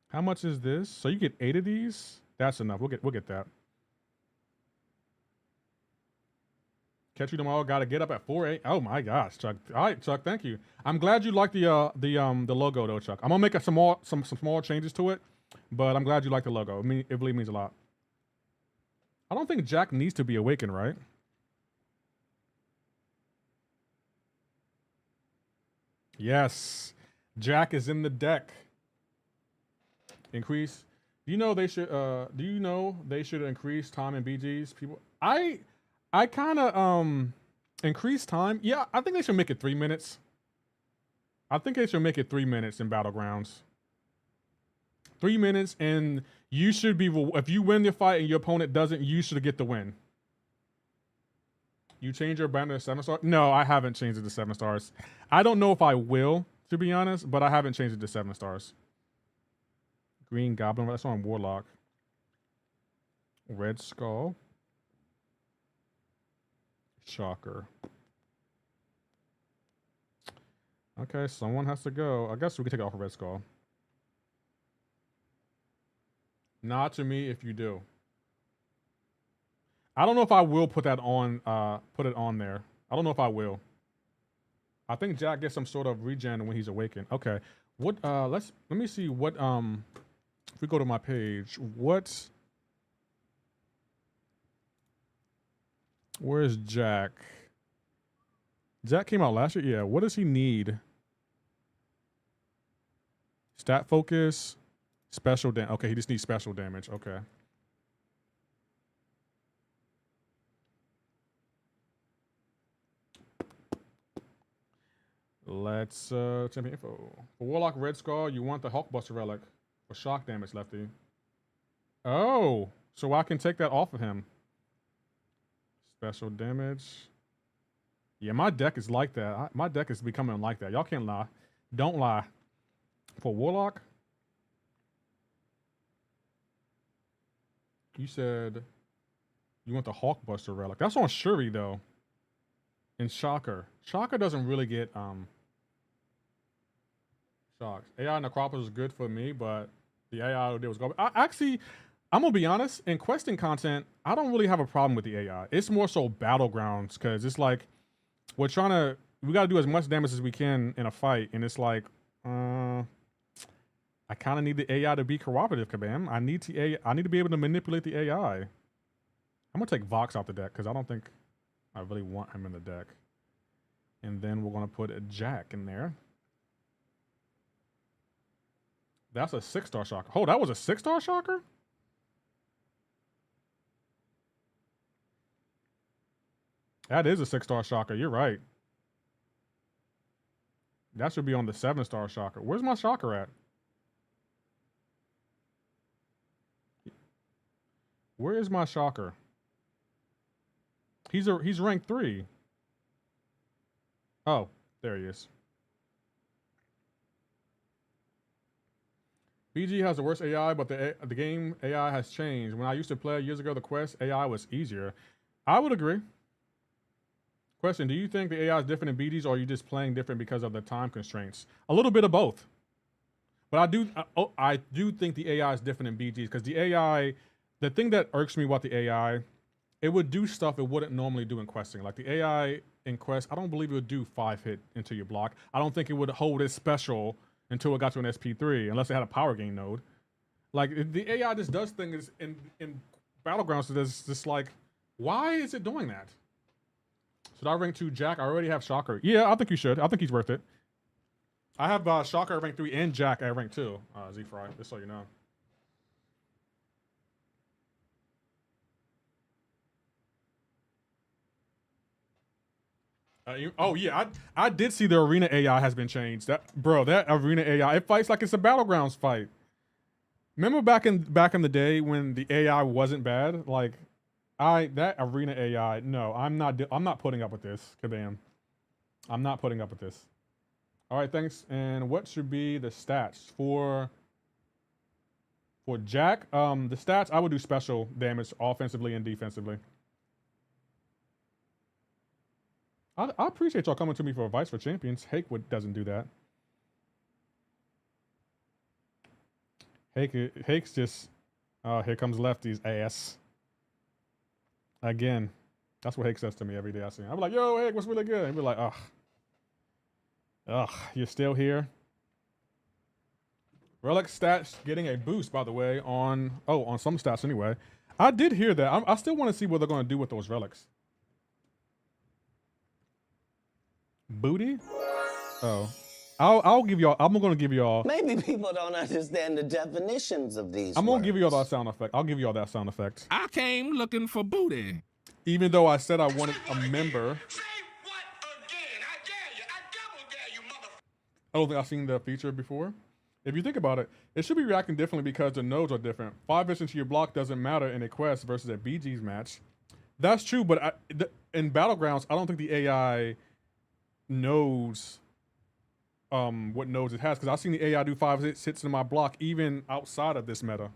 How much is this? So you get 8 of these. That's enough. We'll get that. Catch you tomorrow. Got to get up at 4 a.m. Oh my gosh, Chuck. All right, Chuck. Thank you. I'm glad you like the logo though, Chuck. I'm gonna make some small changes to it, but I'm glad you like the logo. It really means a lot. I don't think Jack needs to be awakened, right? Yes, Jack is in the deck. Increase. Do you know they should? Do you know they should increase time in BGs? People, I kind of increase time. Yeah, I think they should make it 3 minutes. I think they should make it 3 minutes in Battlegrounds. 3 minutes, and you should be. If you win the fight and your opponent doesn't, you should get the win. You change your banner to 7 stars? No, I haven't changed it to 7 stars. I don't know if I will, to be honest, but I haven't changed it to 7 stars. Green Goblin, that's on Warlock. Red Skull. Shocker. Okay, someone has to go. I guess we can take it off of Red Skull. Not to me if you do. I don't know if I will put that on put it on there. I don't know if I will. I think Jack gets some sort of regen when he's awakened. Okay. What let me see what if we go to my page, where's Jack? Jack came out last year? Yeah, what does he need? Stat focus, special damage. Okay, he just needs special damage. Okay. Let's champion info. For Warlock Red Skull, you want the Hulkbuster relic for shock damage, Lefty. Oh, so I can take that off of him. Special damage. Yeah, my deck is like that. My deck is becoming like that. Y'all can't lie. Don't lie. For Warlock, you said you want the Hulkbuster relic. That's on Shuri though. And Shocker. Shocker doesn't really get shocks. AI Necropolis is good for me, but the AI there was garbage. I'm gonna be honest, in questing content, I don't really have a problem with the AI. It's more so Battlegrounds, because it's like we gotta do as much damage as we can in a fight, and it's like I kind of need the AI to be cooperative, Kabam. I need to be able to manipulate the AI. I'm gonna take Vox out the deck because I don't think I really want him in the deck. And then we're gonna put a Jack in there. That's a 6-star shocker. Oh, that was a 6-star shocker? That is a 6-star shocker. You're right. That should be on the 7-star shocker. Where's my shocker at? Where is my shocker? He's rank 3. Oh, there he is. BG has the worst AI, but the game AI has changed. When I used to play years ago, the quest AI was easier. I would agree. Question, do you think the AI is different in BGs, or are you just playing different because of the time constraints? A little bit of both. But I do think the AI is different in BGs, because the AI, the thing that irks me about the AI, it would do stuff it wouldn't normally do in questing. Like the AI in quest, I don't believe it would do 5-hit into your block. I don't think it would hold its special until it got to an SP3, unless it had a power gain node. Like the AI just does things in Battlegrounds that is just like, why is it doing that? Should I rank 2 Jack? I already have Shocker. Yeah, I think you should. I think he's worth it. I have Shocker at rank 3 and Jack at rank 2. Z-Fry, just so you know. Oh yeah, I did see the arena AI has been changed. That arena AI, it fights like it's a Battlegrounds fight. Remember back in the day when the AI wasn't bad? Like that arena AI, no, I'm not putting up with this. Kabam. I'm not putting up with this. All right, thanks. And what should be the stats for Jack? The stats, I would do special damage offensively and defensively. I appreciate y'all coming to me for advice for champions. Hakewood doesn't do that. Hake's just, here comes Lefty's ass. Again, that's what Hake says to me every day I see him. I'm like, yo, Hake, what's really good? He'd be like, ugh, you're still here? Relic stats getting a boost, by the way, on some stats anyway. I did hear that. I still want to see what they're going to do with those relics. Booty? Oh. I'll give y'all, I'm going to give y'all. Maybe people don't understand the definitions of these I'm going words. to give y'all that sound effect. I'll give y'all that sound effect. I came looking for booty. Even though I said I wanted a member. Say what again? I dare you. I double dare you, motherfucker. I don't think I've seen the feature before. If you think about it, it should be reacting differently because the nodes are different. 5 hits into your block doesn't matter in a quest versus a BG's match. That's true, but in Battlegrounds, I don't think the AI knows what nodes it has, because I've seen the AI do 5 hits in my block even outside of this meta.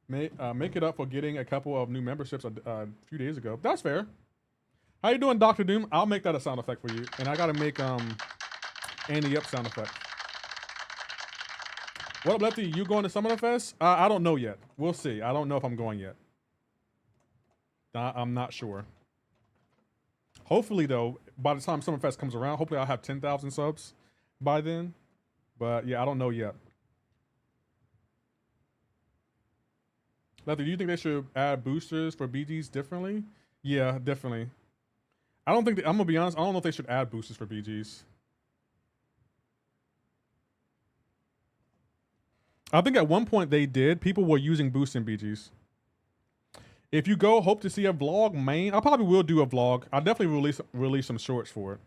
Make it up for getting a couple of new memberships a few days ago. That's fair. How you doing, Dr. Doom? I'll make that a sound effect for you. And I gotta make Andy Up sound effect. What up, Lefty? You going to Summoner Fest? I don't know yet. We'll see. I don't know if I'm going yet. I'm not sure. Hopefully, though, by the time Summer Fest comes around, hopefully I'll have 10,000 subs by then. But yeah, I don't know yet. Lefty, do you think they should add boosters for BGs differently? Yeah, definitely. I don't think I'm gonna be honest. I don't know if they should add boosters for BGs. I think at one point they did. People were using boosts in BGs. If you go, hope to see a vlog, main. I probably will do a vlog. I'll definitely release some shorts for it.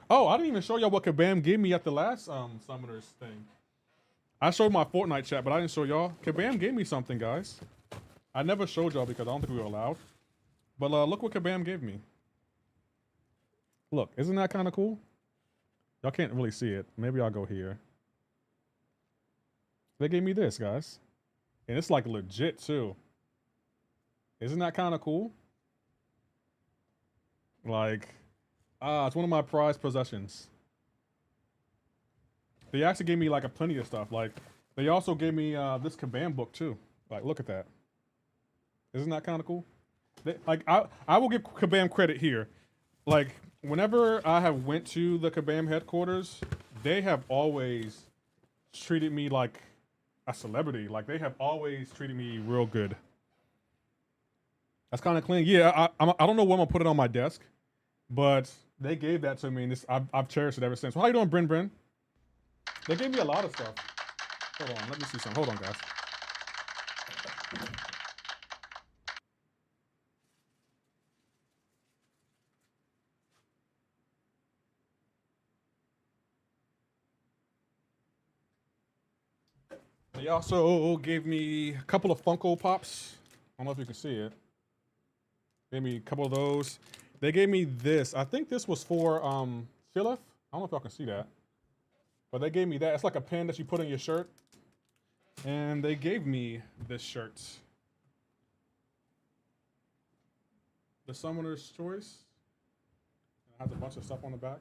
Oh, I didn't even show y'all what Kabam gave me at the last Summoners thing. I showed my Fortnite chat, but I didn't show y'all. Kabam gave me something, guys. I never showed y'all because I don't think we were allowed. But look what Kabam gave me. Look, isn't that kind of cool? Y'all can't really see it. Maybe I'll go here. They gave me this, guys. And it's like legit too. Isn't that kind of cool? Like, it's one of my prized possessions. They actually gave me like a plenty of stuff. Like, they also gave me this Kabam book too. Like, look at that. Isn't that kind of cool? I will give Kabam credit here. Like, whenever I have went to the Kabam headquarters, they have always treated me like a celebrity. Like, they have always treated me real good. That's kind of clean. Yeah, I don't know when I'm gonna put it on my desk, but they gave that to me, and I've cherished it ever since. Well, how you doing, Bryn? They gave me a lot of stuff. Hold on, let me see something. Hold on, guys. They also gave me a couple of Funko Pops. I don't know if you can see it. Gave me a couple of those. They gave me this. I think this was for Philip. I don't know if y'all can see that. But they gave me that. It's like a pin that you put in your shirt. And they gave me this shirt. The Summoner's Choice. It has a bunch of stuff on the back.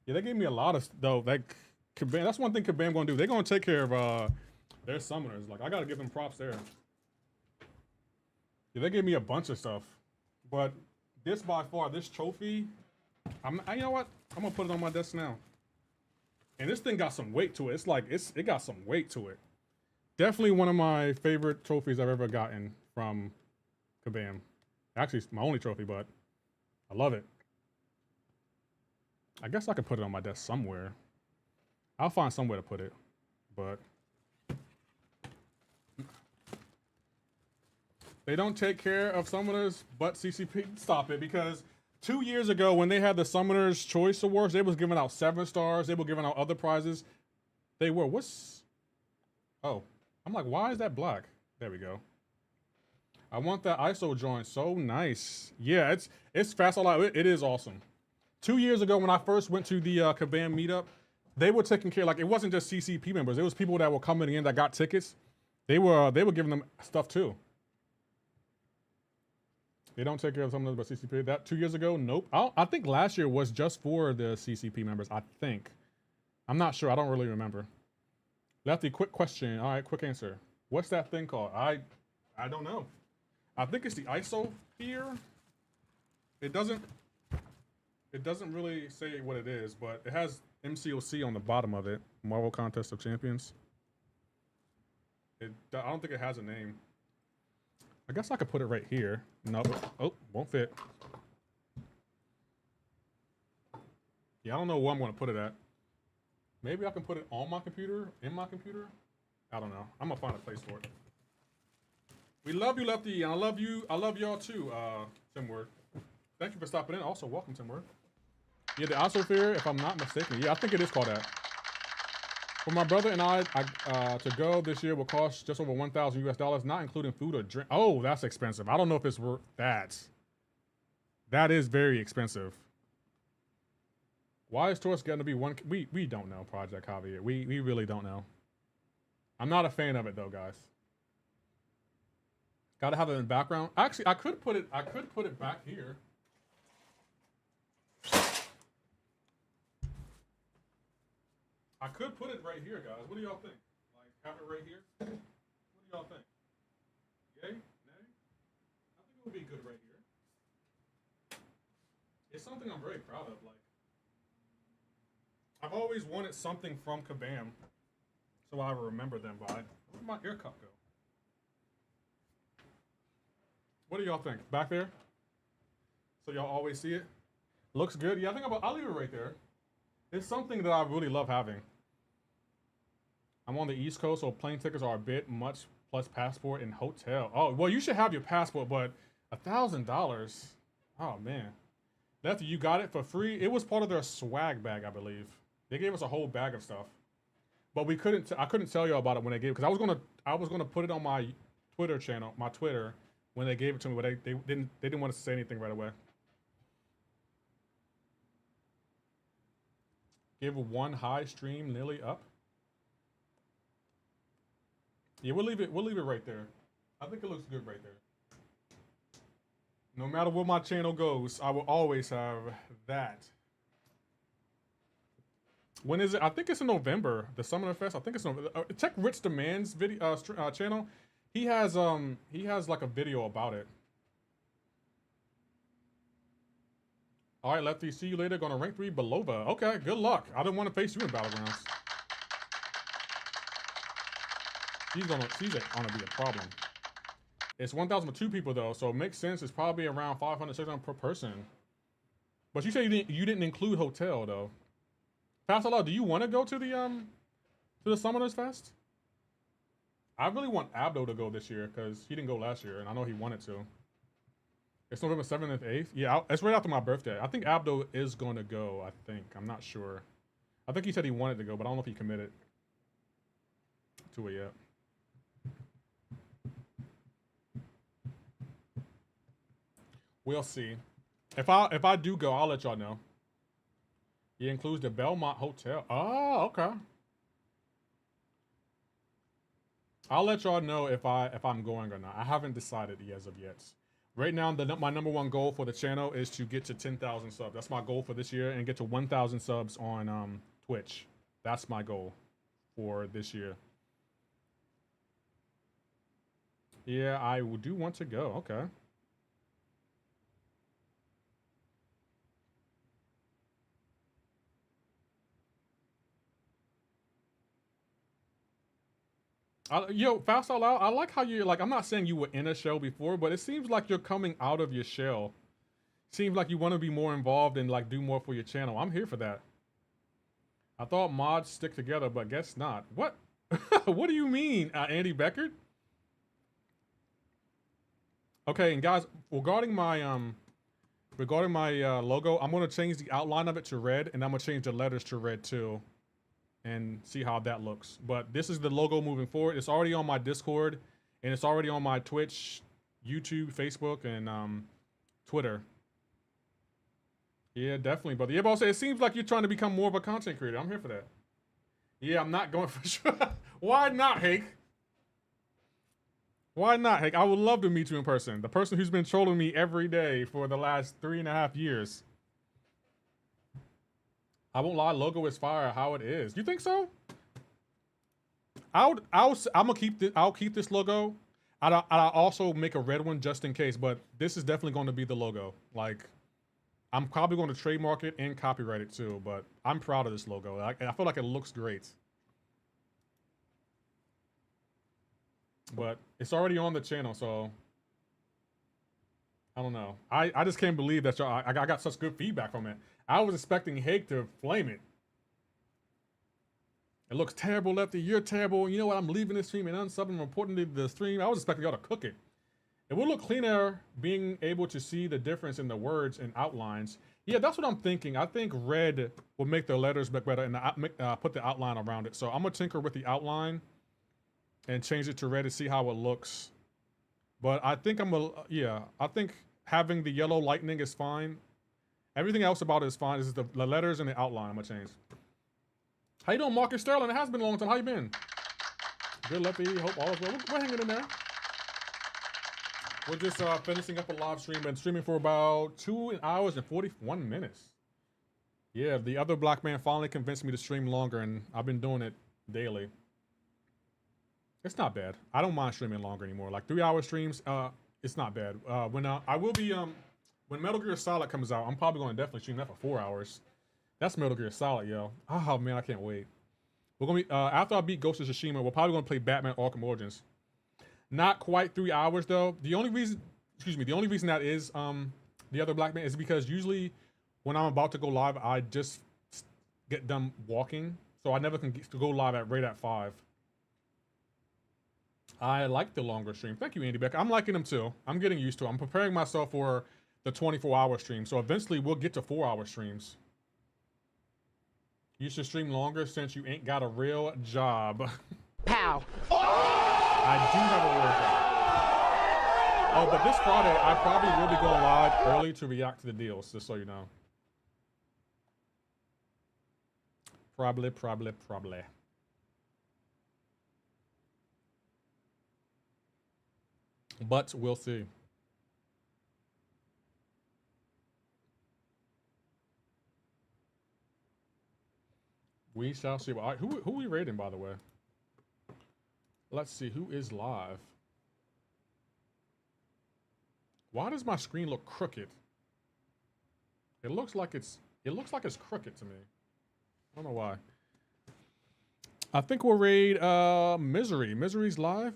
Yeah, they gave me a lot of though. Like Kabam, that's one thing Kabam gonna do. They're gonna take care of their summoners. Like, I gotta give them props there. Yeah, they gave me a bunch of stuff. But this by far, this trophy, you know what? I'm gonna put it on my desk now. And this thing got some weight to it. It's like, it got some weight to it. Definitely one of my favorite trophies I've ever gotten from Kabam. Actually, it's my only trophy, but I love it. I guess I could put it on my desk somewhere. I'll find somewhere to put it, but they don't take care of summoners, but CCP, stop it, because 2 years ago when they had the Summoner's Choice Awards, they was giving out 7 stars, they were giving out other prizes. They were, oh, I'm like, why is that black? There we go. I want that ISO joint. So nice. Yeah, it's fast all out. It is awesome. 2 years ago when I first went to the Kabam meetup, they were taking care, like it wasn't just CCP members. It was people that were coming in that got tickets. They were giving them stuff too. They don't take care of some of them, but CCP. That 2 years ago, nope. I think last year was just for the CCP members. I think. I'm not sure. I don't really remember. Lefty, quick question. All right, quick answer. What's that thing called? I don't know. I think it's the ISO here. It doesn't really say what it is, but it has MCoC on the bottom of it. Marvel Contest of Champions. I don't think it has a name. I guess I could put it right here. No, oh, won't fit. Yeah, I don't know where I'm going to put it at. Maybe I can put it on my computer, in my computer. I don't know. I'm going to find a place for it. We love you, Lefty, and I love you. I love y'all too, Tim Word. Thank you for stopping in. Also, welcome, Tim Word. Yeah, the Isosphere, if I'm not mistaken. Yeah, I think it is called that. For my brother and I to go this year will cost just over $1,000 US, not including food or drink. Oh, that's expensive. I don't know if it's worth that. That is very expensive. Why is Taurus going to be one? We don't know, Project Javier. We really don't know. I'm not a fan of it though, guys. Gotta have it in the background. Actually, I could put it back here. I could put it right here, guys. What do y'all think? Like, have it right here? What do y'all think? Yay? Nay? I think it would be good right here. It's something I'm very proud of. Like, I've always wanted something from Kabam, so I remember them by. Where'd my ear cup go? What do y'all think? Back there? So y'all always see it? Looks good? Yeah, I think I'll leave it right there. It's something that I really love having. I'm on the East Coast, so plane tickets are a bit much, plus passport and hotel. Oh, well, you should have your passport, but $1,000. Oh, man. Lefty, you got it for free? It was part of their swag bag, I believe. They gave us a whole bag of stuff. But we couldn't, I couldn't tell you about it when they gave it, because I was gonna put it on my Twitter channel, my Twitter, when they gave it to me, but they didn't want us to say anything right away. Give one high stream nearly up. Yeah, we'll leave it right there. I think it looks good right there. No matter where my channel goes, I will always have that. When is it? I think it's in November. The Summoner Fest. I think it's November. Check Rich Demand's video channel. He has like a video about it. All right, Lefty. See you later. Gonna rank 3 Belova. Okay, good luck. I didn't want to face you in Battlegrounds. She's gonna be a problem. It's 1,000 for 2 people though, so it makes sense. It's probably around 500, 600 per person. But you said you didn't include hotel though. Pass it out. Do you want to go to the Summoners Fest? I really want Abdo to go this year because he didn't go last year, and I know he wanted to. It's November 7th and 8th. Yeah, it's right after my birthday. I think Abdo is going to go, I think. I'm not sure. I think he said he wanted to go, but I don't know if he committed to it yet. We'll see. If I do go, I'll let y'all know. It includes the Belmont Hotel. Oh, okay. I'll let y'all know if I'm going or not. I haven't decided as of yet. Right now, my number 1 goal for the channel is to get to 10,000 subs. That's my goal for this year, and get to 1,000 subs on Twitch. That's my goal for this year. Yeah, I do want to go. Okay. Yo, Fast Out Loud, I like how you're like, I'm not saying you were in a show before, but it seems like you're coming out of your shell. Seems like you want to be more involved and like do more for your channel. I'm here for that. I thought mods stick together, but guess not. What? What do you mean, Andy Beckert? Okay, and guys, regarding my logo, I'm gonna change the outline of it to red, and I'm gonna change the letters to red too, and see how that looks. But this is the logo moving forward. It's already on my Discord, and it's already on my Twitch YouTube, Facebook, and Twitter. Yeah, definitely, brother. Yeah, but also, it seems like you're trying to become more of a content creator. I'm here for that. Yeah, I'm not going for sure. Why not, Hake? Why not, Hake? I would love to meet you in person. The person who's been trolling me every day for the last 3.5 years. I won't lie, logo is fire how it is. You think so? I'm gonna keep this. I'll keep this logo. I'll also make a red one just in case. But this is definitely going to be the logo. Like, I'm probably going to trademark it and copyright it too. But I'm proud of this logo. I feel like it looks great. But it's already on the channel, so I don't know. I just can't believe that y'all. I got such good feedback from it. I was expecting Hake to flame it. It looks terrible, Lefty. You're terrible. You know what? I'm leaving the stream and unsubbing and reporting to the stream. I was expecting y'all to cook it. It will look cleaner being able to see the difference in the words and outlines. Yeah, that's what I'm thinking. I think red will make the letters look better and put the outline around it. So I'm going to tinker with the outline and change it to red to see how it looks. But I think I think having the yellow lightning is fine. Everything else about it is fine. It's the letters and the outline I'm going to change. How you doing, Marcus Sterling? It has been a long time. How you been? Good, Lefty. Hope all is well. We're hanging in there. We're just finishing up a live stream. Been streaming for about 2 hours and 41 minutes. Yeah, the other black man finally convinced me to stream longer, and I've been doing it daily. It's not bad. I don't mind streaming longer anymore. Like 3-hour streams, it's not bad. I will be when Metal Gear Solid comes out, I'm probably going to definitely stream that for 4 hours. That's Metal Gear Solid, yo. Oh man, I can't wait. We're gonna be after I beat Ghost of Tsushima, we're probably gonna play Batman Arkham Origins. Not quite 3 hours though. The only reason that is the other black man is because usually when I'm about to go live, I just get done walking, so I never can get to go live at 5. I like the longer stream. Thank you, Andy Beck. I'm liking them too. I'm getting used to it. I'm preparing myself for the 24-hour stream, so eventually we'll get to 4-hour streams. You should stream longer since you ain't got a real job. Pow. I do have a real job. Oh, but this Friday, I probably will be going live early to react to the deals, just so you know. Probably. But we'll see. We shall see. All right, who are we rating, by the way? Let's see who is live. Why does my screen look crooked? It looks like it's crooked to me. I don't know why. I think we'll raid Misery. Misery's live.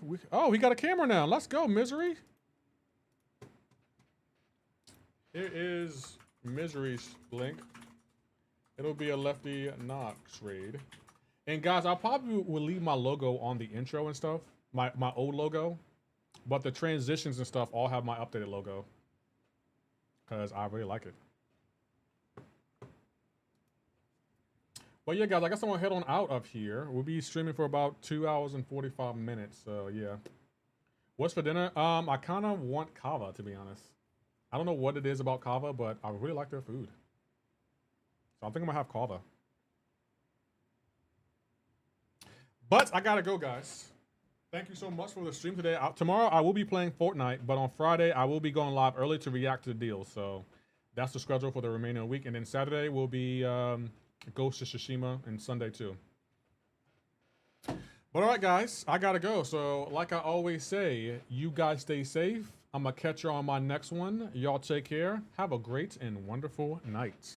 He got a camera now. Let's go, Misery. Here is Misery's link. It'll be a Lefty Knox raid. And guys, I probably will leave my logo on the intro and stuff. My old logo. But the transitions and stuff all have my updated logo. Because I really like it. But yeah, guys, I guess I'm going to head on out of here. We'll be streaming for about 2 hours and 45 minutes. So yeah. What's for dinner? I kind of want kava, to be honest. I don't know what it is about kava, but I really like their food. So I think I'm gonna have kava. But I gotta go, guys. Thank you so much for the stream today. Tomorrow I will be playing Fortnite, but on Friday I will be going live early to react to the deals. So that's the schedule for the remaining of the week. And then Saturday will be Ghost of Tsushima, and Sunday too. But all right, guys, I gotta go. So like I always say, you guys stay safe. I'm gonna catch you on my next one. Y'all take care. Have a great and wonderful night.